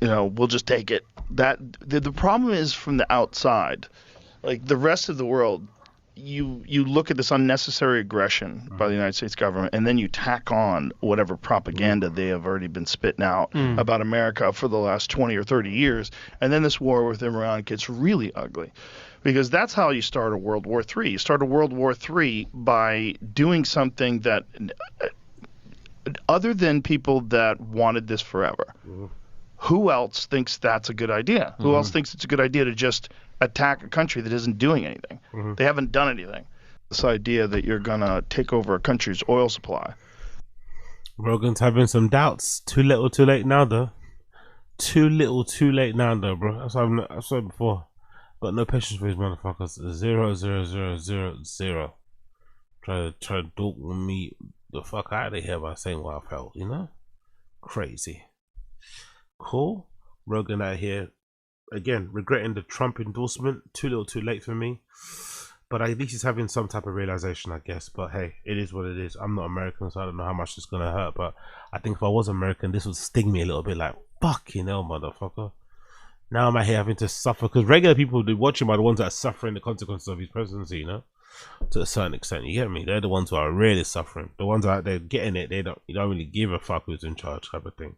you know, we'll just take it. That the problem is from the outside, like the rest of the world. You look at this unnecessary aggression by the United States government, and then you tack on whatever propaganda they have already been spitting out about America for the last 20 or 30 years, and then this war with Iran gets really ugly. Because that's how you start a World War III. You start a World War III by doing something that, other than people that wanted this forever, who else thinks that's a good idea? Who else thinks it's a good idea to just attack a country that isn't doing anything? They haven't done anything. This idea that you're going to take over a country's oil supply. Rogan's having some doubts. Too little, too late now, though. Too little, too late now, though, bro. That's what I've said before. Got no patience for these motherfuckers. 0, 0, 0, 0, 0. Try to dog me the fuck out of here by saying what I felt, you know? Crazy. Cool. Rogan out here again regretting the Trump endorsement. Too little, too late for me. But at least he's having some type of realization, I guess. But hey, it is what it is. I'm not American, so I don't know how much it's gonna hurt. But I think if I was American, this would sting me a little bit. Like, fucking hell, motherfucker. Now I'm out here having to suffer, because regular people who watch him are the ones that are suffering the consequences of his presidency, you know, to a certain extent. You get me? They're the ones who are really suffering. The ones out there getting it, you don't really give a fuck who's in charge, type of thing.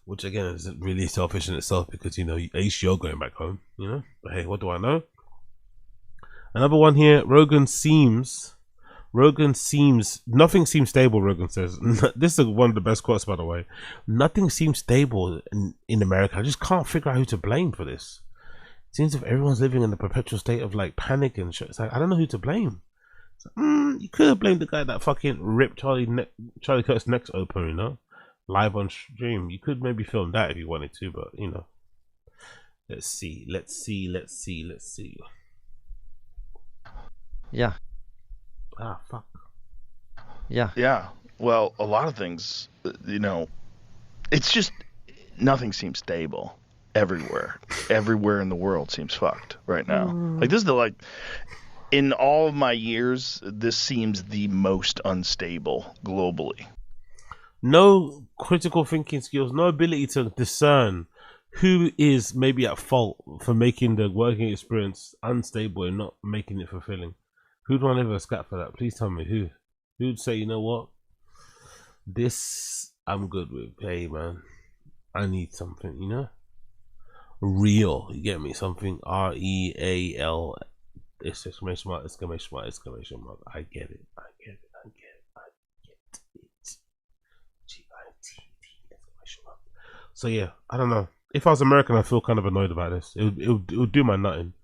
Which again is really selfish in itself, because you know at least you're going back home, you know. But hey, what do I know? Another one here. Rogan seems nothing seems stable. Rogan says this is one of the best quotes, by the way. Nothing seems stable in America. I just can't figure out who to blame for this. It seems if everyone's living in a perpetual state of like panic and shit. It's like I don't know who to blame. You could have blamed the guy that fucking ripped Charlie Kirk's neck open, you know, live on stream. You could maybe film that if you wanted to, but you know. Let's see. Yeah. Ah, fuck. Yeah. Well, a lot of things, you know, it's just nothing seems stable everywhere. Everywhere in the world seems fucked right now. Like this is in all of my years, this seems the most unstable globally. No critical thinking skills, no ability to discern who is maybe at fault for making the working experience unstable and not making it fulfilling. Who'd want to have a scat for that? Please tell me who. Who'd say, you know what? This I'm good with. Hey man, I need something, you know? Real. You get me? Something REAL. It's exclamation mark, exclamation mark, exclamation mark. I get it. GIT exclamation mark. So yeah, I don't know. If I was American, I feel kind of annoyed about this. It would do my nutting.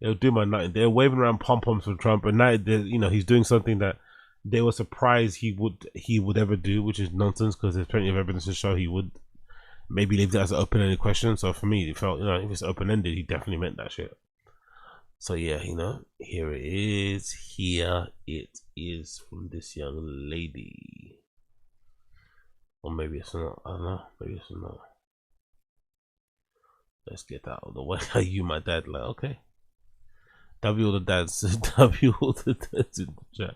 It'll do my nothing. They're waving around pom poms for Trump, and now you know he's doing something that they were surprised he would ever do, which is nonsense because there's plenty of evidence to show he would. Maybe leave that as an open-ended question. So for me, it felt, you know, if it's open-ended, he definitely meant that shit. So yeah, you know, here it is. Here it is from this young lady. Or maybe it's not. I don't know. Maybe it's not. Let's get that out of the way. Are you my dad? Like, okay. W all the dads. W all the dads in the chat.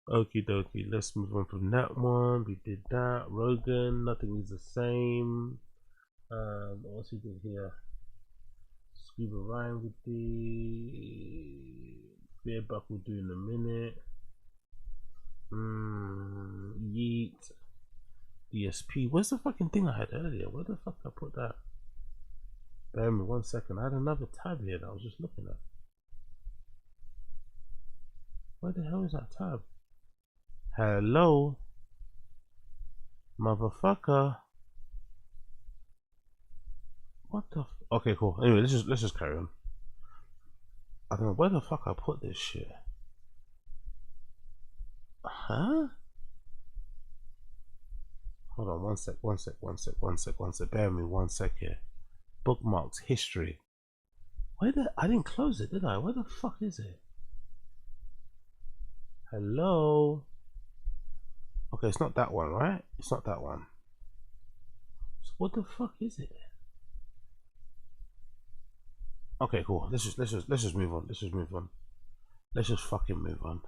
Okie dokie. Let's move on from that one. We did that. Rogan. Nothing is the same. What's he did here? Scuba Ryan with the beer buck we'll do in a minute. Yeet. DSP. Where's the fucking thing I had earlier? Where the fuck I put that? Bear me 1 second. I had another tab here that I was just looking at. Where the hell is that tab? Hello, motherfucker. What the? Okay, cool. Anyway, let's just carry on. I don't know where the fuck I put this shit. Huh? Hold on, one sec. Bear with me 1 sec here. Bookmarks, history. Where the? I didn't close it, did I? Where the fuck is it? Hello. Okay, it's not that one, right? It's not that one. So what the fuck is it? Okay, cool. Let's just move on. Let's just fucking move on.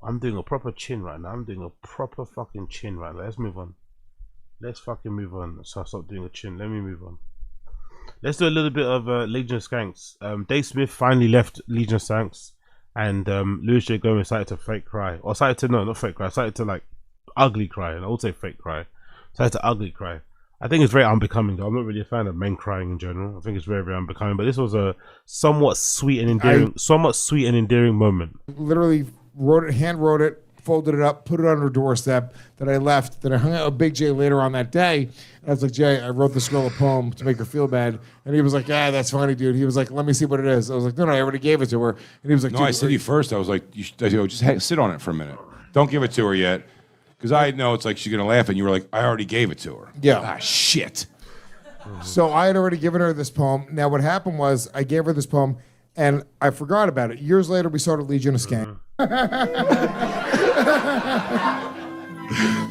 I'm doing a proper chin right now. I'm doing a proper fucking chin right now. Let's move on. Let's fucking move on. So I stop doing a chin. Let me move on. Let's do a little bit of Legion of Skanks. Dave Smith finally left Legion of Skanks, and Louis J. Gomez started to fake cry, or started to, no, not fake cry, started to like ugly cry, and I would say fake cry. Started to ugly cry. I think it's very unbecoming though. I'm not really a fan of men crying in general. I think it's very, very unbecoming. But this was a somewhat sweet and endearing moment. Literally hand wrote it, folded it up, put it on her doorstep. Then I left. Then I hung out with Big J later on that day. And I was like, Jay, I wrote this girl a poem to make her feel bad. And he was like, yeah, that's funny, dude. He was like, let me see what it is. I was like, no, I already gave it to her. And he was like, no, I said to you first. I was like, just sit on it for a minute. Don't give it to her yet. Because I know it's like she's going to laugh. And you were like, I already gave it to her. Yeah. Ah, shit. So I had already given her this poem. Now what happened was I gave her this poem and I forgot about it. Years later, we started Legion of Skanks.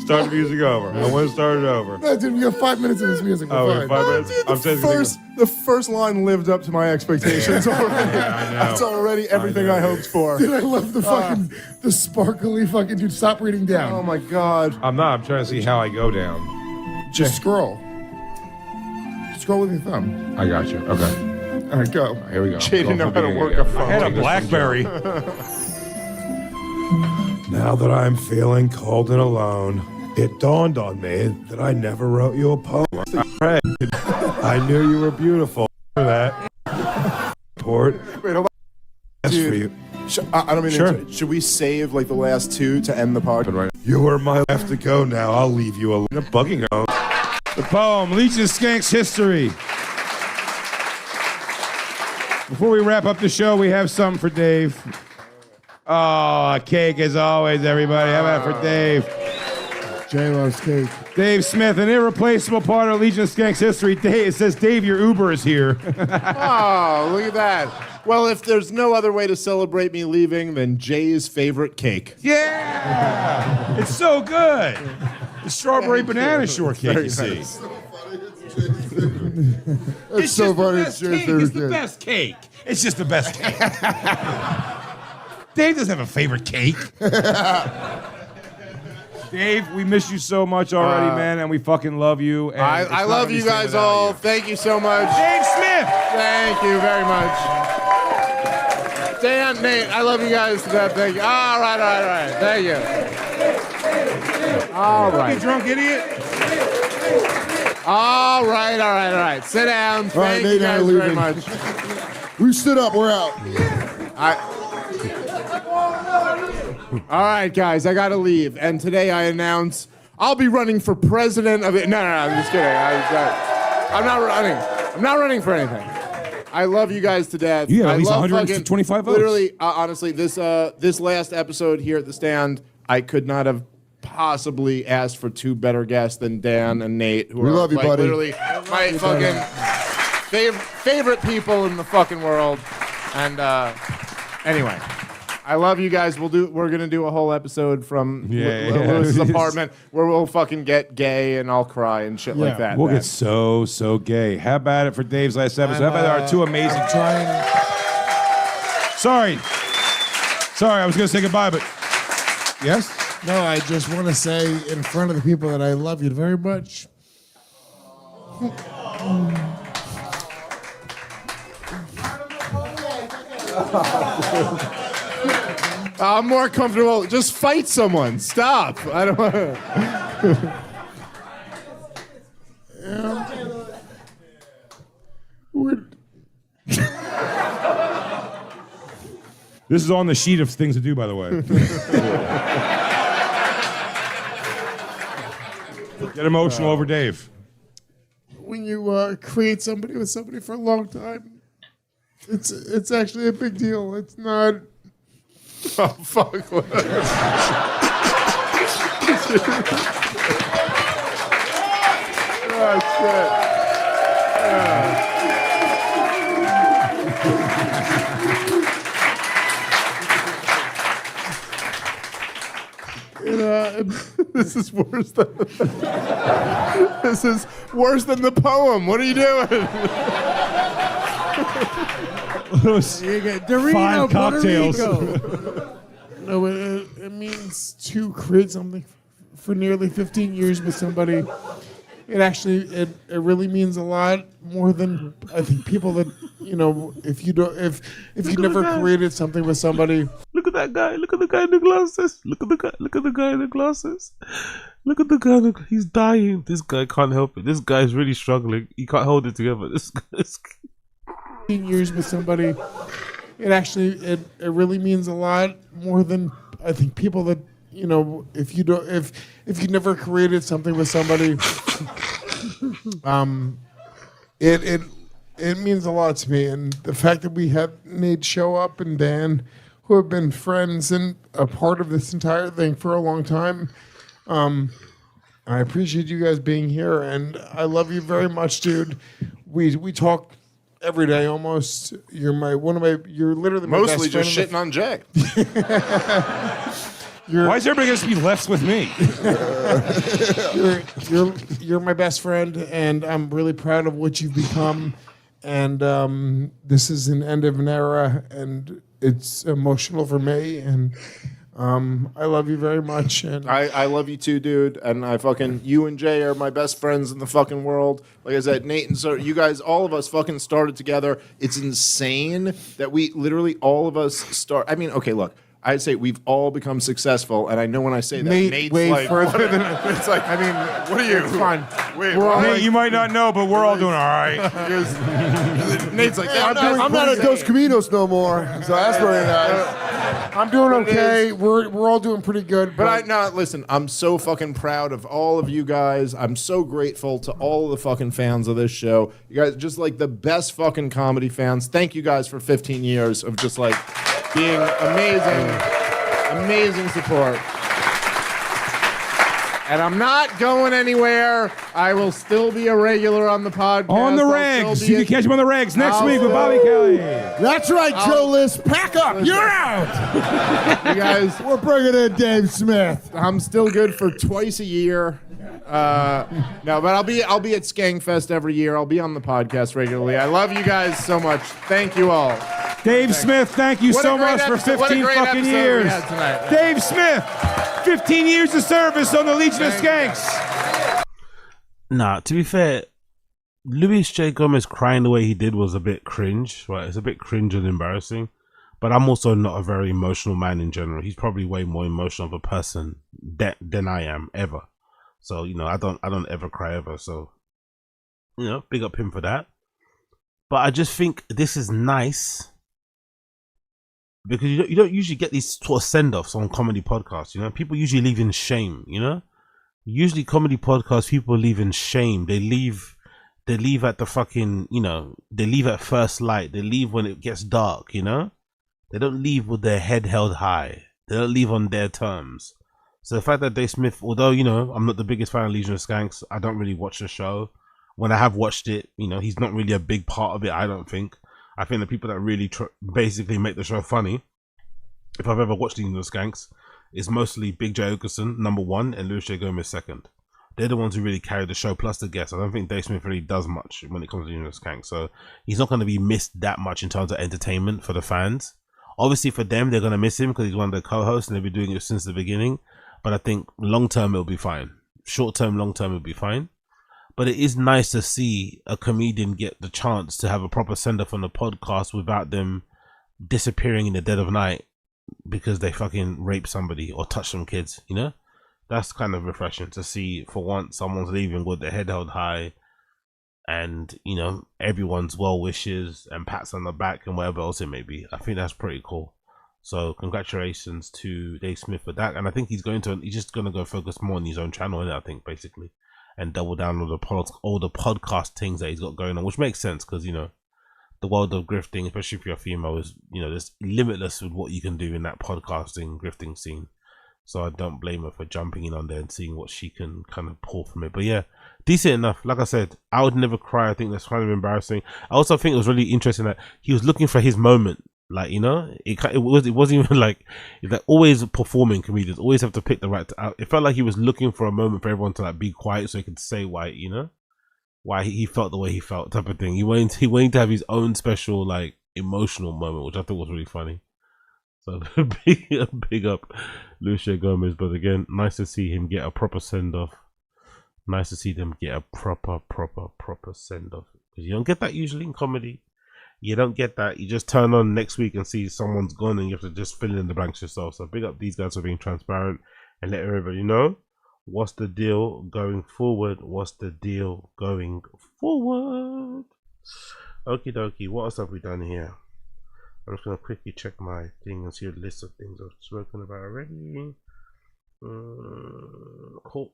Start the music over. I want to start it over. No, dude, we got 5 minutes of this music. Oh, we have 5 minutes? Oh, dude, the first line lived up to my expectations already. I know. That's already everything I hoped for. Dude, I love the fucking, the sparkly fucking, dude, stop reading down. Oh my God. I'm trying to see how I go down. Just scroll. Scroll with your thumb. I got you. Okay. All right, go. Here we go. Jay didn't know how to work a phone. I had a BlackBerry. Now that I'm feeling cold and alone, it dawned on me that I never wrote you a poem. I knew you were beautiful for that. Port. Wait, hold on. That's Dude, for you. I don't mean Sure. to. Should we save like the last two to end the podcast? You are my left to go now. I'll leave you alone. Bugging home. The poem, Legion of Skanks History. Before we wrap up the show, we have something for Dave. Oh, a cake as always, everybody. How about for Dave? Jay loves cake. Dave Smith, an irreplaceable part of Legion of Skanks history. Dave, it says, Dave, your Uber is here. Oh, look at that. Well, if there's no other way to celebrate me leaving than Jay's favorite cake. Yeah! It's so good. The strawberry banana shortcake, you see. It's so funny. It's the best cake. It's just the best cake. Dave doesn't have a favorite cake. Dave, we miss you so much already, man, and we fucking love you. And I love you guys all. You. Thank you so much. Dave Smith! Thank you very much. Dan, Nate, I love you guys to death. Thank you. All right. Thank you. All right. You drunk idiot. All right. Sit down. Thank you guys very much. We stood up. We're out. All right, guys, I gotta leave. And today I announce I'll be running for president of it. No, I'm just kidding. I'm not running. I'm not running for anything. I love you guys to death. You have I at least love 125 votes. Literally, honestly, this last episode here at the stand, I could not have possibly asked for two better guests than Dan and Nate, who We are love you, like, buddy. literally my fucking favorite people in the fucking world. And anyway, I love you guys. We're gonna do a whole episode from Lewis's apartment where we'll fucking get gay and I'll cry and shit like that. We'll get so gay. How about it for Dave's last episode? How about our two amazing? Sorry, I was gonna say goodbye, but yes. No, I just want to say in front of the people that I love you very much. I'm more comfortable. Just fight someone. Stop. I don't want to. This is on the sheet of things to do, by the way. Get emotional over Dave. When you create somebody with somebody for a long time, it's actually a big deal. It's not. Oh fuck! Oh shit! This is worse than the poem. What are you doing? Dorito, Fine cocktails. No, it means to create something for nearly 15 years with somebody. It really means a lot more than I think people that if you never created something with somebody. Look at that guy. Look at the guy in the glasses. Look at the guy in the glasses. Look at the guy. He's dying. This guy can't help it. This guy's really struggling. He can't hold it together. This guy's 15 years with somebody. It really means a lot more than I think people that if you never created something with somebody. It means a lot to me, and the fact that we have Nate show up and Dan, who have been friends and a part of this entire thing for a long time. I appreciate you guys being here, and I love you very much, dude. We talk every day almost. You're literally my Mostly best just friend shitting on Jay. Why is everybody going to be left with me? You're my best friend, and I'm really proud of what you've become. And this is an end of an era, and it's emotional for me. And I love you very much. And I love you too, dude. And you and Jay are my best friends in the fucking world. Like I said, Nate and so you guys, all of us fucking started together. It's insane that we literally all of us start. I mean, okay, look. I'd say we've all become successful, and I know when I say that, Nate's way like, further than it's like, I mean, what are you? It's fine. Wait, Nate, you might not know, but we're all doing all right. Nate's like, I'm not at Dos Caminos no more, so that's very nice. I'm doing okay. We're all doing pretty good. But listen, I'm so fucking proud of all of you guys. I'm so grateful to all of the fucking fans of this show. You guys are just like the best fucking comedy fans. Thank you guys for 15 years of just like being amazing support. And I'm not going anywhere. I will still be a regular on the podcast. On the regs. You can catch him on the regs next week with Bobby Kelly. That's right, Joe List. Pack up. You're out. You guys, we're bringing in Dave Smith. I'm still good for twice a year. No, but I'll be at Skankfest every year. I'll be on the podcast regularly. I love you guys so much. Thank you all. Dave Smith, thank you so much for 15 fucking years. Dave Smith, 15 years of service on the Legion of Skanks. Nah, to be fair, Luis J. Gomez crying the way he did was a bit cringe, right? It's a bit cringe and embarrassing. But I'm also not a very emotional man in general. He's probably way more emotional of a person than I am ever. So, I don't ever cry ever. So, big up him for that. But I just think this is nice. Because you don't usually get these sort of send-offs on comedy podcasts, People usually leave in shame, Usually comedy podcasts, people leave in shame. They leave They leave at the fucking, you know, they leave at first light. They leave when it gets dark, you know? They don't leave with their head held high. They don't leave on their terms. So the fact that Dave Smith, although, you know, I'm not the biggest fan of Legion of Skanks, I don't really watch the show. When I have watched it, you know, he's not really a big part of it, I don't think. I think the people that really basically make the show funny, if I've ever watched Legion of Skanks, is mostly Big J Okerson, #1, and Lucia Gomez 2nd. They're the ones who really carry the show, plus the guests. I don't think Dave Smith really does much when it comes to Legion of Skanks. So he's not going to be missed that much in terms of entertainment for the fans. Obviously for them, they're going to miss him because he's one of the co-hosts and they've been doing it since the beginning. But I think long-term, it'll be fine. Short-term, long-term, it'll be fine. But it is nice to see a comedian get the chance to have a proper send-off on the podcast without them disappearing in the dead of night because they fucking raped somebody or touched some kids, you know? That's kind of refreshing to see. For once, someone's leaving with their head held high and, you know, everyone's well wishes and pats on the back and whatever else it may be. I think that's pretty cool. So congratulations to Dave Smith for that. And I think he's just going to go focus more on his own channel, I think, basically, and double down on all the podcast things that he's got going on, which makes sense because, you know, the world of grifting, especially if you're a female, is, you know, there's limitless with what you can do in that podcasting grifting scene. So I don't blame her for jumping in on there and seeing what she can kind of pull from it. But yeah, decent enough. Like I said, I would never cry. I think that's kind of embarrassing. I also think it was really interesting that he was looking for his moment. Like, you know, it wasn't even like always performing comedians always have to pick the right. It felt like he was looking for a moment for everyone to like be quiet so he could say why, you know, why he felt the way he felt, type of thing. He wanted to have his own special like emotional moment, which I thought was really funny. So big up Lucia Gomez. But again, nice to see him get a proper send off. Nice to see them get a proper send off, because you don't get that usually in comedy. You don't get that. You just turn on next week and see someone's gone and you have to just fill in the blanks yourself. So big up these guys for being transparent and let everybody know what's the deal going forward. What's the deal going forward? Okie dokie. What else have we done here? I'm just going to quickly check my thing and see a list of things I've spoken about already. Cool.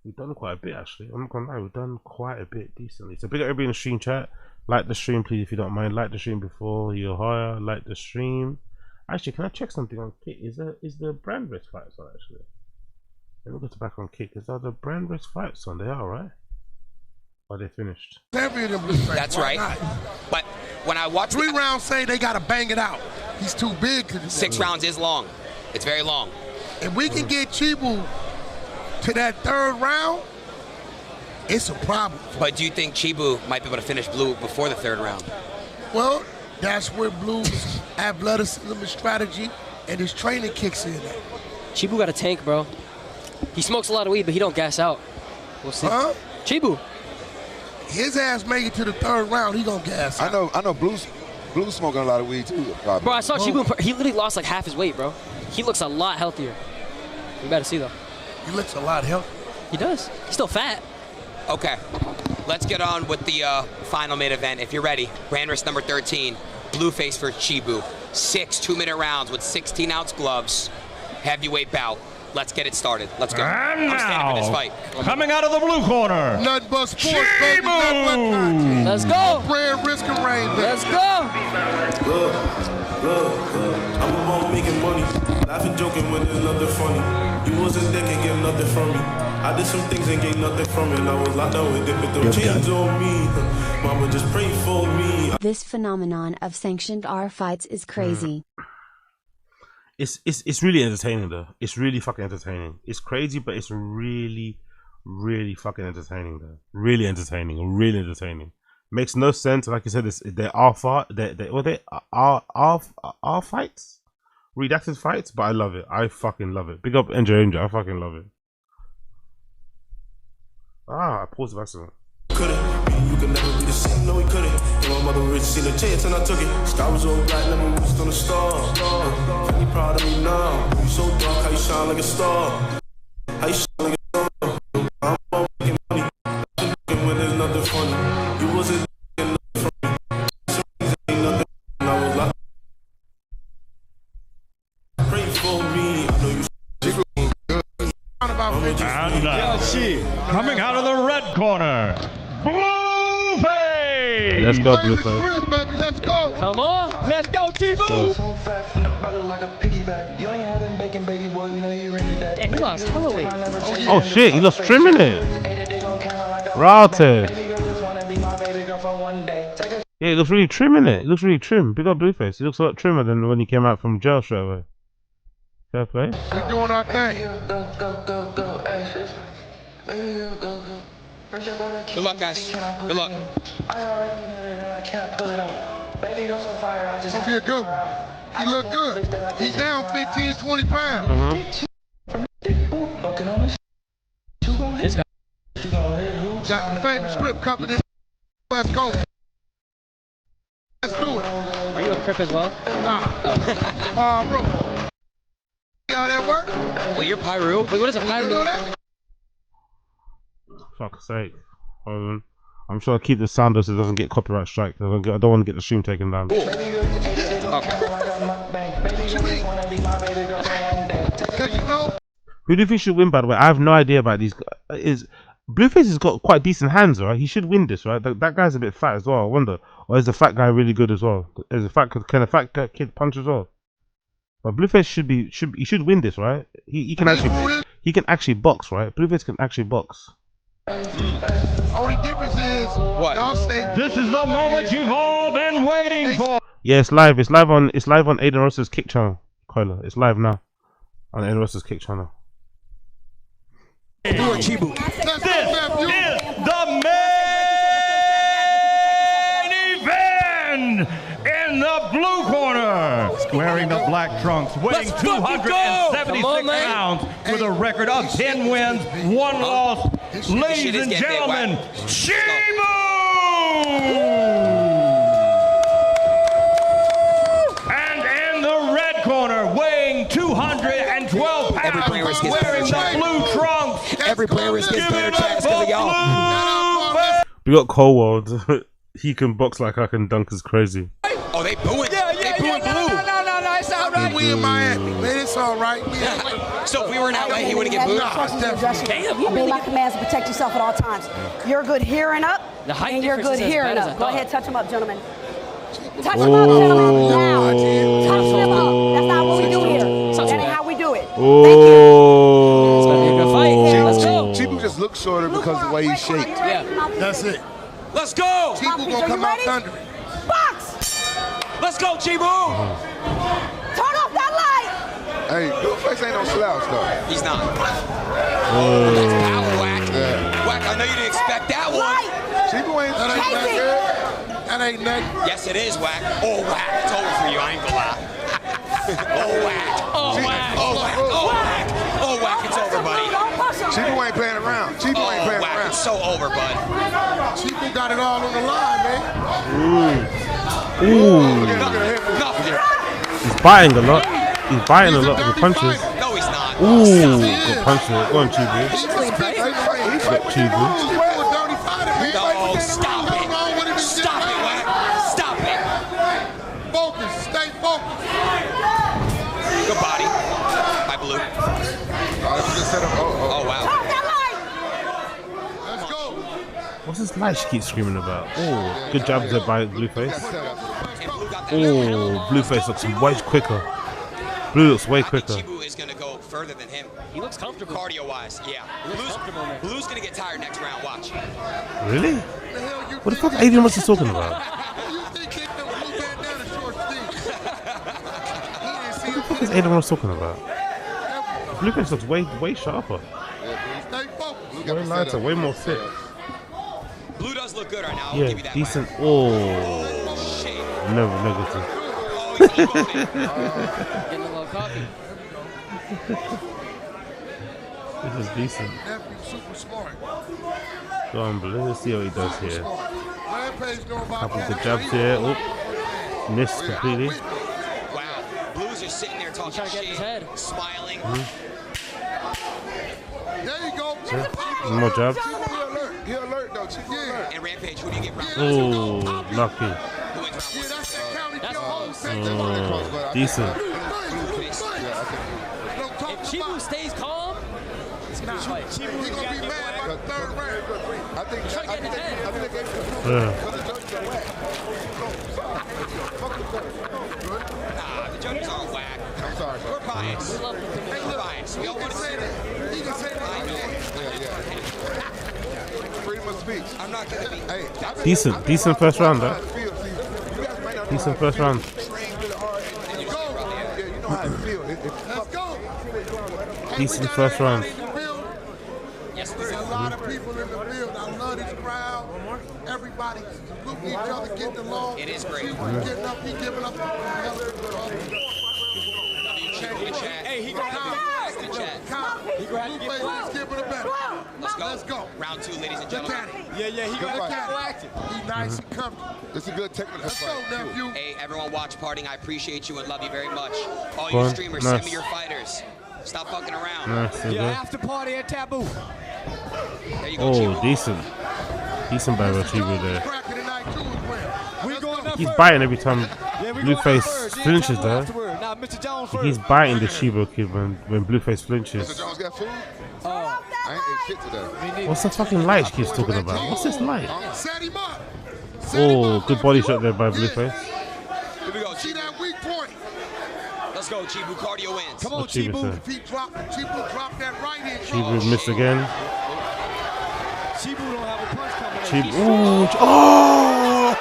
We've done quite a bit, actually. I'm not going to lie, we've done quite a bit decently. So big up everybody in the stream chat. Like the stream, please, if you don't mind. Like the stream before you hire. Like the stream. Actually, can I check something on Kick? Is the brand risk fights on, actually? Let me go back on Kick. Is that the brand risk fights on? They are, right? Are they finished? That's right. But when I watch 3 rounds, say they gotta bang it out. He's too big. 6 rounds is long. It's very long. If we can get Chibu to that 3rd round, it's a problem. But do you think Chibu might be able to finish Blue before the 3rd round? Well, that's where Blue's athleticism and strategy and his training kicks in. Chibu got a tank, bro. He smokes a lot of weed, but he don't gas out. We'll see. Huh? Chibu. His ass make it to the 3rd round, he gonna gas out. I know Blue's smoking a lot of weed too. Probably. Bro, I saw Chibu. He literally lost like half his weight, bro. He looks a lot healthier. We better see though. He looks a lot healthier. He does. He's still fat. Okay, let's get on with the final main event. If you're ready, brand risk number 13, Blueface for Chibu. 6 2-minute rounds with 16-ounce gloves. Heavyweight bout. Let's get it started. Let's go. And I'm standing for this now, fight. coming out of the blue corner, Nothing but sports, baby. Nothing but content. Let's go. Brand risk and rain, baby. Let's go. I'm about making money. Laughing, joking when there's nothing funny. You wasn't there, can't get nothing from me. I did some things and get nothing from it. And I was locked down with it, but them chains on me. Mama just pray for me. This phenomenon of sanctioned R fights is crazy. It's really entertaining though. It's really fucking entertaining. It's crazy, but it's really fucking entertaining though. Really entertaining. Makes no sense. Like I said, there are fights, redacted fights, but I love it. I fucking love it. Big up Angel. I fucking love it. I paused the accident. You could never be the same, no we couldn't. And my mother rich, seen a chance and I took it. Sky was all black, never was gonna star. Really proud of me now. You so dark, how you shine like a star. How you shine like a star. I'm all making money. When there's nothing funny. You wasn't nothing from me. Ain't nothing, and I was like, pray for me. I know you. and coming out of the red corner, Blueface! Let's go, Blueface. Let's go. Come on. Let's go, Chibu. Damn, he lost hella weight. Oh shit, he lost trim in it. Routed. Yeah, he looks really trim in it. He looks really trim. Big up Blueface. He looks a lot trimmer than when he came out from jail straight away. Fair play. We're doing our thing. Good luck, guys. Good luck. Hope you're good. He look good. He's down 15, 20 pounds. This guy. Got the famous script company. Let's go. Let's do it. Are you a crip as well? Nah. Bro. See how that work? Wait, you're Pyru? Wait, what is a Pyru? Fuck's sake. Hold on. I'm sure I'll keep the sound so it doesn't get copyright strike. I don't want to get the stream taken down. Who do you think should win, by the way? I have no idea about these guys. Blueface has got quite decent hands, right? He should win this, right? That guy's a bit fat as well, I wonder. Or is the fat guy really good as well? Can a fat kid punch as well? But Blueface should win this, right? He can actually box, right? Blueface can actually box. Only difference is what? Y'all say This is the moment you've all been waiting for. Yeah, it's live. It's live on Aiden Ross's Kick channel. Coiler. It's live now on Aiden Ross's Kick channel. This is the main event in the blue corner. Wearing the black trunks, weighing 276 pounds with a record of 10 wins, 1 loss. Ladies and gentlemen, CHIBU! And in the red corner, weighing 212 pounds, wearing the blue trunks. Every player is getting better chance because of y'all. We got Cold World. He can box like I can dunk is crazy. Oh, they booing. They booing Blue. No, it's all right. We in Miami, man. It's all right. So if we were in LA, he wouldn't get booed? Damn. Obey my commands and protect yourself at all times. You're good here and up, and you're good here and up. Go ahead, touch him up, gentlemen. Touch him up, gentlemen. Now. Touch him up. That's not what we do here. That ain't how we do it. Thank you. It's gonna be a good fight. Let's go. Chibu just looks shorter because of the way he's shaped. Yeah. That's it. Let's go. Chibu gonna come out thundering. Box! Let's go, Chibu. Turn off that light! Hey, Blueface ain't no slouch though. He's not. That's power, Whack. Whack, I know you didn't expect that one. Chibu ain't that ain't nothing good. That ain't nothing. Yes, it is, Whack. Oh, Whack, it's over for you. I ain't gonna lie. Oh, Whack. Oh, Whack. Oh, Whack. Oh, Whack. Oh, Whack, it's over, buddy. Chibu ain't playing around. Chibu ain't playing Whack, around. it's so over, bud. Chibu got it all on the line, man. Ooh. Nothing. He's biting a lot. He's biting a lot of the punches. No, he's not. Ooh, good punches. Go on, Chibu. Chibu. No, stop it. Stop it, Whack. Stop it. Focus. Stay focused. Good body. By Blue. Oh, wow. Let's go. What's this light she keeps screaming about? Oh, good job there by Blueface. Oh, Blueface looks way quicker. Blue looks way quicker. Chibu is going to go further than him. He looks comfortable. Cardio-wise, yeah. Blue's going to get tired next round. Watch. Really? What the fuck Adrian was he talking about? What the fuck is Adrian was talking about? Blueface looks way sharper. Way lighter, way more fit. Blue does look good right now. I'll Yeah, give you that. decent. Oh, Shit. never negative. Getting a little coffee. This is decent. Super smart. Go on, Blue. Let's see what he does here. Rampage know about Couple good jabs here. Oh, missed completely. Wow. Blue's just sitting there talking trying to get in his head. Smiling. There you go. Some more jabs. He alert though. Yeah. And Rampage, who do you get round? Oh, lucky. Decent. If Chibu stays calm, it's gonna be a fight. He gonna be mad by the third round. I think they gave him the judges aren't whack. I'm sorry, bro. We're biased. We're biased. We all want to say that. He can say that. Freedom of speech. I'm not going to be. Hey, Decent first round, though. Decent first round. Decent first round. Yes, there's a lot of people in the field. I love this crowd. Everybody looking at each other, getting along. It is great. Getting up, he giving up. Hey, he gonna have to get chat. He gonna have to get giving it back. Let's go. Round 2, ladies and gentlemen. Yeah, he gonna get active. He's nice and comfortable. It's a good technical fight. Let's go, nephew. Hey, everyone watch Parting. I appreciate you and love you very much. All Go you on. streamers, Nice. send me your fighters. Stop fucking around. Nice, Yeah, after party at Taboo. There you go, Oh, Chibu. decent by Chibu there. We going up He's first. biting every time Yeah, we Blueface going up first. flinches, Yeah, though. afterward. Now, Mr. Jones first. He's biting the Chibu kid when Blueface flinches. Mr. Jones got food? I ain't ate shit today. What's the fucking light he keeps talking about? What's this light? Set him up. Oh, good body shot there by Blueface. Here we go, See that weak point. Let's go, Chibu. Cardio wins. Come on, What Chibu Chibu. said? If he drop that right hand. Chibu missed again. Chibu don't have a punch coming. Chibu. Oh!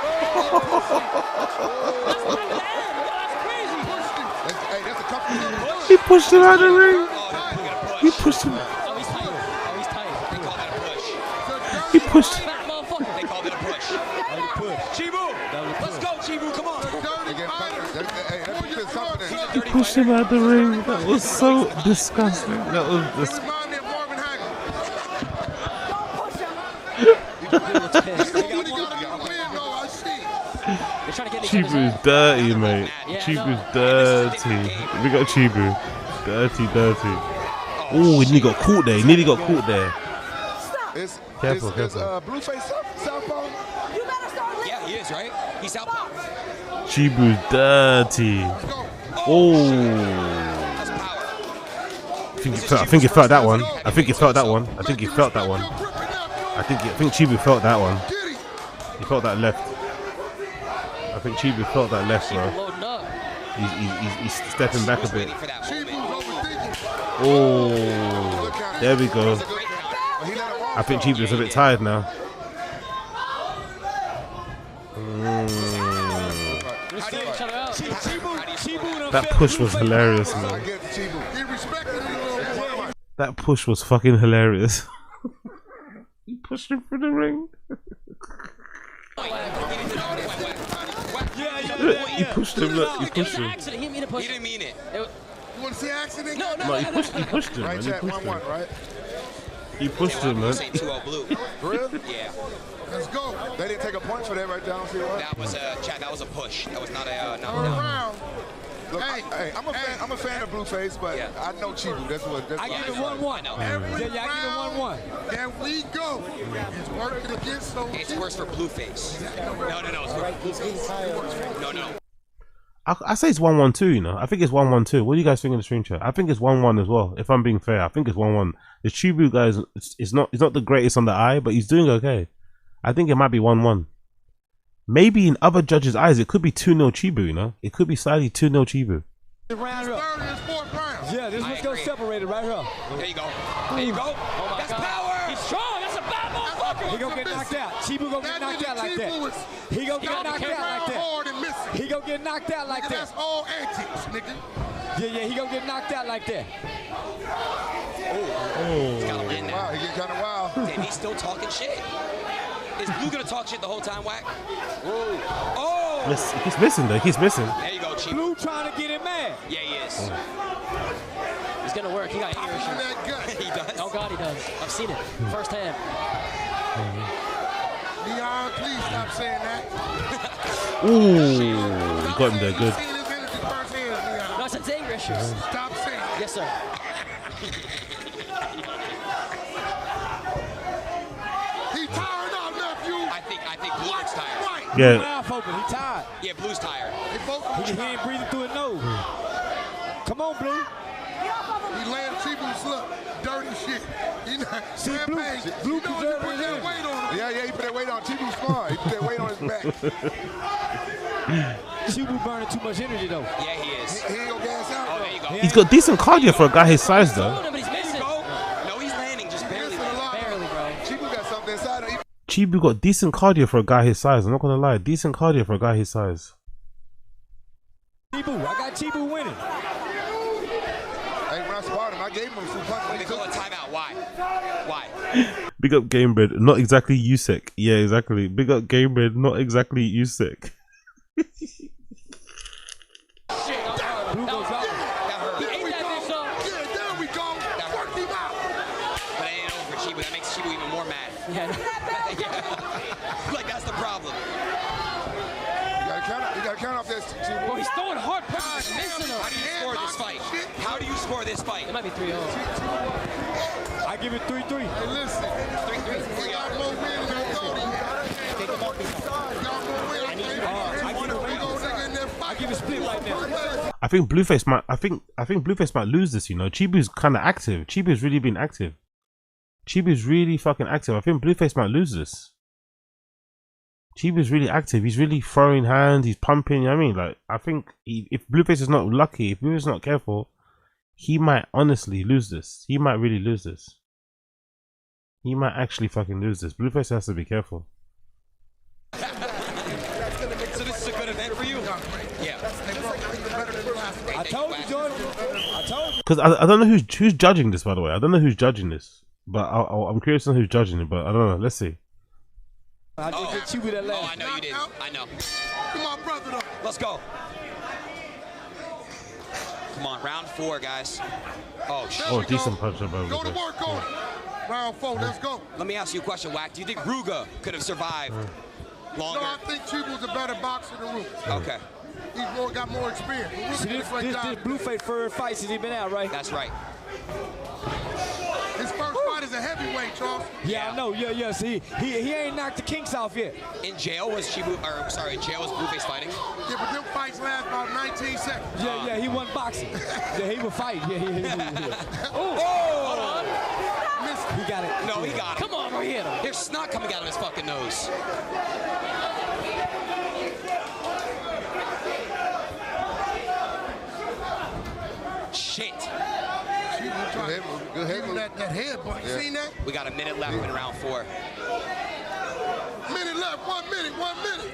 He pushed him out of the ring. He pushed him. He pushed him. They called it a push. Chibu! Let's go, Chibu. Come on. He pushed him out of the ring. That was so disgusting. That was disgusting. Chibu's dirty, mate. Chibu's dirty. We got Chibu. Dirty. Oh, he nearly got caught there. He nearly got caught there. Careful. Blueface southpaw? Yeah, he is, right? He's southpaw. Chibu's dirty. Oh. I think he felt that one. I think Chibu felt that one. He felt that left. I think Chibu felt that left, bro. He's stepping back a bit. Oh, there we go. I think Chibu's a bit tired now. That push was hilarious, man. That push was fucking hilarious. He pushed him through the ring. He pushed him, look, he pushed him. He didn't mean it. You want to see accident? No. He pushed him, man. He pushed him. Right? He pushed him, man. Say 2-0 blue. For real? Yeah. Let's go. They didn't take a punch for that right down. See what? That was a that was a push. That was not a knockdown. Look, hey, I'm a fan of Blueface, but I know Chibu. That's what. I give it 1-1. Every Yeah, I give it 1-1. There we go. It's working against those. It's worse for Blueface. No. It's for No. I say it's 1-1-2, you know. I think it's 1-1-2. What do you guys think in the stream chat? I think it's 1-1 as well. If I'm being fair, I think it's 1-1. The Chibu guy is not the greatest on the eye, but he's doing okay. I think it might be 1-1. Maybe in other judges' eyes, it could be 2-0 Chibu, you know? It could be slightly 2-0 Chibu. Yeah, this one's gonna separate it right here. There you go. Oh that's power. He's strong. That's a bad motherfucker. He gonna get knocked out. Chibu gonna get knocked out like that. He gonna get knocked out like that. He gonna get knocked out like that. That's all antics, nigga. Yeah, he gonna get knocked out like that. He's got to land now. Wow, he getting kind of wild. Damn, he's still talking shit. Is Blue gonna talk shit the whole time, Whack? Oh! He's missing, though. He's missing. There you go, Chibu. Blue trying to get him mad. Yeah, he is. He's gonna work. He got anger issues. He does. Oh God, he does. I've seen it firsthand. Leon, please stop saying that. Ooh, you got him there good. No, it's anger issues. Stop saying that. Yes, sir. He tired out, nephew. I think Blue looks tired. Right. Yeah. Mouth open. He tired. Yeah, Blue's tired. He ain't breathing through his nose. Come on, Blue. He laying Chibu's look, dirty shit. You know, See, Blue deserve it. weight on him. weight on Chibu smart. He put that weight on his back. Chibu burning too much energy though. Yeah, he is. He ain't gonna gas out. Oh, there you go. He's got decent cardio for a guy his size, though. No, he's landing, just barely. Barely, bro. Chibu got something inside him. Chibu got decent cardio for a guy his size. I'm not gonna lie, decent cardio for a guy his size. Chibu, I got Chibu winning. Hey, when I spotted him, I gave him a full punch. Let me call a timeout. Why? Why? Big up Gamebred, not exactly Usyk. Yeah, exactly. Big up Gamebred, not exactly Usyk. Blue goes out. He ate that bitch up. Yeah, there we go. Work him out. But it ain't over for Chibu. That makes Chibu even more mad. Yeah. Like, that's the problem. You gotta count off that Chibu. Boy, he's throwing hard punches. How do you score this fight? How do you score this fight? It might be 3-0. I give it 3-3. Hey, listen. 3-3. We got more wins than I give it split right now. I think Blueface might. I think Blueface might lose this. You know, Chibu's kind of active. Chibu's really been active. Chibu's really fucking active. I think Blueface might lose this. Chibu's really active. He's really throwing hands. He's pumping. You know what I mean, like, I think if Blueface is not lucky, if Blueface is not careful, he might honestly lose this. He might really lose this. He might actually fucking lose this. Blueface has to be careful. So this is a good event for you? Yeah. I told you, Jordan. I told you. Because I don't know who's judging this, by the way. I don't know who's judging this, but I'm curious to know who's judging it. But I don't know. Let's see. I just get Chibu that last. Oh, I know you did. I know. Come on, brother. Let's go. Come on, round 4, guys. Oh, shit. Oh, decent punch above. Go to work on it. Round 4, let's go. Let me ask you a question, Wack. Do you think Ruga could have survived longer? No, I think Chibu's a better boxer than Ruga. Okay. He's got more experience. See, this Blueface first fight since he been out, right? That's right. His first fight is a heavyweight, Charles. Yeah, I know. Yeah. See, he ain't knocked the kinks off yet. In jail was Blueface fighting? Yeah, but them fights last about 19 seconds. Yeah, he wasn't boxing. Yeah, he was fighting. Yeah. Oh! He got it. No, he got it. Come on, bro, hit him. There's snot coming out of his fucking nose. Shit. Good head. That head, boy. You seen that? We got a minute left in round 4. Minute left. 1 minute. 1 minute.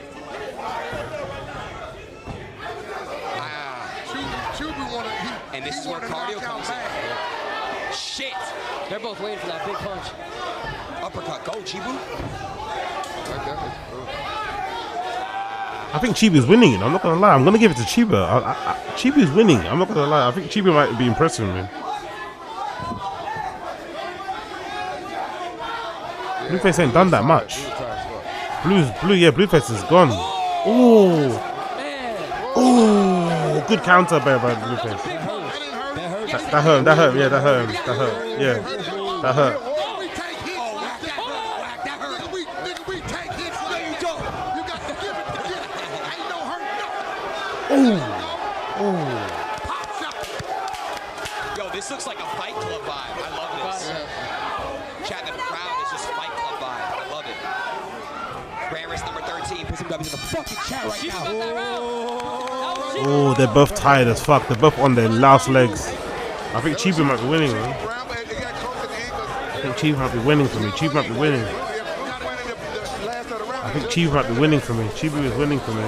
Chibu wanna. And this is where cardio comes in. Shit. They're both waiting for that big punch. Uppercut. Go, Chibu. I think Chibu's winning it. I'm not gonna lie. I'm gonna give it to Chibu. Chibu's winning. I'm not gonna lie. I think Chibu might be impressive, man. Blueface ain't done that much. Blueface is gone. Oh, good counter by Blueface. That hurt. Yeah, that hurt. Yeah, that hurt. Yo, this looks like a Fight Club vibe. I love this. Chat, the crowd is just Fight Club vibe. I love it. Brand race number 13. Put some W's in the fucking chat right now. Oh, they're both tired as fuck. They're both on their last legs. I think Chibu might be winning, man. I think Chibu might be winning for me. Chibu might be winning. I think Chibu might be winning for me. Chibu is winning for me.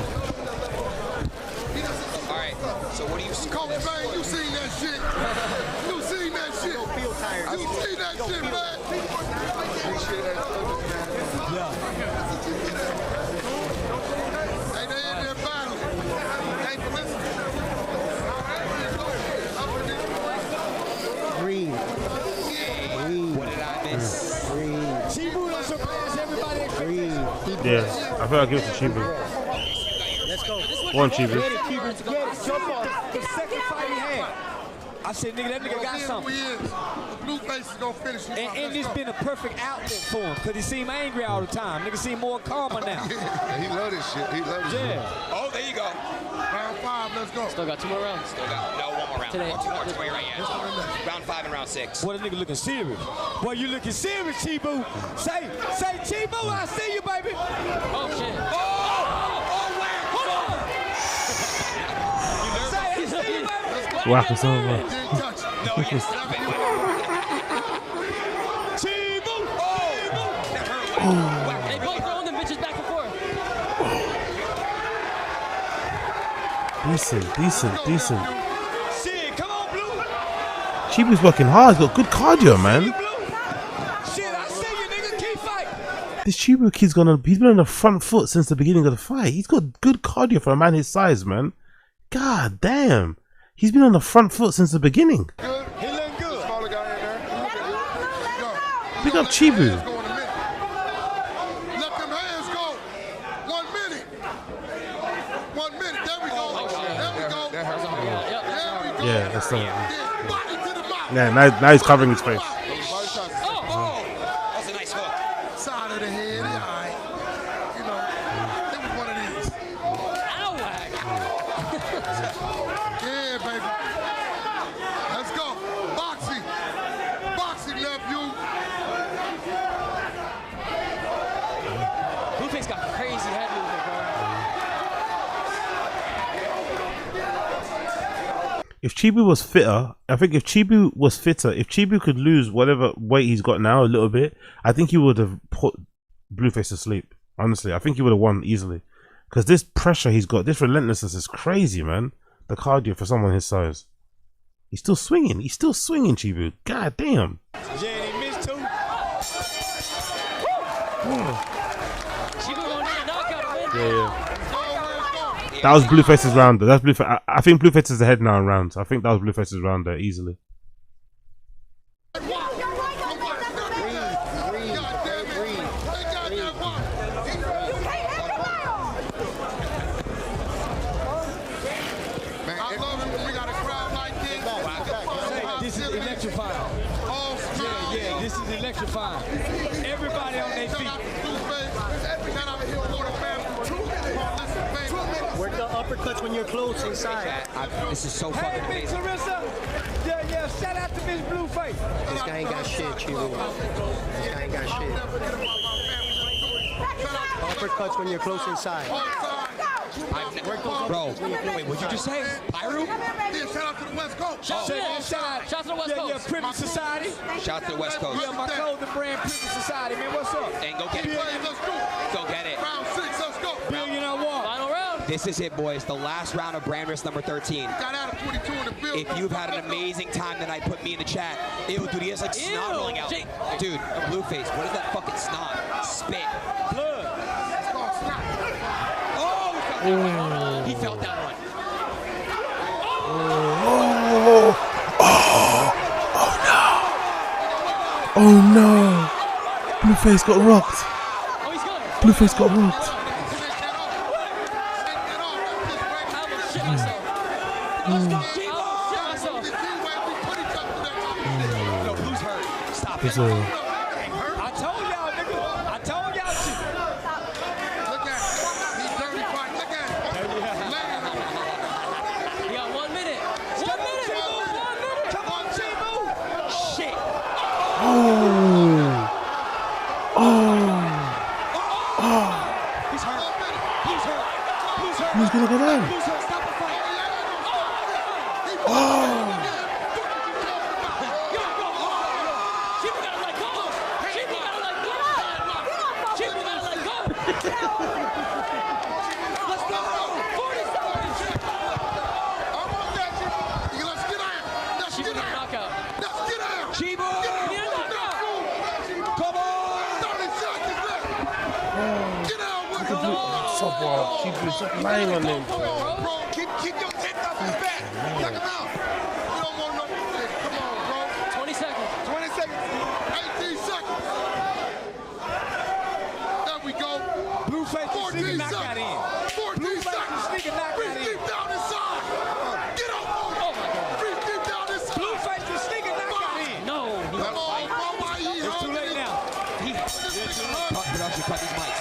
Alright, so what do you see? Coach, man, you seen that shit. You seen that shit. You seen that shit, man. Hey, they in there battling. Hey, listen. Green. What did I miss? Chibu done surpassed everybody. Green. Yeah, I feel like I'll give it to Chibu. Let's go. Go on, Chibu. Get it, Chibu. Get it. So far, the second fight he had. I said, nigga, that nigga got something. Blueface is gonna finish him. And this been a perfect outlet for him, because he seem angry all the time. Nigga seem more calmer now. Yeah, he love this shit. He love this shit. Oh, there you go. Round 5, let's go. Still got 2 more rounds. Still got, no, 1 more round. Today. 2 more, right, yeah. Round 5 and round 6. Boy, that nigga looking serious. Boy, you looking serious, Chibu. Say, Chibu, I see you, baby. Oh, shit. Oh, wow. Hold on. Say, I see you, baby. Whack us over. No, yes, stop it. Chibu. They both throwing them bitches back and forth. Decent. Shit, come on, Blue. Chibu's working hard. He's got good cardio, man. Shit, I see you, nigga. Keep fighting. This Chibu kid's he's been on the front foot since the beginning of the fight. He's got good cardio for a man his size, man. God damn. He's been on the front foot since the beginning. Good. He looking good. Smaller guy in there. Big up Chibu. Let them hands go. 1 minute. 1 minute. There we go. There we go. Yeah, that's not. Yeah, now he's covering his face. That's a nice hook. Side of the head. All right. You know, it was one of these. Yeah, baby. Let's go. Boxing. Boxing, nephew. Blueface got crazy head movement, bro. If Chibu was fitter, I think if Chibu was fitter, if Chibu could lose whatever weight he's got now a little bit, I think he would have put Blueface to sleep. Honestly, I think he would have won easily. Because this pressure he's got, this relentlessness is crazy, man. The cardio for someone his size. He's still swinging, Chibu. God damn. Yeah, he missed too. Chibu gonna need a knockout to win. Yeah. That was Blueface's round. That's Blueface. I think Blueface is ahead now in rounds. I think that was Blueface's round there easily. This is electrifying. Yeah, this is electrifying. Everybody on their feet. Work the uppercuts when you're close inside. This is so fucking Hey, Miss amazing. Clarissa. Yeah, shout out to Miss Blueface. This guy ain't got shit, Chibu. This guy ain't got shit. Uppercuts when you're close inside. Bro, wait, what'd you just say? Pyro? Yeah, shout out to the West Coast. Shout to the West Coast. Yeah, Privet Society. Shout out to the West Coast. Yeah, my clothing brand, Privet Society, man. What's up? And go get it. Go get it. Round 6, let's go. Billionaire one. Final round. This is it, boys. The last round of brand risk number 13. Got out of 22 in the building. If you've had an amazing time tonight, put me in the chat. Ew, dude, he has like snot rolling out. Dude, Blueface, what is that fucking snot? Spit. Blood. Oh, he felt that one. Oh no! Blueface got rocked. Blueface got rocked. No, Blue's hurt. Stop it. I told y'all, nigga. I told y'all shit. Look at him. He's dirty fight. Look at him. You got 1 minute. 1 minute. 1 minute. Come on, Chibu. Shit. He's hurt. He's hurt. Blue's hurt. Who's gonna go down? Blue's hurt. Stop the fight. Chibu gotta let go. Chibu gotta let go. Chibu gotta let go. Let's go. 40 seconds. Let's get out. Let's Chibu get need a out. knockout. Let's get out. Chibu. Need a knockout. Come on. 30 seconds left. Get out with it. Chibu's lying on him. Come on, bro. Keep your head up his back. Knock him out. You don't want no shit. Come on, bro. 20 seconds. 20 seconds. 18 seconds. There we go. Blueface is sneaking knockout in. 14 seconds. Sneaking knockout Breathe in. deep down inside. Get up. Oh my God. Breathe deep down inside. Production, cut these mics.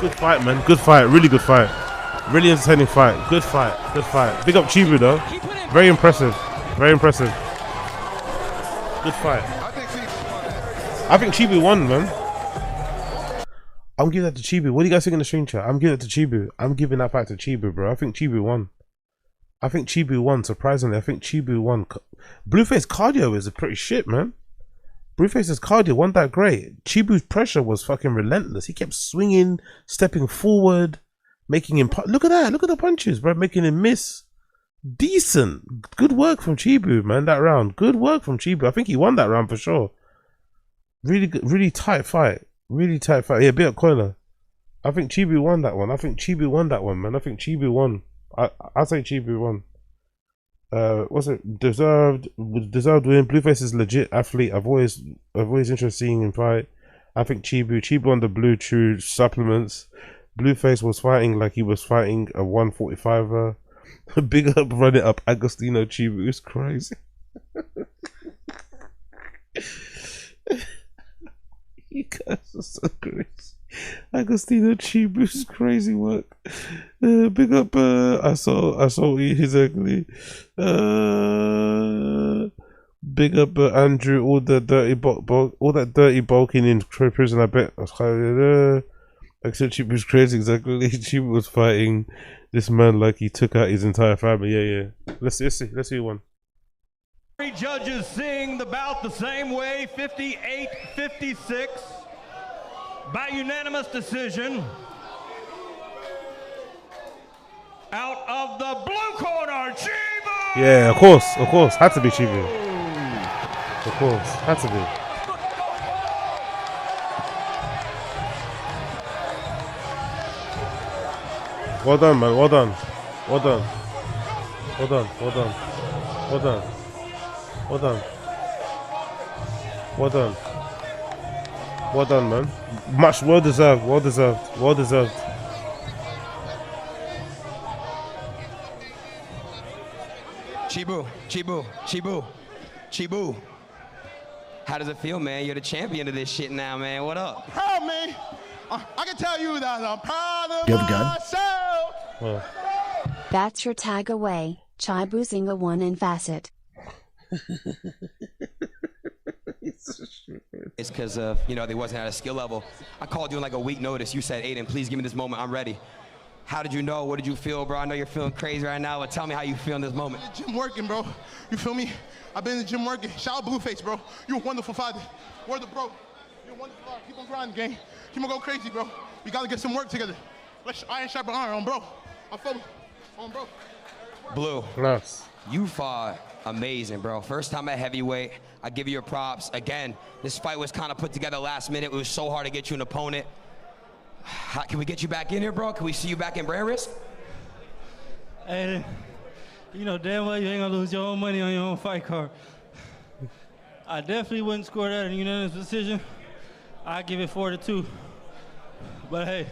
Good fight, man. Good fight. Really good fight. Really entertaining fight. Good fight. Good fight. Big up CHIBU though. Very impressive. Very impressive. Good fight. I think CHIBU won, man. I'm giving that to CHIBU. What do you guys think in the stream chat? I'm giving it to CHIBU. I'm giving that fight to CHIBU, bro. I think CHIBU won. I think CHIBU won, surprisingly. I think CHIBU won. Blueface cardio is a pretty shit, man. Blueface's cardio wasn't that great. CHIBU's pressure was fucking relentless. He kept swinging, stepping forward, making him... Look at that. Look at the punches, bro. Making him miss. Decent. Good work from CHIBU, man, that round. Good work from CHIBU. I think he won that round for sure. Really good, really tight fight. Really tight fight. Yeah, bit up Coiler. I think CHIBU won that one. I think CHIBU won that one, man. I think CHIBU won. I say CHIBU won. What's it? Deserved win. Blueface is legit athlete. I've always interested seeing him fight. I think CHIBU on the Blue Chew supplements. Blueface was fighting like he was fighting a 145er. Big up, run it up. Agostino CHIBU is crazy. You guys are so crazy. Agostino CHIBU's crazy work. Big up. I saw exactly. Big up Andrew. All the dirty all that dirty bulking in prison. I bet. Except CHIBU's crazy. Exactly. CHIBU was fighting this man like he took out his entire family. Yeah. Let's see. Let's see one. Three judges seeing the bout the same way, 58-56, by unanimous decision. Out of the blue corner, CHIBU! Yeah, of course. Had to be CHIBU. Of course, had to be. Well done, man. Well done. Well done. Well done. Well done. Well done. Well done. Well done. Well done, man. Much well deserved. Well deserved. Well deserved. CHIBU. How does it feel, man? You're the champion of this shit now, man. What up? Proud, man. I can tell you that I'm proud of You have a gun? myself. Well. That's your tag away. CHIBU Zinga 1 in Facet. It's because of, they wasn't at a skill level. I called you in like a week notice. You said, Aiden, please give me this moment. I'm ready. How did you know? What did you feel, bro? I know you're feeling crazy right now, but tell me how you feel in this moment. I'm in the gym working, bro. You feel me? I've been in the gym working. Shout out Blueface, bro. You're a wonderful father. Word of bro. You're a wonderful father. Keep on grinding, gang. Keep on going crazy, bro. We gotta get some work together. Let's iron sharpen iron on, bro. I'm focused on, bro. Blue. Nice. You fought amazing, bro. First time at heavyweight. I give you your props. Again, this fight was kind of put together last minute. It was so hard to get you an opponent. Can we get you back in here, bro? Can we see you back in brand risk? Hey, you know damn well you ain't gonna lose your own money on your own fight card. I definitely wouldn't score that in a unanimous decision. I'd give it 4-2. But hey,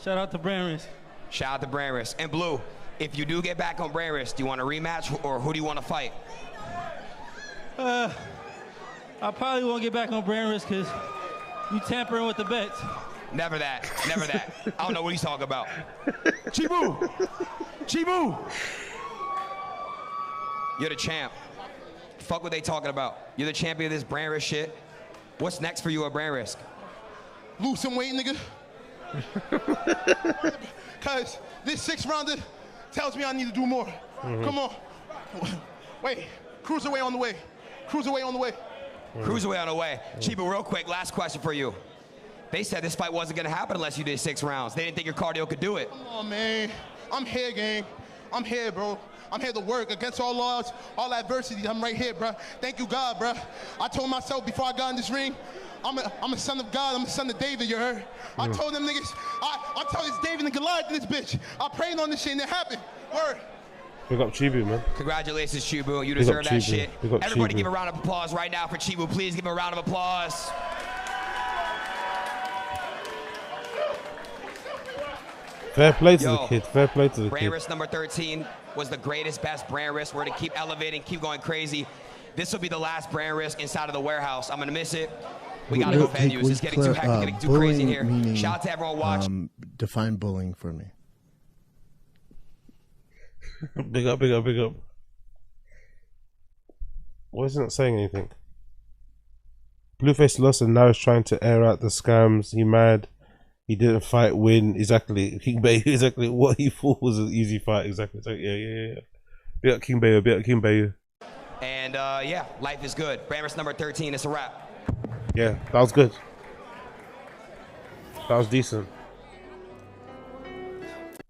shout out to brand risk. Shout out to brand risk. And Blue, if you do get back on brand risk, do you want a rematch or who do you want to fight? I probably won't get back on brand risk because you tampering with the bets. Never that. Never that. I don't know what he's talking about. CHIBU! CHIBU! You're the champ. Fuck what they talking about. You're the champion of this brand risk shit. What's next for you at brand risk? Lose some weight, nigga. Cause this 6-rounder tells me I need to do more. Come on. Wait. Cruiserweight on the way. Cruiserweight on the way. Cruiserweight on the way. CHIBU, real quick, last question for you. They said this fight wasn't gonna happen unless you did 6 rounds. They didn't think your cardio could do it. Come on, man. I'm here, gang. I'm here, bro. I'm here to work against all odds, all adversity. I'm right here, bro. Thank you, God, bro. I told myself before I got in this ring, I'm a son of God. I'm a son of David, you heard? I told them niggas, I told this David and Goliath to this bitch. I prayed on this shit and it happened. Word. Big up CHIBU, man. Congratulations, CHIBU. You deserve that shit. Everybody CHIBU. Give a round of applause right now for CHIBU. Please give him a round of applause. Fair play to the kid. Fair play to the brand kid. risk number 13 was the greatest, best brand risk. We're to keep elevating, keep going crazy. This will be the last brand risk inside of the warehouse. I'm gonna miss it. We gotta go venues. It's getting too hectic, getting too crazy in here. Meaning, Shout out to everyone watching. Define bullying for me. Big up, big up, big up. Why isn't it saying anything? Blueface lost and now he's trying to air out the scams. He mad. He didn't fight, win. Exactly. King Bay, exactly what he thought was an easy fight. Exactly. Yeah. Big up King Bay, big up King Bay. And yeah, life is good. Brand risk number 13. It's a wrap. Yeah, that was good. That was decent.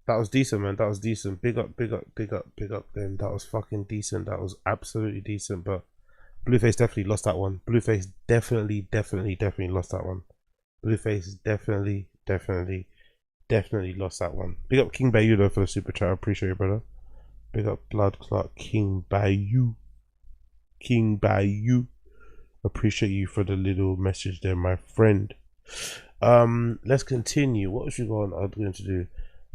That was decent, man. That was decent. Big up, big up, big up, big up them. That was fucking decent. That was absolutely decent. But Blueface definitely lost that one. Blueface definitely lost that one. Blueface definitely lost that one. Big up King Bayou though for the super chat. I appreciate it, brother. Big up Blood Clot King Bayou. King Bayou. Appreciate you for the little message there, my friend. Let's continue. What was you going to do?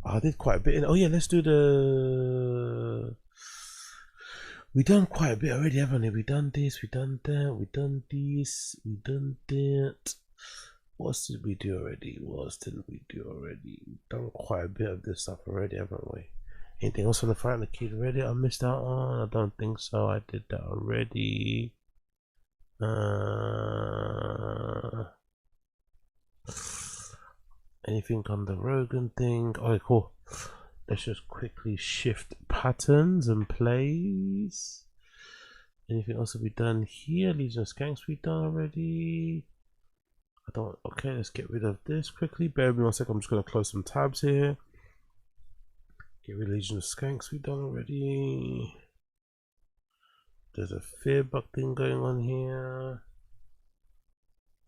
I did quite a bit. Oh yeah, let's do the. We done quite a bit already, haven't we? We done this, we done that, we done this, we done that. What did we do already? What didn't we do already? We've done quite a bit of this stuff already, haven't we? Anything else on the Fighting the Kid already? I missed out on. I don't think so. I did that already. Anything on the Rogan thing? Okay, cool. Let's just quickly shift patterns and plays. Anything else have we done here? Legion of Skanks we done already. I don't. Okay, let's get rid of this quickly. Bear with me 1 second. I'm just gonna close some tabs here. Get rid of Legion of Skanks we done already. There's a fear bug thing going on here.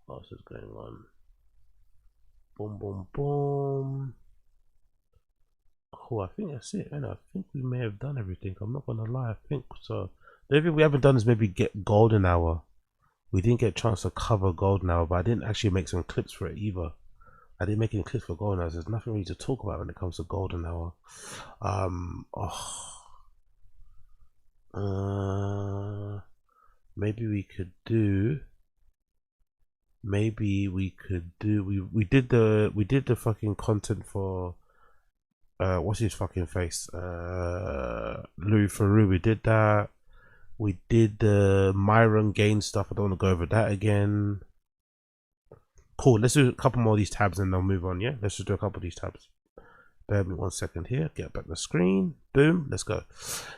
What else is going on? Boom, boom, boom. Cool, I think that's it. And I think we may have done everything. I'm not gonna lie, I think so. The only thing we haven't done is maybe get Golden Hour. We didn't get a chance to cover Golden Hour, but I didn't actually make some clips for it either. I didn't make any clips for Golden Hour. There's nothing really to talk about when it comes to Golden Hour. Maybe we could do. We did the fucking content for what's his fucking face? Louis Theroux. We did that. We did the MYRON gain stuff. I don't want to go over that again. Cool. Let's do a couple more of these tabs and then I'll move on. Yeah, let's just do a couple of these tabs. Bear with me 1 second here. Get back the screen. Boom. Let's go.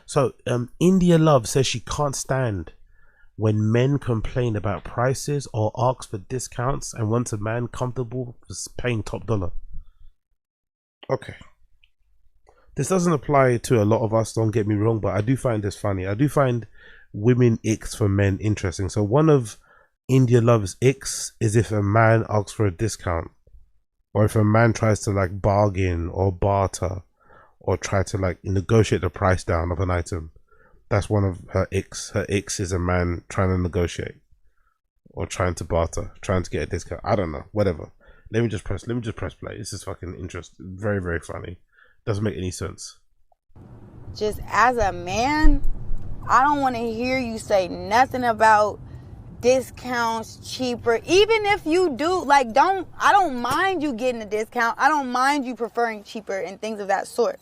So India Love says she can't stand when men complain about prices or ask for discounts and wants a man comfortable for paying top dollar. Okay. This doesn't apply to a lot of us, don't get me wrong, but I do find this funny. I do find women icks for men interesting. So one of India Love's icks is if a man asks for a discount, or if a man tries to like bargain or barter or try to like negotiate the price down of an item. That's one of her icks. Her icks is a man trying to negotiate or trying to barter, trying to get a discount. I don't know, whatever. Let me just press play. This is fucking interesting. Very, very funny. Doesn't make any sense. Just as a man, I don't want to hear you say nothing about discounts, cheaper. Even if you do, like, I don't mind you getting a discount. I don't mind you preferring cheaper and things of that sort.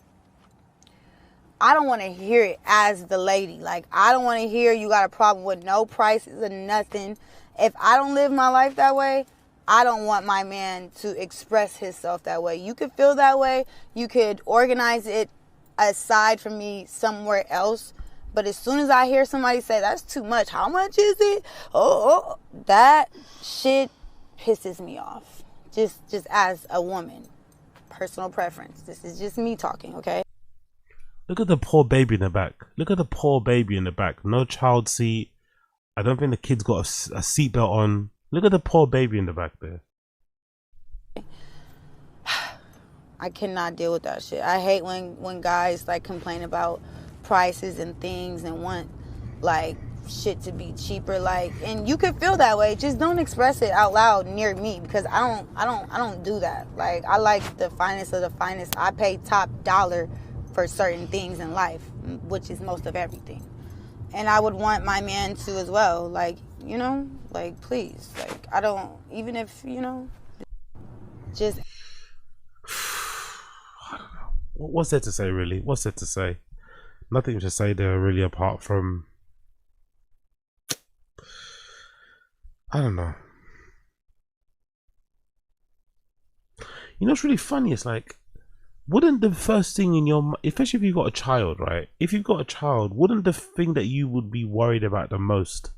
I don't want to hear it as the lady. Like, I don't want to hear you got a problem with no prices or nothing. If I don't live my life that way, I don't want my man to express himself that way. You could feel that way. You could organize it aside from me somewhere else. But as soon as I hear somebody say, that's too much, how much is it? Oh, that shit pisses me off. Just as a woman. Personal preference. This is just me talking, okay? Look at the poor baby in the back. Look at the poor baby in the back. No child seat. I don't think the kid's got a seatbelt on. Look at the poor baby in the back there. I cannot deal with that shit. I hate when guys like complain about prices and things and want like shit to be cheaper. Like, and you could feel that way. Just don't express it out loud near me because I don't do that. Like, I like the finest of the finest. I pay top dollar for certain things in life, which is most of everything. And I would want my man to as well. Like, you know, like, please. Like, I don't, even if, you know, just. What's there to say, really? What's there to say? Nothing to say there, really, apart from, I don't know. You know, it's really funny. It's like, wouldn't the first thing in your mind, especially if you've got a child, right? If you've got a child, wouldn't the thing that you would be worried about the most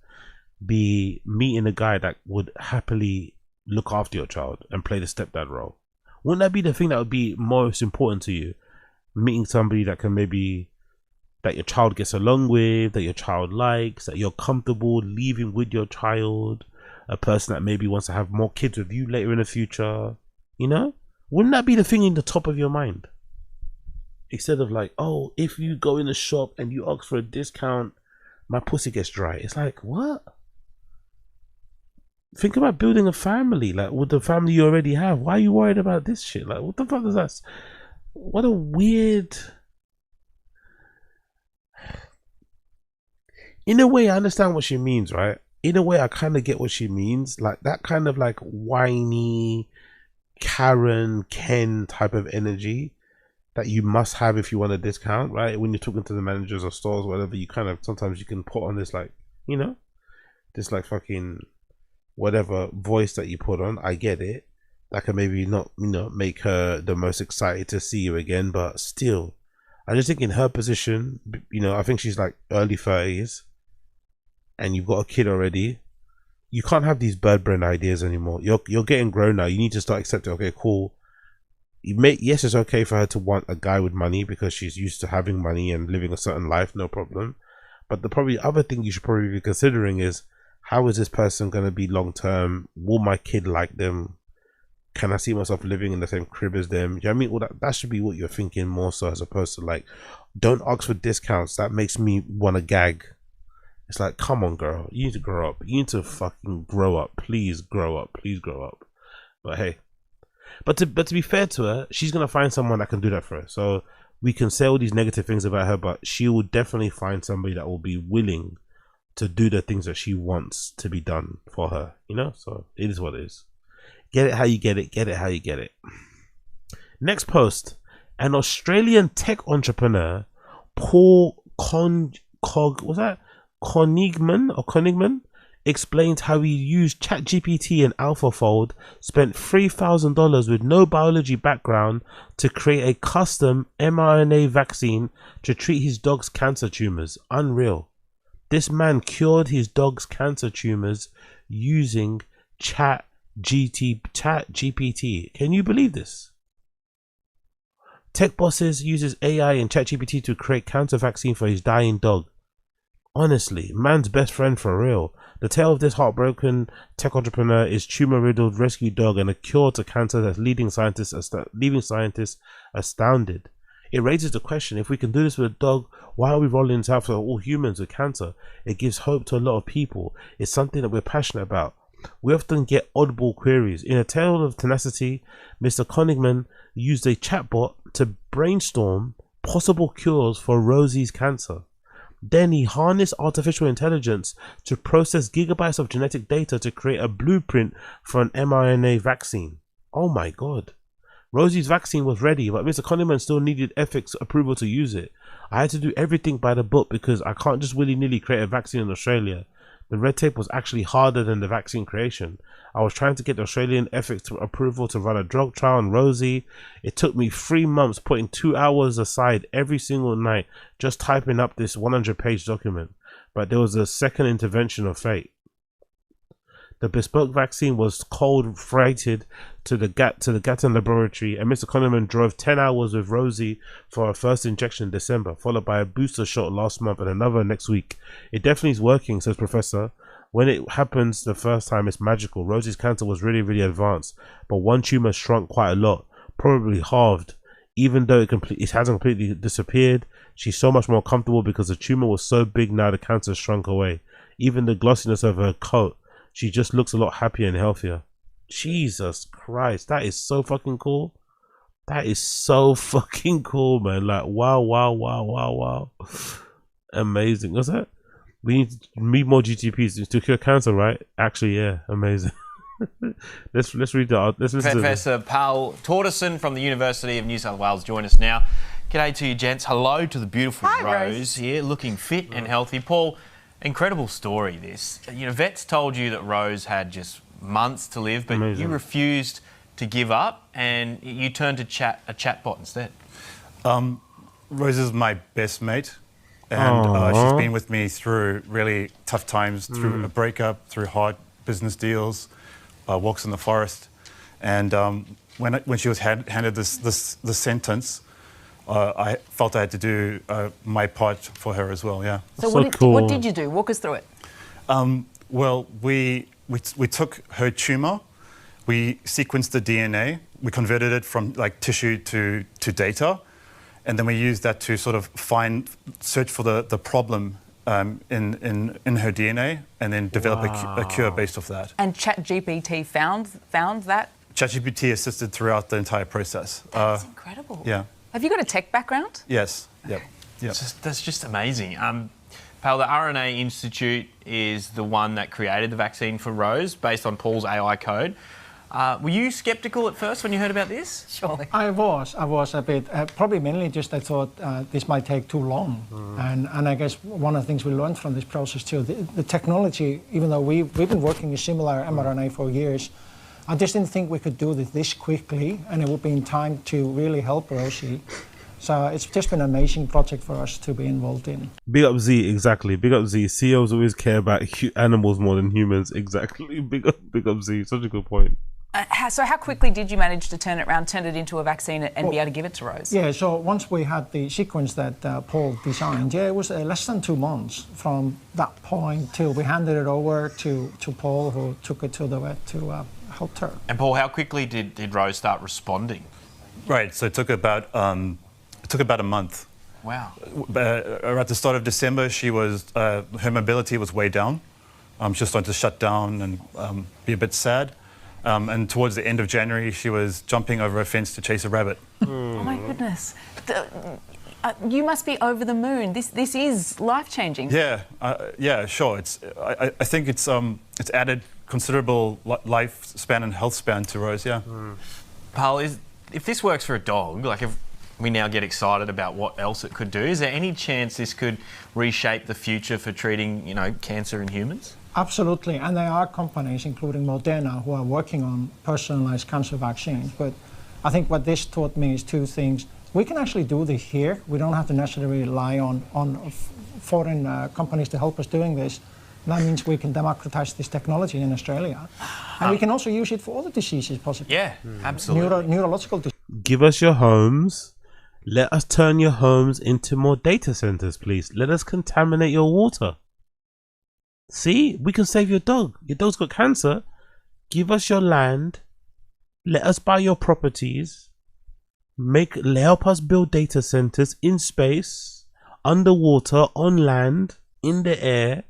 be meeting a guy that would happily look after your child and play the stepdad role? Wouldn't that be the thing that would be most important to you? Meeting somebody that can maybe, that your child gets along with, that your child likes, that you're comfortable leaving with your child, a person that maybe wants to have more kids with you later in the future, you know? Wouldn't that be the thing in the top of your mind? Instead of like, oh, if you go in the shop and you ask for a discount, my pussy gets dry. It's like, what? Think about building a family, like with the family you already have. Why are you worried about this shit? Like, what the fuck is that? What a weird... In a way, I understand what she means, right? In a way, I kind of get what she means. Like, that kind of like whiny Karen, Ken type of energy that you must have if you want a discount, right? When you're talking to the managers of stores, whatever, you kind of, sometimes you can put on this, like, you know, this like fucking whatever voice that you put on. I get it. That can maybe not, you know, make her the most excited to see you again, but still, I just think in her position, you know, I think she's like early 30s and you've got a kid already. You can't have these bird brain ideas anymore. You're getting grown now. You need to start accepting, okay, cool. Yes, it's okay for her to want a guy with money because she's used to having money and living a certain life, no problem. But the probably other thing you should probably be considering is, how is this person going to be long term? Will my kid like them? Can I see myself living in the same crib as them? Do you know what I mean? Well, that should be what you're thinking more so, as opposed to like, don't ask for discounts. That makes me want to gag. It's like, come on, girl. You need to grow up. You need to fucking grow up. Please grow up. Please grow up. But hey. But to be fair to her, she's going to find someone that can do that for her. So we can say all these negative things about her, but she will definitely find somebody that will be willing to do the things that she wants to be done for her. You know? So it is what it is. Get it how you get it. Get it how you get it. Next post. An Australian tech entrepreneur, Paul Conyngham explains how he used ChatGPT and AlphaFold, spent $3,000 with no biology background to create a custom mRNA vaccine to treat his dog's cancer tumors. Unreal. This man cured his dog's cancer tumors using ChatGPT. Can you believe this? Tech bosses uses AI and ChatGPT to create cancer vaccine for his dying dog. Honestly, man's best friend for real. The tale of this heartbroken tech entrepreneur is tumor-riddled rescue dog and a cure to cancer that's leaving scientists astounded. It raises the question, if we can do this with a dog, why are we rolling this out for all humans with cancer? It gives hope to a lot of people. It's something that we're passionate about. We often get oddball queries. In a tale of tenacity, Mr. Conyngham used a chatbot to brainstorm possible cures for Rosie's cancer. Then he harnessed artificial intelligence to process gigabytes of genetic data to create a blueprint for an mRNA vaccine. Oh my god. Rosie's vaccine was ready, but Mr. Conyngham still needed ethics approval to use it. I had to do everything by the book because I can't just willy-nilly create a vaccine in Australia. The red tape was actually harder than the vaccine creation. I was trying to get the Australian ethics approval to run a drug trial on Rosie. It took me 3 months, putting 2 hours aside every single night, just typing up this 100-page document. But there was a second intervention of fate. The bespoke vaccine was cold freighted to the Gatton laboratory, and Mr. Conyngham drove 10 hours with Rosie for her first injection in December, followed by a booster shot last month and another next week. It definitely is working, says Professor. When it happens the first time, it's magical. Rosie's cancer was really, really advanced, but one tumor shrunk quite a lot, probably halved. Even though it hasn't completely disappeared, she's so much more comfortable because the tumor was so big now the cancer shrunk away. Even the glossiness of her coat, she just looks a lot happier and healthier. Jesus Christ, that is so fucking cool. That is so fucking cool, man. Like, wow, wow, wow, wow, wow. Amazing. What's that? We need more GTPs to cure cancer, right? Actually, yeah, amazing. let's read that. Let's listen Professor Pal Torderson from the University of New South Wales join us now. G'day to you, gents. Hello to the beautiful Rose here, looking fit and healthy. Paul, incredible story this. You know, vets told you that Rose had just months to live, but you refused to give up and you turned to a chatbot instead. Rose is my best mate, and she's been with me through really tough times, through a breakup, through hard business deals, walks in the forest, and when she was handed this sentence, I felt I had to do my part for her as well. Yeah. So what did you do? Walk us through it. Well, we took her tumor, we sequenced the DNA, we converted it from like tissue to data. And then we used that to sort of search for the problem in her DNA, and then develop a cure based off that. And ChatGPT found that? ChatGPT assisted throughout the entire process. That's incredible. Yeah. Have you got a tech background? Yes. Yep. Yep. That's just amazing. Pal, the RNA Institute is the one that created the vaccine for Rose based on Paul's AI code. Were you sceptical at first when you heard about this? Surely. I was a bit, probably mainly just I thought this might take too long. And I guess one of the things we learned from this process too, the technology, even though we've been working with similar mRNA for years, I just didn't think we could do this quickly and it would be in time to really help Rosie. So it's just been an amazing project for us to be involved in. Big up Z, exactly. Big up Z. CEOs always care about animals more than humans, exactly. Big up Z. Such a good point. So how quickly did you manage to turn it around, turn it into a vaccine and be able to give it to Rose? Yeah, so once we had the sequence that Paul designed, it was less than 2 months from that point till we handed it over to Paul, who took it to the vet to help her. And Paul, how quickly did Rose start responding? Right, so it took about a month. Wow. At the start of December, she was her mobility was way down. She was starting to shut down and be a bit sad. And towards the end of January, she was jumping over a fence to chase a rabbit. Oh my goodness. You must be over the moon. This is life-changing. Yeah, yeah, sure. I think it's added considerable lifespan and health span to Rose, yeah. Pal, if this works for a dog, like if we now get excited about what else it could do, is there any chance this could reshape the future for treating, cancer in humans? Absolutely, and there are companies, including Moderna, who are working on personalized cancer vaccines. But I think what this taught me is two things. We can actually do this here. We don't have to necessarily rely on foreign companies to help us doing this. That means we can democratize this technology in Australia. And we can also use it for other diseases, possibly. Yeah, absolutely. Neurological diseases. Give us your homes. Let us turn your homes into more data centers, please. Let us contaminate your water. See, we can save your dog. Your dog's got cancer. Give us your land. Let us buy your properties. Help us build data centers in space, underwater, on land, in the air,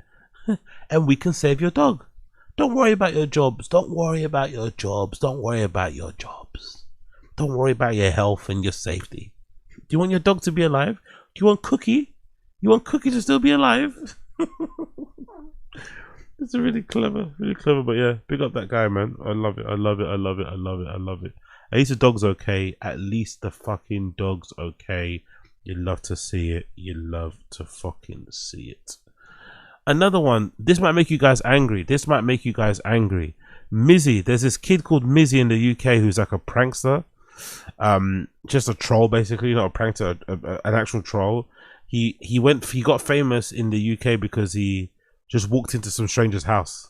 and we can save your dog. Don't worry about your jobs. Don't worry about your jobs. Don't worry about your jobs. Don't worry about your health and your safety. Do you want your dog to be alive? Do you want Cookie? You want Cookie to still be alive? It's really clever, but yeah, big up that guy, man. I love it. At least the dog's okay. At least the fucking dog's okay. You love to see it. You love to fucking see it. Another one. This might make you guys angry. Mizzy. There's this kid called Mizzy in the UK who's like a prankster. Just a troll, basically. Not a prankster, an actual troll. He got famous in the UK because he just walked into some stranger's house.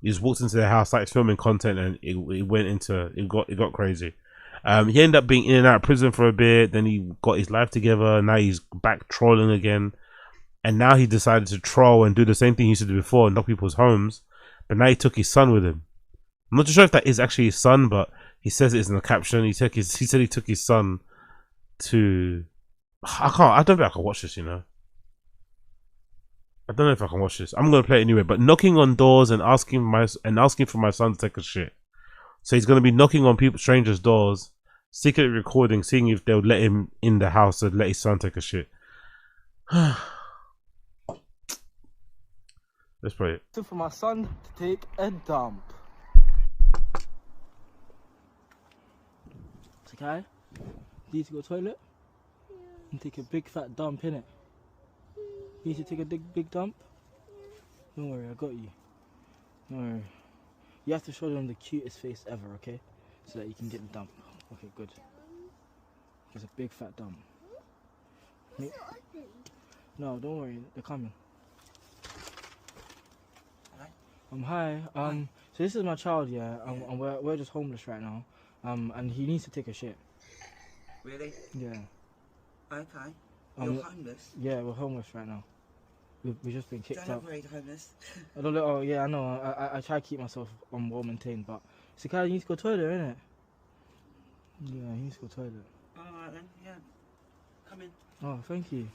He just walked into their house, started filming content, and it got crazy. He ended up being in and out of prison for a bit. Then he got his life together. Now he's back trolling again, and now he decided to troll and do the same thing he used to do before, and knock people's homes. But now he took his son with him. I'm not too sure if that is actually his son, but he says it in the caption. He said he took his son to. I don't think I can watch this. I don't know if I can watch this. I'm gonna play it anyway. But knocking on doors and asking for my son to take a shit. So he's gonna be knocking on strangers' doors, secretly recording, seeing if they'll let him in the house and let his son take a shit. Let's play it. For my son to take a dump. Okay? You need to go to the toilet? And take a big fat dump, innit? You need to take a big dump? Don't worry, I got you. Don't worry. You have to show them the cutest face ever, okay? So that you can get the dump. Okay, good. There's a big fat dump. No, don't worry, they're coming. Hi. So this is my child, yeah. And we're just homeless right now. And he needs to take a shit. Really? Yeah. Okay. You're homeless? Yeah, we're homeless right now. We've just been kicked out. Don't worry, homeless. I don't know. Oh yeah, I know. I try to keep myself well maintained, but it's okay. You need to go to the toilet, innit? Yeah, he needs to go to the toilet. Alright then, yeah. Come in. Oh, thank you.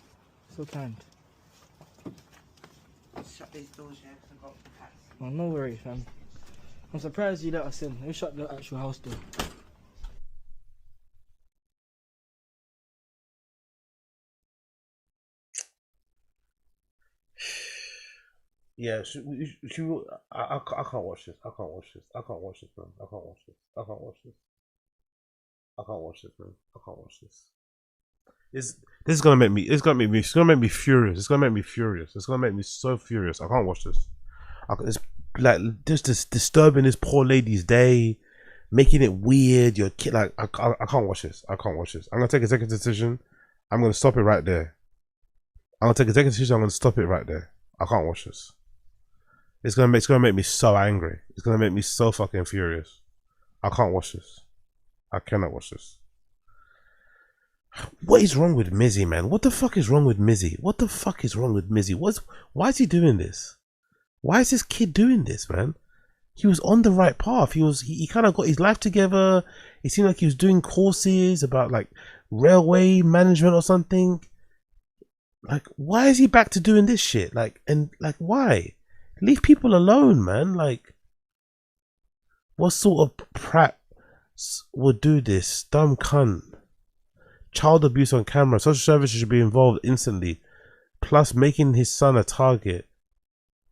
So kind. Shut these doors, yeah, because I've got cats. Oh, no worries, fam. I'm surprised you let us in. Let me shut the actual house door. Yeah, I can't watch this. I can't watch this. I can't watch this, man. I can't watch this. I can't watch this. I can't watch this, man. I can't watch this. This is gonna make me. It's gonna make me furious. It's gonna make me furious. It's gonna make me so furious. I can't watch this. It's like just disturbing this poor lady's day, making it weird. Your kid, like I can't watch this. I can't watch this. I'm gonna take executive decision. I'm gonna stop it right there. I'm gonna take executive decision. I'm gonna stop it right there. I can't watch this. It's gonna make me so angry. It's gonna make me so fucking furious. I can't watch this. I cannot watch this. What is wrong with Mizzy, man? What the fuck is wrong with Mizzy? What the fuck is wrong with Mizzy? Why is he doing this? Why is this kid doing this, man? He was on the right path. He kind of got his life together. It seemed like he was doing courses about like railway management or something. Like, why is he back to doing this shit? Like, why? Leave people alone, man. Like, what sort of prat would do this? Dumb cunt. Child abuse on camera. Social services should be involved instantly. Plus, making his son a target.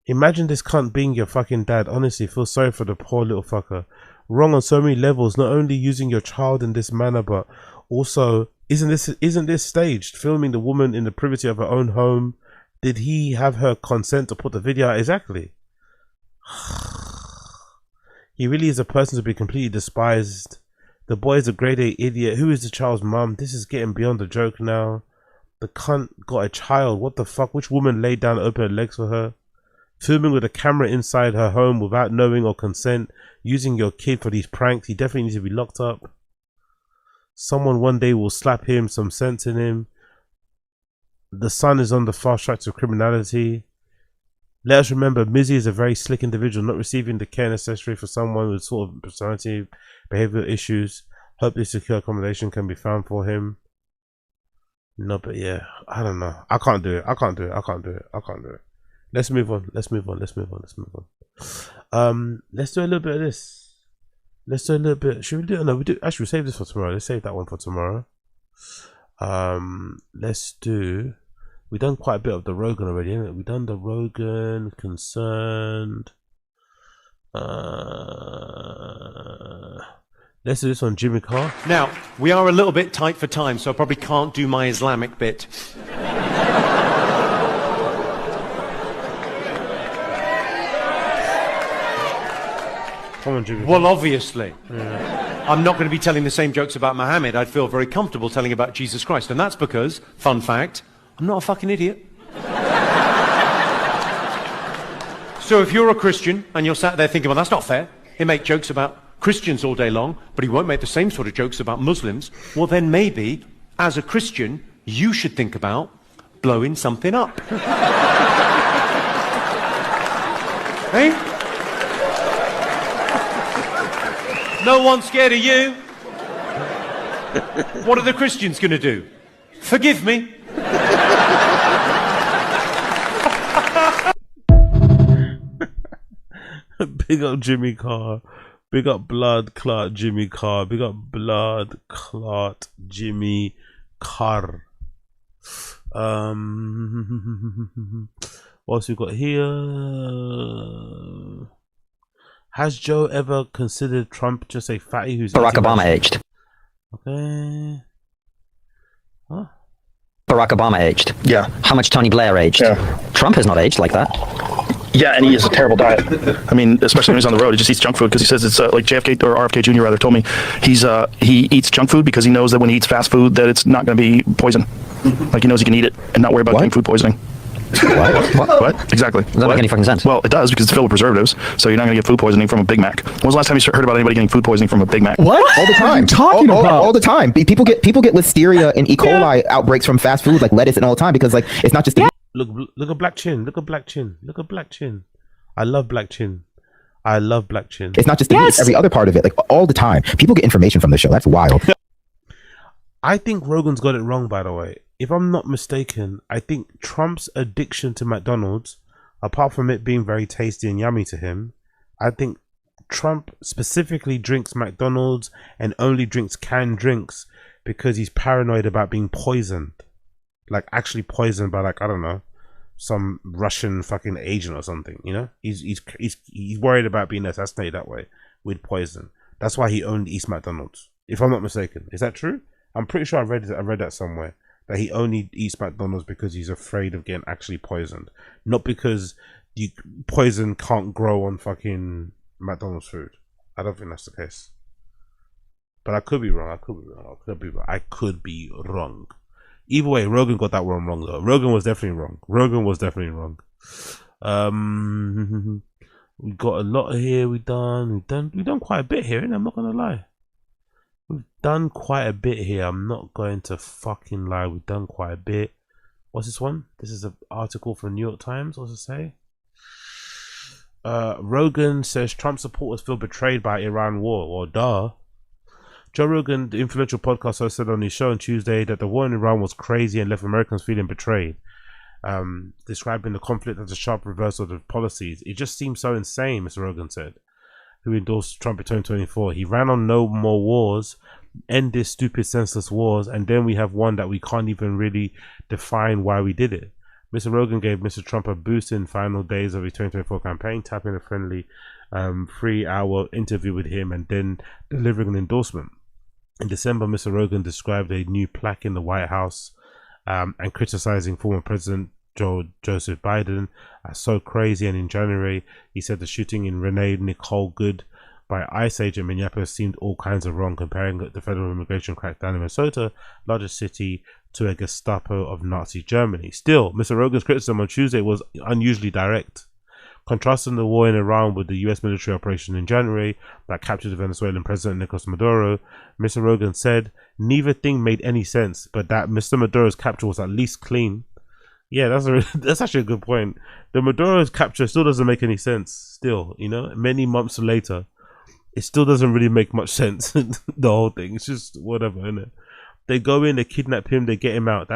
Imagine this cunt being your fucking dad. Honestly, feel sorry for the poor little fucker. Wrong on so many levels. Not only using your child in this manner, but also, isn't this staged? Filming the woman in the privacy of her own home. Did he have her consent to put the video out? Exactly. He really is a person to be completely despised. The boy is a grade A idiot. Who is the child's mum? This is getting beyond the joke now. The cunt got a child. What the fuck? Which woman laid down open her legs for her? Filming with a camera inside her home without knowing or consent. Using your kid for these pranks. He definitely needs to be locked up. Someone one day will slap him. Some sense in him. The son is on the fast track to criminality. Let us remember, Mizzy is a very slick individual, not receiving the care necessary for someone with sort of personality, behavioral issues. Hopefully secure accommodation can be found for him. No, but yeah, I don't know. I can't do it. I can't do it. I can't do it. I can't do it. Let's move on. Let's move on. Let's move on. Let's move on. Let's do a little bit of this. Let's do a little bit. Should we do it? No, we do. Actually, we'll save this for tomorrow. Let's save that one for tomorrow. Let's do. We've done quite a bit of the Rogan already, haven't we? We've done the Rogan, Concerned. Let's do this on Jimmy Carr. Now, we are a little bit tight for time, so I probably can't do my Islamic bit. Come on, Jimmy. Well, obviously. Yeah. I'm not going to be telling the same jokes about Muhammad. I'd feel very comfortable telling about Jesus Christ. And that's because, fun fact, I'm not a fucking idiot. So if you're a Christian and you're sat there thinking, well, that's not fair. He make jokes about Christians all day long, but he won't make the same sort of jokes about Muslims. Well, then maybe, as a Christian, you should think about blowing something up. Hey? No one's scared of you. What are the Christians going to do? Forgive me. Big up Jimmy Carr. Big up Blood Clot Jimmy Carr. Big up Blood Clot Jimmy Carr. What else we got here? Has Joe ever considered Trump just a fatty who's Barack Obama aged. Okay. Huh? Barack Obama aged. Yeah. How much Tony Blair aged? Yeah. Trump has not aged like that. Yeah, and he has a terrible diet. I mean, especially when he's on the road, he just eats junk food because he says it's like JFK or RFK Jr. rather told me he eats junk food because he knows that when he eats fast food that it's not going to be poison. Like he knows he can eat it and not worry about getting food poisoning. What? Exactly. Does that make any fucking sense? Well, it does because it's filled with preservatives, so you're not going to get food poisoning from a Big Mac. When was the last time you heard about anybody getting food poisoning from a Big Mac? What? All the time. What are you talking about? All the time. People get listeria and E. coli outbreaks from fast food like lettuce and all the time because like it's not just the Look at Black Chin. Look at Black Chin. Look at Black Chin. I love Black Chin. I love Black Chin. It's not just the meat, it's every other part of it. Like all the time. People get information from this show. That's wild. I think Rogan's got it wrong, by the way. If I'm not mistaken, I think Trump's addiction to McDonald's, apart from it being very tasty and yummy to him, I think Trump specifically drinks McDonald's and only drinks canned drinks because he's paranoid about being poisoned. Like actually poisoned by like, I don't know, some Russian fucking agent or something, you know? He's worried about being assassinated that way with poison. That's why he only eats McDonald's. If I'm not mistaken. Is that true? I'm pretty sure I read that somewhere. That he only eats McDonald's because he's afraid of getting actually poisoned. Not because poison can't grow on fucking McDonald's food. I don't think that's the case. But I could be wrong. I could be wrong. Either way, Rogan got that one wrong though. Rogan was definitely wrong. We got a lot here. We've done quite a bit here, innit? I'm not gonna lie. We've done quite a bit here. I'm not going to fucking lie. We've done quite a bit. What's this one? This is an article from New York Times. What's it say? Rogan says Trump supporters feel betrayed by Iran war. Or duh. Joe Rogan, the influential podcast host, said on his show on Tuesday that the war in Iran was crazy and left Americans feeling betrayed. Describing the conflict as a sharp reversal of policies. It just seems so insane, Mr. Rogan said, who endorsed Trump in 2024. He ran on no more wars, end this stupid senseless wars, and then we have one that we can't even really define why we did it. Mr. Rogan gave Mr. Trump a boost in final days of his 2024 campaign, tapping a friendly 3-hour interview with him and then delivering an endorsement. In December, Mr. Rogan described a new plaque in the White House and criticizing former President Joseph Biden as so crazy, and in January he said the shooting in Renee Nicole Good by ICE agent in Minneapolis seemed all kinds of wrong, comparing the federal immigration crackdown in Minnesota, largest city, to a Gestapo of Nazi Germany. Still, Mr. Rogan's criticism on Tuesday was unusually direct. Contrasting the war in Iran with the US military operation in January that captured the Venezuelan President Nicolas Maduro, Mr. Rogan said neither thing made any sense, but that Mr. Maduro's capture was at least clean. Yeah, that's actually a good point. The Maduro's capture still doesn't make any sense. Still, you know, many months later, it still doesn't really make much sense. The whole thing, it's just whatever, innit? They go in, they kidnap him, they get him out.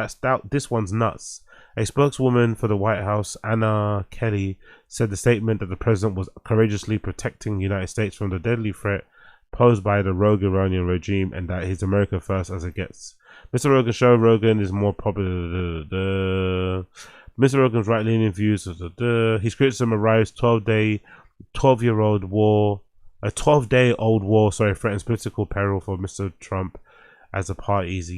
This one's nuts. A spokeswoman for the White House, Anna Kelly, said the statement that the president was courageously protecting the United States from the deadly threat posed by the rogue Iranian regime and that he's America first as it gets. Mr. Rogan's show, Rogan is more popular. Mr. Rogan's right-leaning views. His criticism arrives 12-day-old war threatens political peril for Mr. Trump as the party's this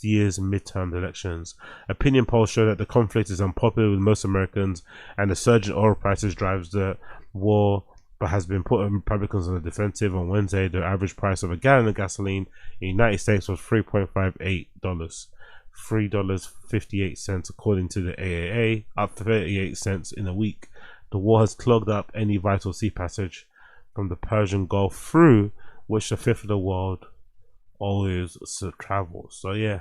year's midterm elections. Opinion polls show that the conflict is unpopular with most Americans, and the surge in oil prices drives the war, but has been put on Republicans on the defensive. On Wednesday, the average price of a gallon of gasoline in the United States was $3.58, $3.58 according to the AAA, up 38 cents in a week. The war has clogged up any vital sea passage from the Persian Gulf through which the fifth of the world always travels. So yeah,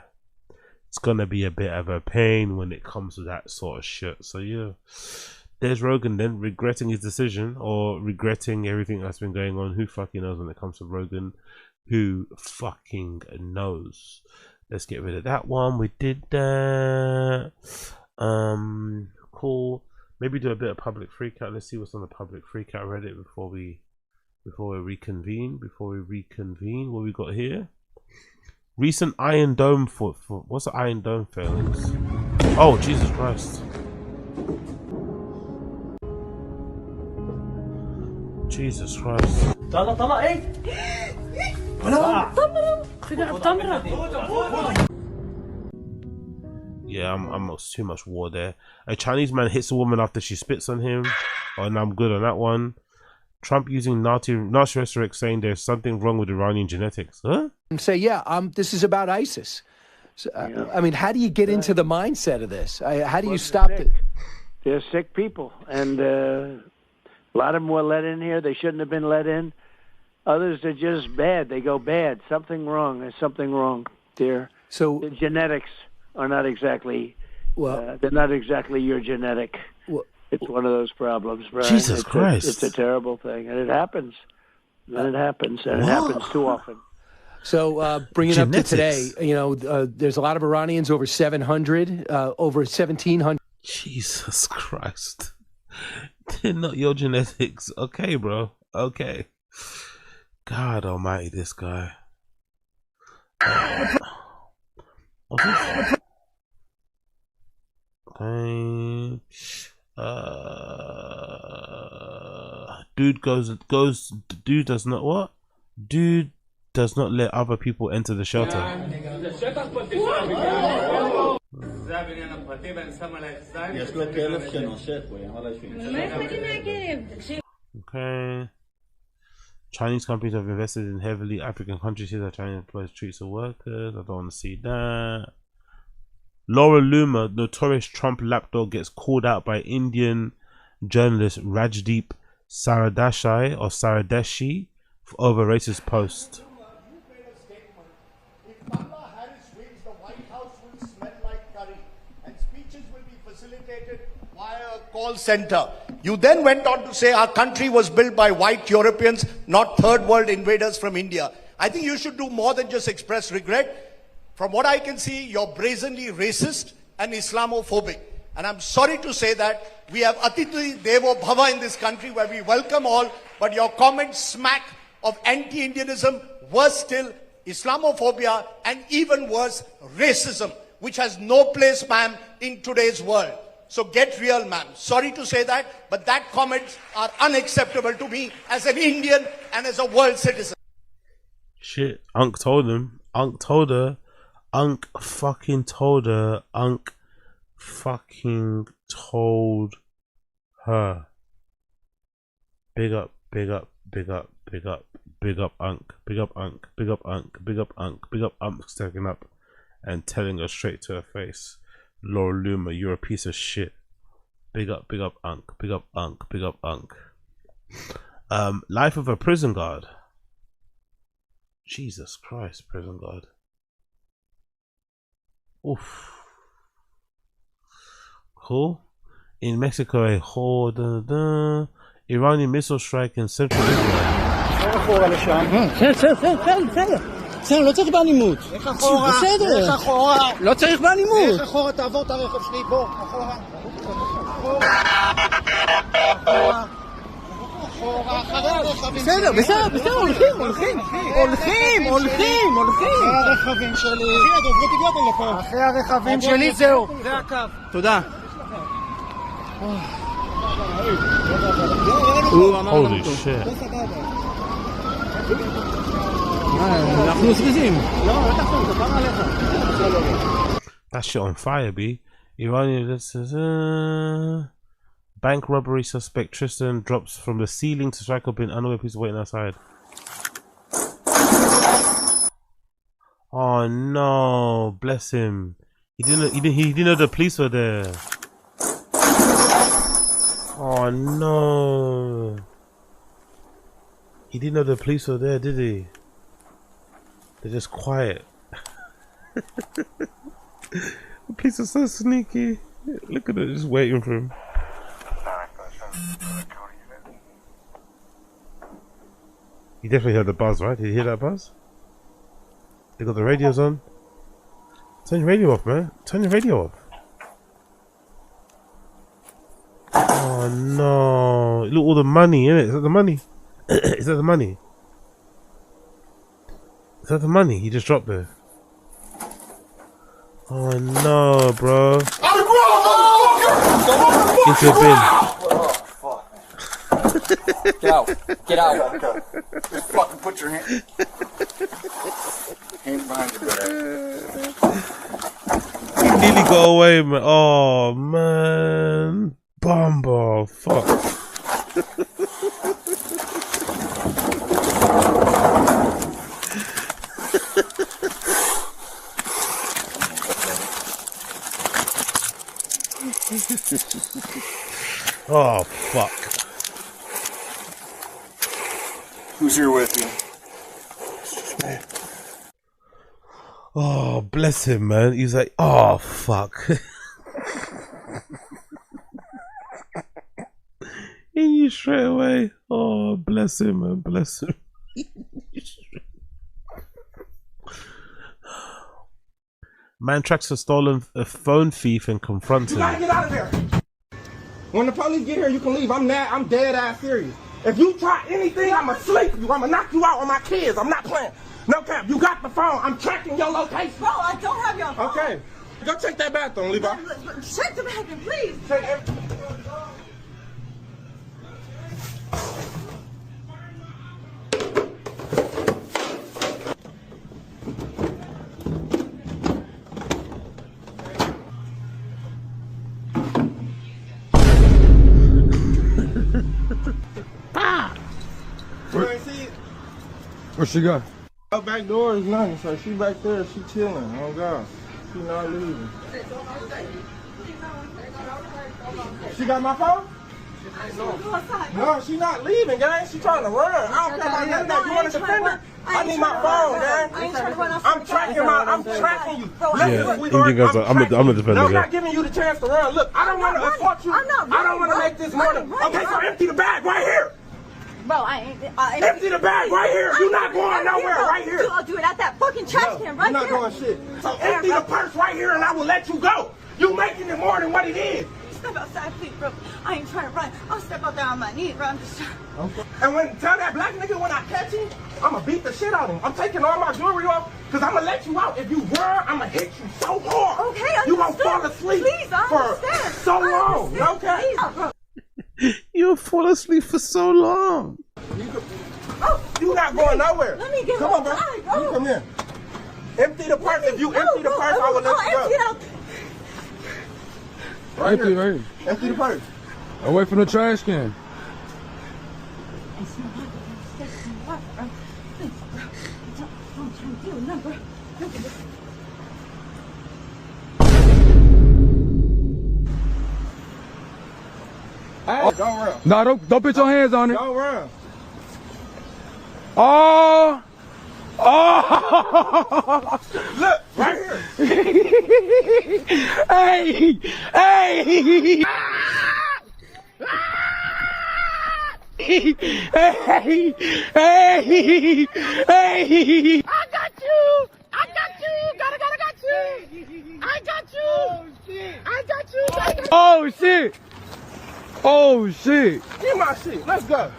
it's gonna be a bit of a pain when it comes to that sort of shit. So yeah, there's Rogan then regretting his decision or regretting everything that's been going on. Who fucking knows when it comes to Rogan? Who fucking knows? Let's get rid of that one. We did that. Cool. Maybe do a bit of public freakout. Let's see what's on the public freakout Reddit before we reconvene. What we got here? Recent Iron Dome what's the Iron Dome failings? Oh, Jesus Christ. Jesus Christ. Yeah, I'm too much war there. A Chinese man hits a woman after she spits on him. Oh, and I'm good on that one. Trump using Nazi rhetoric saying there's something wrong with Iranian genetics. Huh? And say, this is about ISIS. So, I mean, how do you get into the mindset of this? How do you stop it? They're sick people, and a lot of them were let in here. They shouldn't have been let in. Others are just bad. They go bad. Something wrong. There's something wrong there. So the genetics are not exactly. They're not exactly your genetic. It's one of those problems, Brian. Jesus Christ! It's a terrible thing, and it happens. And it happens, and it happens too often. So bringing up to today, there's a lot of Iranians, over 700, over 1,700. Jesus Christ. They're not your genetics. Okay, bro. Okay. God almighty, this guy. Okay. Dude does not what? Dude does not let other people enter the shelter. Okay. Chinese companies have invested in heavily African countries here that China employs streets of workers. I don't want to see that. Laura Loomer, notorious Trump lapdog, gets called out by Indian journalist Rajdeep Saradeshi over racist post. Call center. You then went on to say our country was built by white Europeans, not third world invaders from India. I think you should do more than just express regret. From what I can see, you're brazenly racist and Islamophobic. And I'm sorry to say that we have Atiti Devo Bhava in this country where we welcome all, but your comments smack of anti-Indianism, worse still, Islamophobia, and even worse, racism, which has no place, ma'am, in today's world. So get real, ma'am. Sorry to say that, but that comments are unacceptable to me as an Indian and as a world citizen. Shit, Unc told him. Unc told her. Unc fucking told her. Unc fucking told her. Big up, big up, big up, big up, big up, Unc. Big up, Unc. Big up, Unc. Big up, Unc. Big up, Unc stepping up and telling her straight to her face. Laura Loomer, you're a piece of shit. Big up, Unc. Big up, Unc. Big up, Unc. Life of a prison guard. Jesus Christ, prison guard. Oof. Cool. In Mexico, a Iranian missile strike in central Israel. בסדר, לא צריך באלימות. בסדר. לא צריך באלימות. לך אחורה, תעבור את הרכב שלי, בוא, אחורה. אחורה, אחרי הרכבים שלי. בסדר, הולכים. אחרי הרכבים שלי. אחרי הרכבים שלי, זהו. זה הקו. תודה. Holy shit. That shit on fire, B. Iranian, this is bank robbery suspect Tristan drops from the ceiling to strike up in unaware people waiting outside. Oh no, bless him. He didn't know the police were there. Oh no. He didn't know the police were there, did he? They're just quiet. The police are so sneaky. Look at it, just waiting for him. He definitely heard the buzz, right? Did you hear that buzz? They got the radios on. Turn your radio off, man. Turn your radio off. Oh no. Look, all the money, innit? Is that the money? Is that the money? Is that the money he just dropped there? Oh no, bro. Into the bin. Get out. Get out. Just fucking put your hand. Hands behind your back. He nearly got away, man. Oh, man. Bumbo. Fuck. Oh, fuck. Who's here with you? Oh, bless him, man. He's like, oh, fuck. He knew straight away. Oh, bless him, man. Bless him. Man tracks a stolen phone thief and confronts him. You gotta get out of there. When the police get here, you can leave. I'm dead ass serious. If you try anything, I'ma sleep you. I'ma knock you out on my kids. I'm not playing. No cap. You got the phone. I'm tracking your location. Bro, I don't have your phone. Okay. Go check that bathroom, Levi. Check the bathroom, please. Check everything. You ain't see it? Where she go? Her back door is nothing, so she back there, she chilling. Oh God, she not leaving. She got my phone? No, she not leaving, gang. She trying to run. I don't care about none of that. You want to defend her? I need my phone, gang. I'm tracking you. Yeah, Indian guys are, I'm a defender. No, I'm not giving you the chance to run. Look, I don't want to assault you. I don't want to make this money. Okay, so empty the bag right here. Bro, I ain't. Empty the bag right here. You're not going nowhere right here. I'll do it at that fucking trash can right there. You're not doing shit. So empty the purse right here and I will let you go. You making it more than what it is. Step outside, please, bro. I ain't trying to run. I'll step out there on my knees, bro. I'm just trying. Okay. And tell that black nigga when I catch him, I'ma beat the shit out of him. I'm taking all my jewelry off because I'ma let you out. If you run, I'ma hit you so hard. Okay, I you won't understand. fall asleep Please, I for understand. so long. Okay? Please, bro. You'll fall asleep for so long. You not going nowhere. Let me get Come on, bro. bag, You come here. Empty the purse. If you empty the purse, I will let you go. Empty it out. Right here. Empty the purse. Away from the trash can. Hey, don't run. No, don't put your hands on it. Don't run. Oh! Oh! Look, right here. Hey! Hey! Hey! Hey! Hey! Hey! I got you. I got you. Got you. I got you. I got you. Oh shit! Oh shit! Give my shit. Let's go.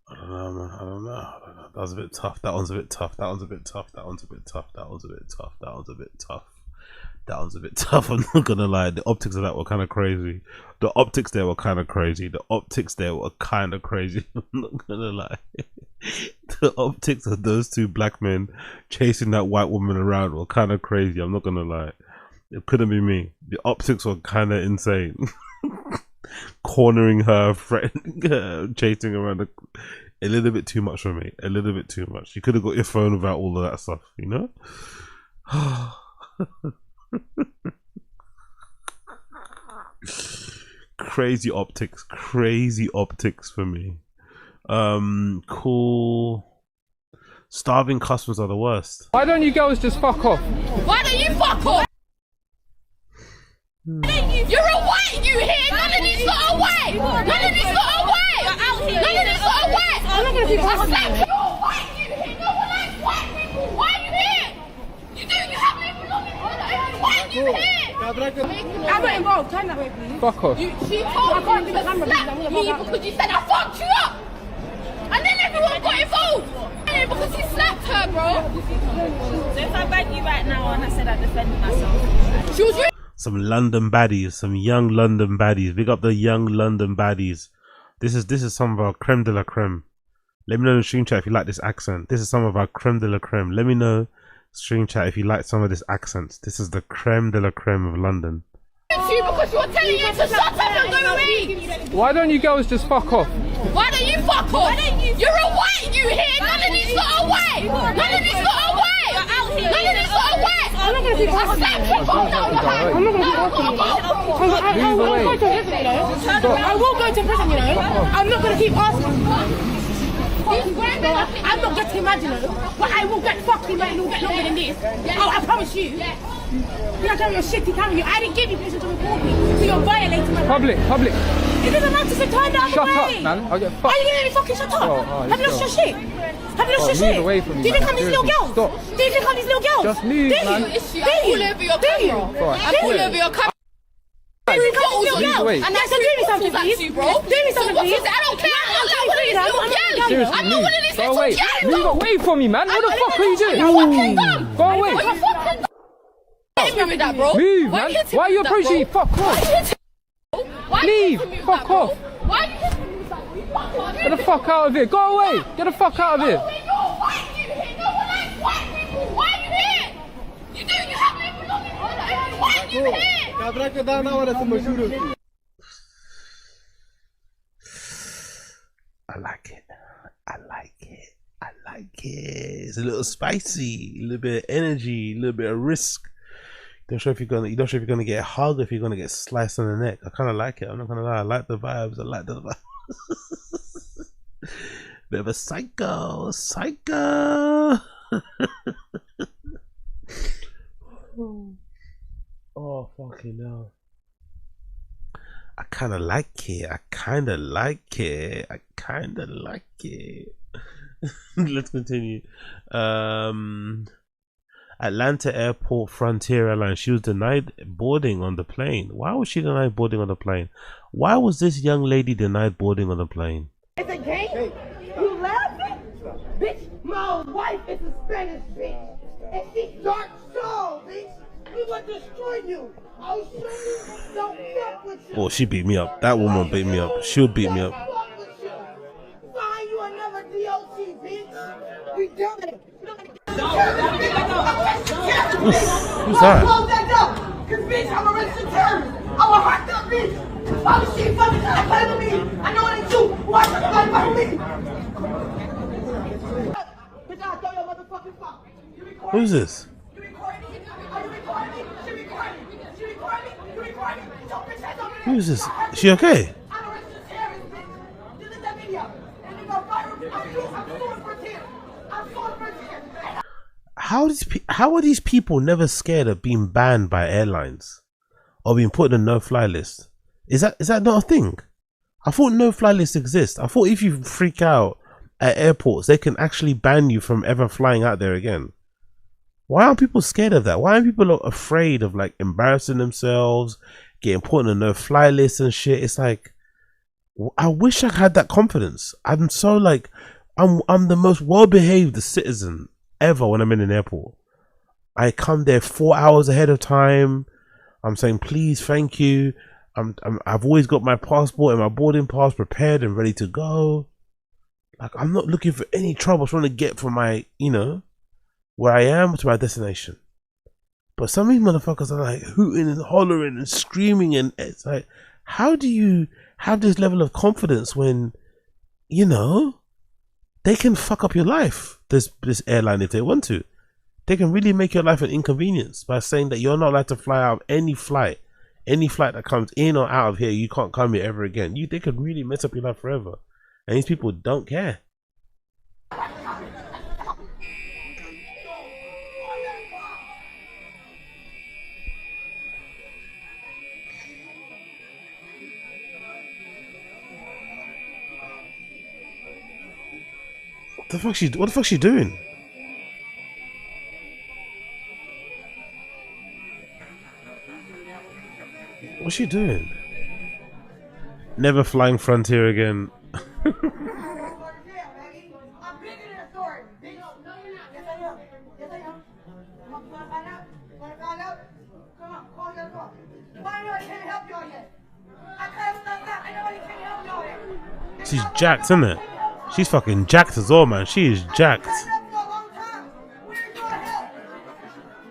I don't know, man. I don't know. That was a bit tough. That one's a bit tough. That one's a bit tough. That one's a bit tough. That one's a bit tough. That one's a bit tough. That one's a bit tough. I'm not gonna lie. The optics of that were kind of crazy. The optics there were kind of crazy. The optics there were kind of crazy. I'm not gonna lie. The optics of those two black men chasing that white woman around were kind of crazy. I'm not gonna lie. It couldn't be me. The optics were kind of insane. Cornering her, threatening her, chasing her around. A little bit too much for me. A little bit too much. You could have got your phone without all of that stuff, you know? Crazy optics for me. Cool. Starving customers are the worst. Why don't you girls just fuck off? Why don't you fuck off? You're away, you hear? None of these got away! None of these got away! None of these got away! I'm not gonna do that. You're white, you hear? No one likes white people. Why are you here? You have no belongings. Why are you here? I'm not involved. Turn that way, please. Fuck off. She told me to slap me because you said I fucked you up. And then everyone got involved. Because he slapped her, bro. So if I bag you right now and I said I defended myself, she was really some London baddies, some young London baddies. Big up the young London baddies. This is some of our creme de la creme. Let me know in the stream chat if you like this accent. This is some of our creme de la creme. Let me know stream chat if you like some of this accent. This is the creme de la creme of London. you because you were telling you to shut up and go away. Why don't you girls just fuck off? Why don't you fuck off? You're a white, you hear? None of these lot are white. None of these lot are white. None of these lot are white. I'm not going to keep asking. I'm not going to keep asking. I will go to prison, you know. I'm not going to keep asking. I'm not getting mad, you know, but I will get fucking mad and it will get longer than this. Oh, I promise you. You're not your shitty camera. I didn't give you permission to record me, so you're violating my Public. It doesn't matter, so turn the other Shut way. up, man. I'll get fucked. Are you gonna let me fucking shut up? Have you lost your shit? Have you lost your shit? Away from me, do you think man. I'm these little girls? Stop. Do you think I'm these little girls? Just move, do man. You? I'm all over your camera. I'm all over your camera. And that's do me something, please. Bro. Do me something, please. I don't care. I'm not one of these little girls. Seriously, I'm not one of these little girls. Move away from me, man. What the fuck are you doing? Go away. Hit me with that, bro. Move, man. Why are you approaching me? Fuck off. Leave. Fuck off. Why are you hitting me with that? Get the fuck out of here. Go away. Get the fuck out of here. Why are you here? You do. You have no belongings. Why are you here? I like it. I like it. I like it. It's a little spicy, a little bit of energy, a little bit of risk. You're not sure if you're gonna get a hug, or if you're gonna get sliced on the neck. I kind of like it. I'm not gonna lie. I like the vibes. I like the vibes. Bit of a psycho. Oh fucking no. I kind of like it. Let's continue. Atlanta Airport Frontier Airlines. She was denied boarding on the plane. Why was she denied boarding on the plane? Why was this young lady denied boarding on the plane? It's a game? You laughing? Bitch, my wife is a Spanish bitch. And she's dark soul, bitch. We will destroy you. I'll show you. Don't fuck with you. Oh, she beat me up. That woman beat me up. She'll beat me up. Find you another DOC, bitch. We done it. Who's that? Close that door. Cause bitch, I'm a registered terrorist. I'm a hard up bitch. Why was she fucking trying to play with me? I know it ain't you. Why should somebody play with me? Bitch, I'll throw your motherfucking phone. Who's this? You recording me? Are you recording me? She recording me. She recording me. You recording me. Your bitch ass over there. Who's this? Is she okay? I'm a registered terrorist, bitch. Delete that video. And you go viral. I'm suing for tears. I'm suing for tears. How are these people never scared of being banned by airlines or being put on a no-fly list? Is that not a thing? I thought no-fly lists exist. I thought if you freak out at airports, they can actually ban you from ever flying out there again. Why aren't people scared of that? Why aren't people afraid of like embarrassing themselves, getting put on a no-fly list and shit? It's like, I wish I had that confidence. I'm so like, I'm the most well-behaved citizen ever when I'm in an airport. I come there 4 hours ahead of time. I'm saying please, thank you. I've always got my passport and my boarding pass prepared and ready to go. Like, I'm not looking for any trouble. I'm trying to get from my, where I am to my destination. But some of these motherfuckers are like hooting and hollering and screaming, and it's like, how do you have this level of confidence when, they can fuck up your life, this airline, if they want to. They can really make your life an inconvenience by saying that you're not allowed to fly out of any flight that comes in or out of here. You can't come here ever again. They could really mess up your life forever. And these people don't care. What the fuck she doing? What's she doing? Never flying Frontier again. She's jacked, isn't it? She's fucking jacked as well, man. She is jacked.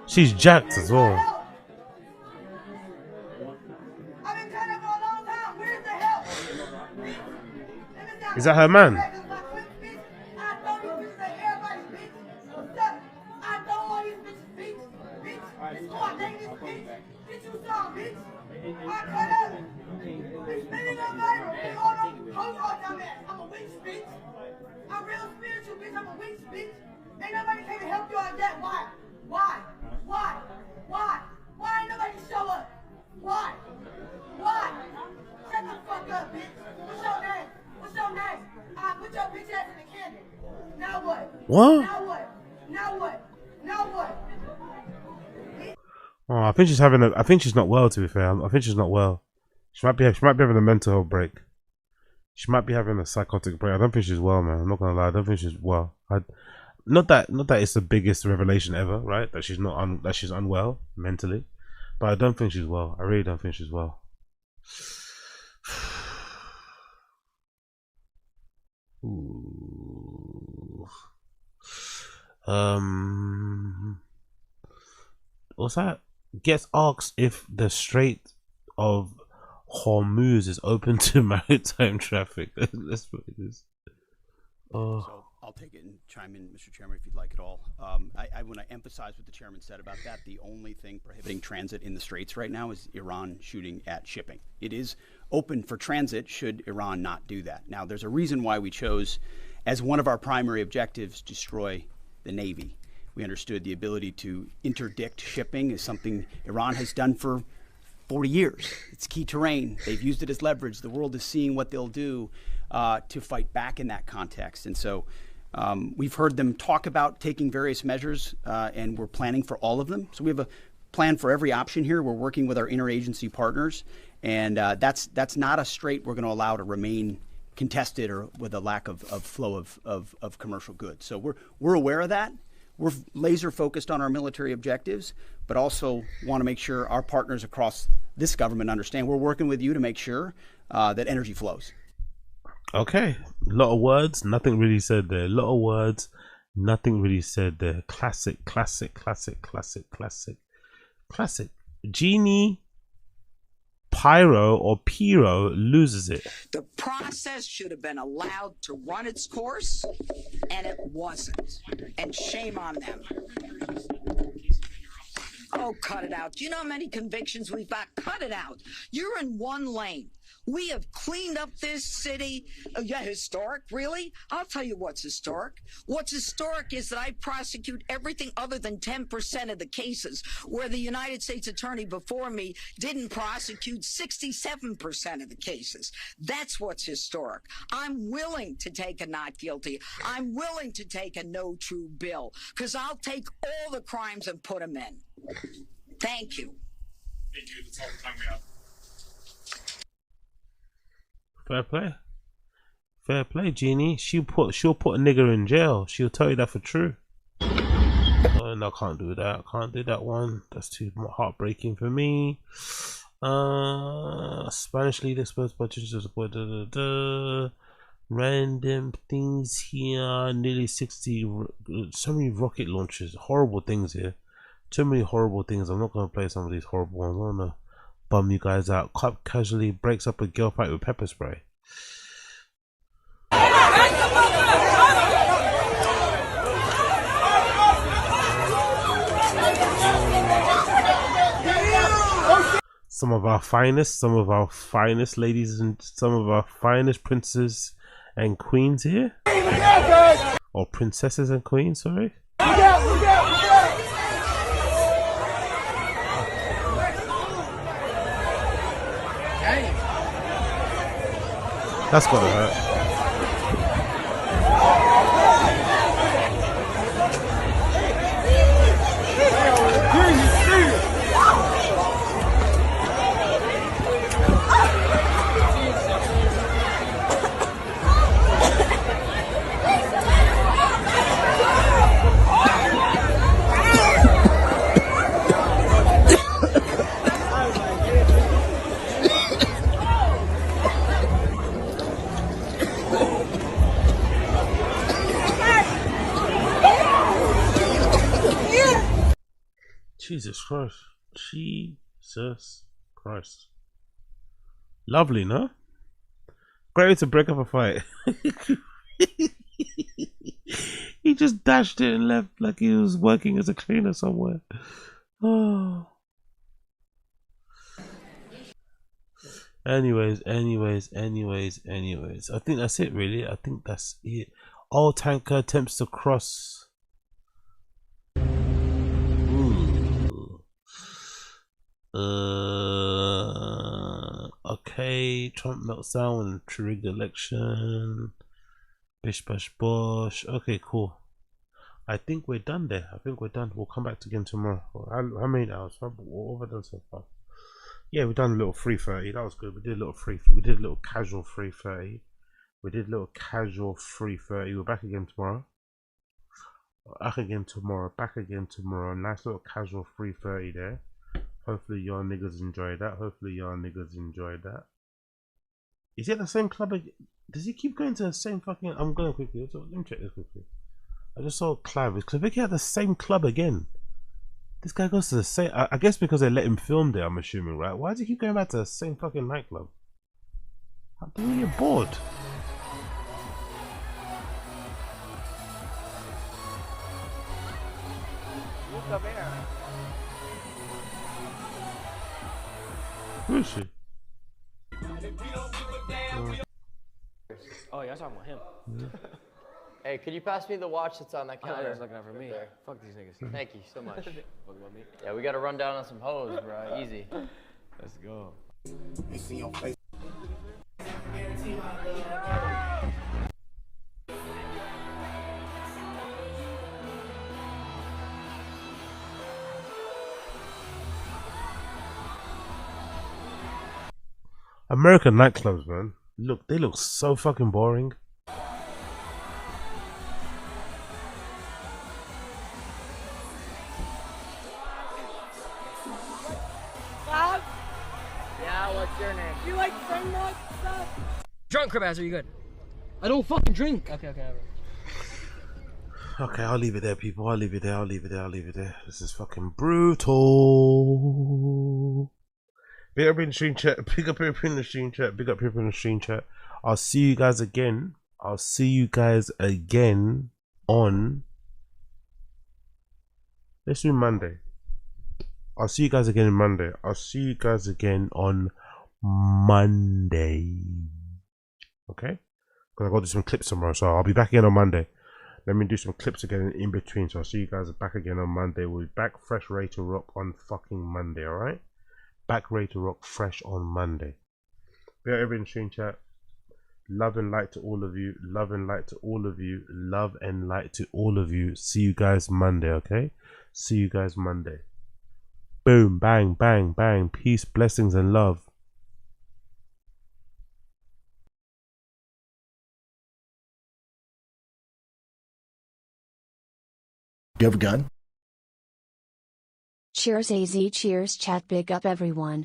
She's jacked as well. Is that her man? I'm real spiritual, bitch. I'm a weak bitch. Ain't nobody came to help you out that. Why? Why? Why? Why? Why ain't nobody show up? Why? Why? Shut the fuck up, bitch. What's your name? What's your name? I put your bitch ass in the cannon. Now what? What? Now what? Now what? Now what? Oh, I think she's having a. I think she's not well. To be fair, I think she's not well. She might be having a mental health break. She might be having a psychotic break. I don't think she's well, man. I'm not gonna lie. I don't think she's well. Not that it's the biggest revelation ever, right? That she's not that she's unwell mentally, but I don't think she's well. I really don't think she's well. Ooh. What's that? Gets asked if the Strait of Hormuz is open to maritime traffic. Let's put this. Oh. So I'll take it and chime in, Mr. Chairman, if you'd like it all. I want to emphasize what the chairman said about that. The only thing prohibiting transit in the Straits right now is Iran shooting at shipping. It is open for transit should Iran not do that. Now, there's a reason why we chose, as one of our primary objectives, destroy the Navy. We understood the ability to interdict shipping is something Iran has done for 40 years. It's key terrain. They've used it as leverage. The world is seeing what they'll do to fight back in that context. And so we've heard them talk about taking various measures, and we're planning for all of them. So we have a plan for every option here. We're working with our interagency partners, and that's not a strait we're going to allow to remain contested or with a lack of flow of commercial goods. So we're aware of that. We're laser focused on our military objectives, but also want to make sure our partners across this government understand we're working with you to make sure that energy flows. Okay, a lot of words, nothing really said there. A lot of words, nothing really said there. Classic. Genie Pyro or Pyro loses it. The process should have been allowed to run its course, and it wasn't. And shame on them. Oh, cut it out. Do you know how many convictions we've got? Cut it out. You're in one lane. We have cleaned up this city. Yeah, historic, really? I'll tell you what's historic. What's historic is that I prosecute everything other than 10% of the cases, where the United States attorney before me didn't prosecute 67% of the cases. That's what's historic. I'm willing to take a not guilty. I'm willing to take a no true bill, because I'll take all the crimes and put them in. Thank you. Thank you. That's all the time we have. Fair play, Genie. She'll put a nigger in jail. She'll tell you that for true. Oh, no, I can't do that. I can't do that one. That's too heartbreaking for me. Spanish leader exposed by support. Random things here. Nearly 60. So many rocket launches. Horrible things here. Too many horrible things. I'm not going to play some of these horrible ones. I want to bum you guys out. Cop casually breaks up a girl fight with pepper spray. Some of our finest ladies and some of our finest princes and queens here. Or princesses and queens, sorry. That's gotta hurt. Jesus Christ. Jesus Christ. Lovely, no? Great way to break up a fight. He just dashed it and left like he was working as a cleaner somewhere. Oh. Anyways. I think that's it, really. I think that's it. All tanker attempts to cross. Okay. Trump melts down when rigged election. Bish bash bosh. Okay, cool. I think we're done there. I think we're done. We'll come back again tomorrow. How many hours? What have I done so far? Yeah, we done a little 3:30. That was good. We did a little we did a little casual 3:30. We did a little casual 3:30. We're back again tomorrow. Back again tomorrow. Nice little casual 3:30 there. Hopefully y'all niggas enjoyed that. Is he at the same club again? Does he keep going to the same fucking... I'm going quickly. Let me check this quickly. I just saw Clive. Is Kvicki at the same club again? This guy goes to the same... I guess because they let him film there, I'm assuming, right? Why does he keep going back to the same fucking nightclub? How do you get bored? Who is she? Oh, you're talking about him. Yeah. Hey, could you pass me the watch that's on that I thought counter? you was looking out for me. There. Fuck these niggas. Thank you so much. Fuck about me. Yeah, we got to run down on some hoes, bro. Easy. Let's go. American nightclubs, man. Look, they look so fucking boring. Bob? Yeah, what's your name? You like friend mode stuff? Drunk crab, are you good? I don't fucking drink. Okay, never. Okay, I'll leave it there, people. I'll leave it there. This is fucking brutal. Big up in the stream chat. Big up people in the stream chat. I'll see you guys again. On. Let's do Monday. I'll see you guys again on Monday. Okay? Because I got to do some clips tomorrow, so I'll be back again on Monday. Let me do some clips again in between. So I'll see you guys back again on Monday. We'll be back fresh, ready to rock on fucking Monday, alright? Back ready to rock fresh on Monday. Be out every stream chat. Love and light to all of you. See you guys Monday, okay? See you guys Monday. Boom, bang, bang, bang. Peace, blessings, and love. You have a gun? Cheers AZ, cheers chat, big up everyone.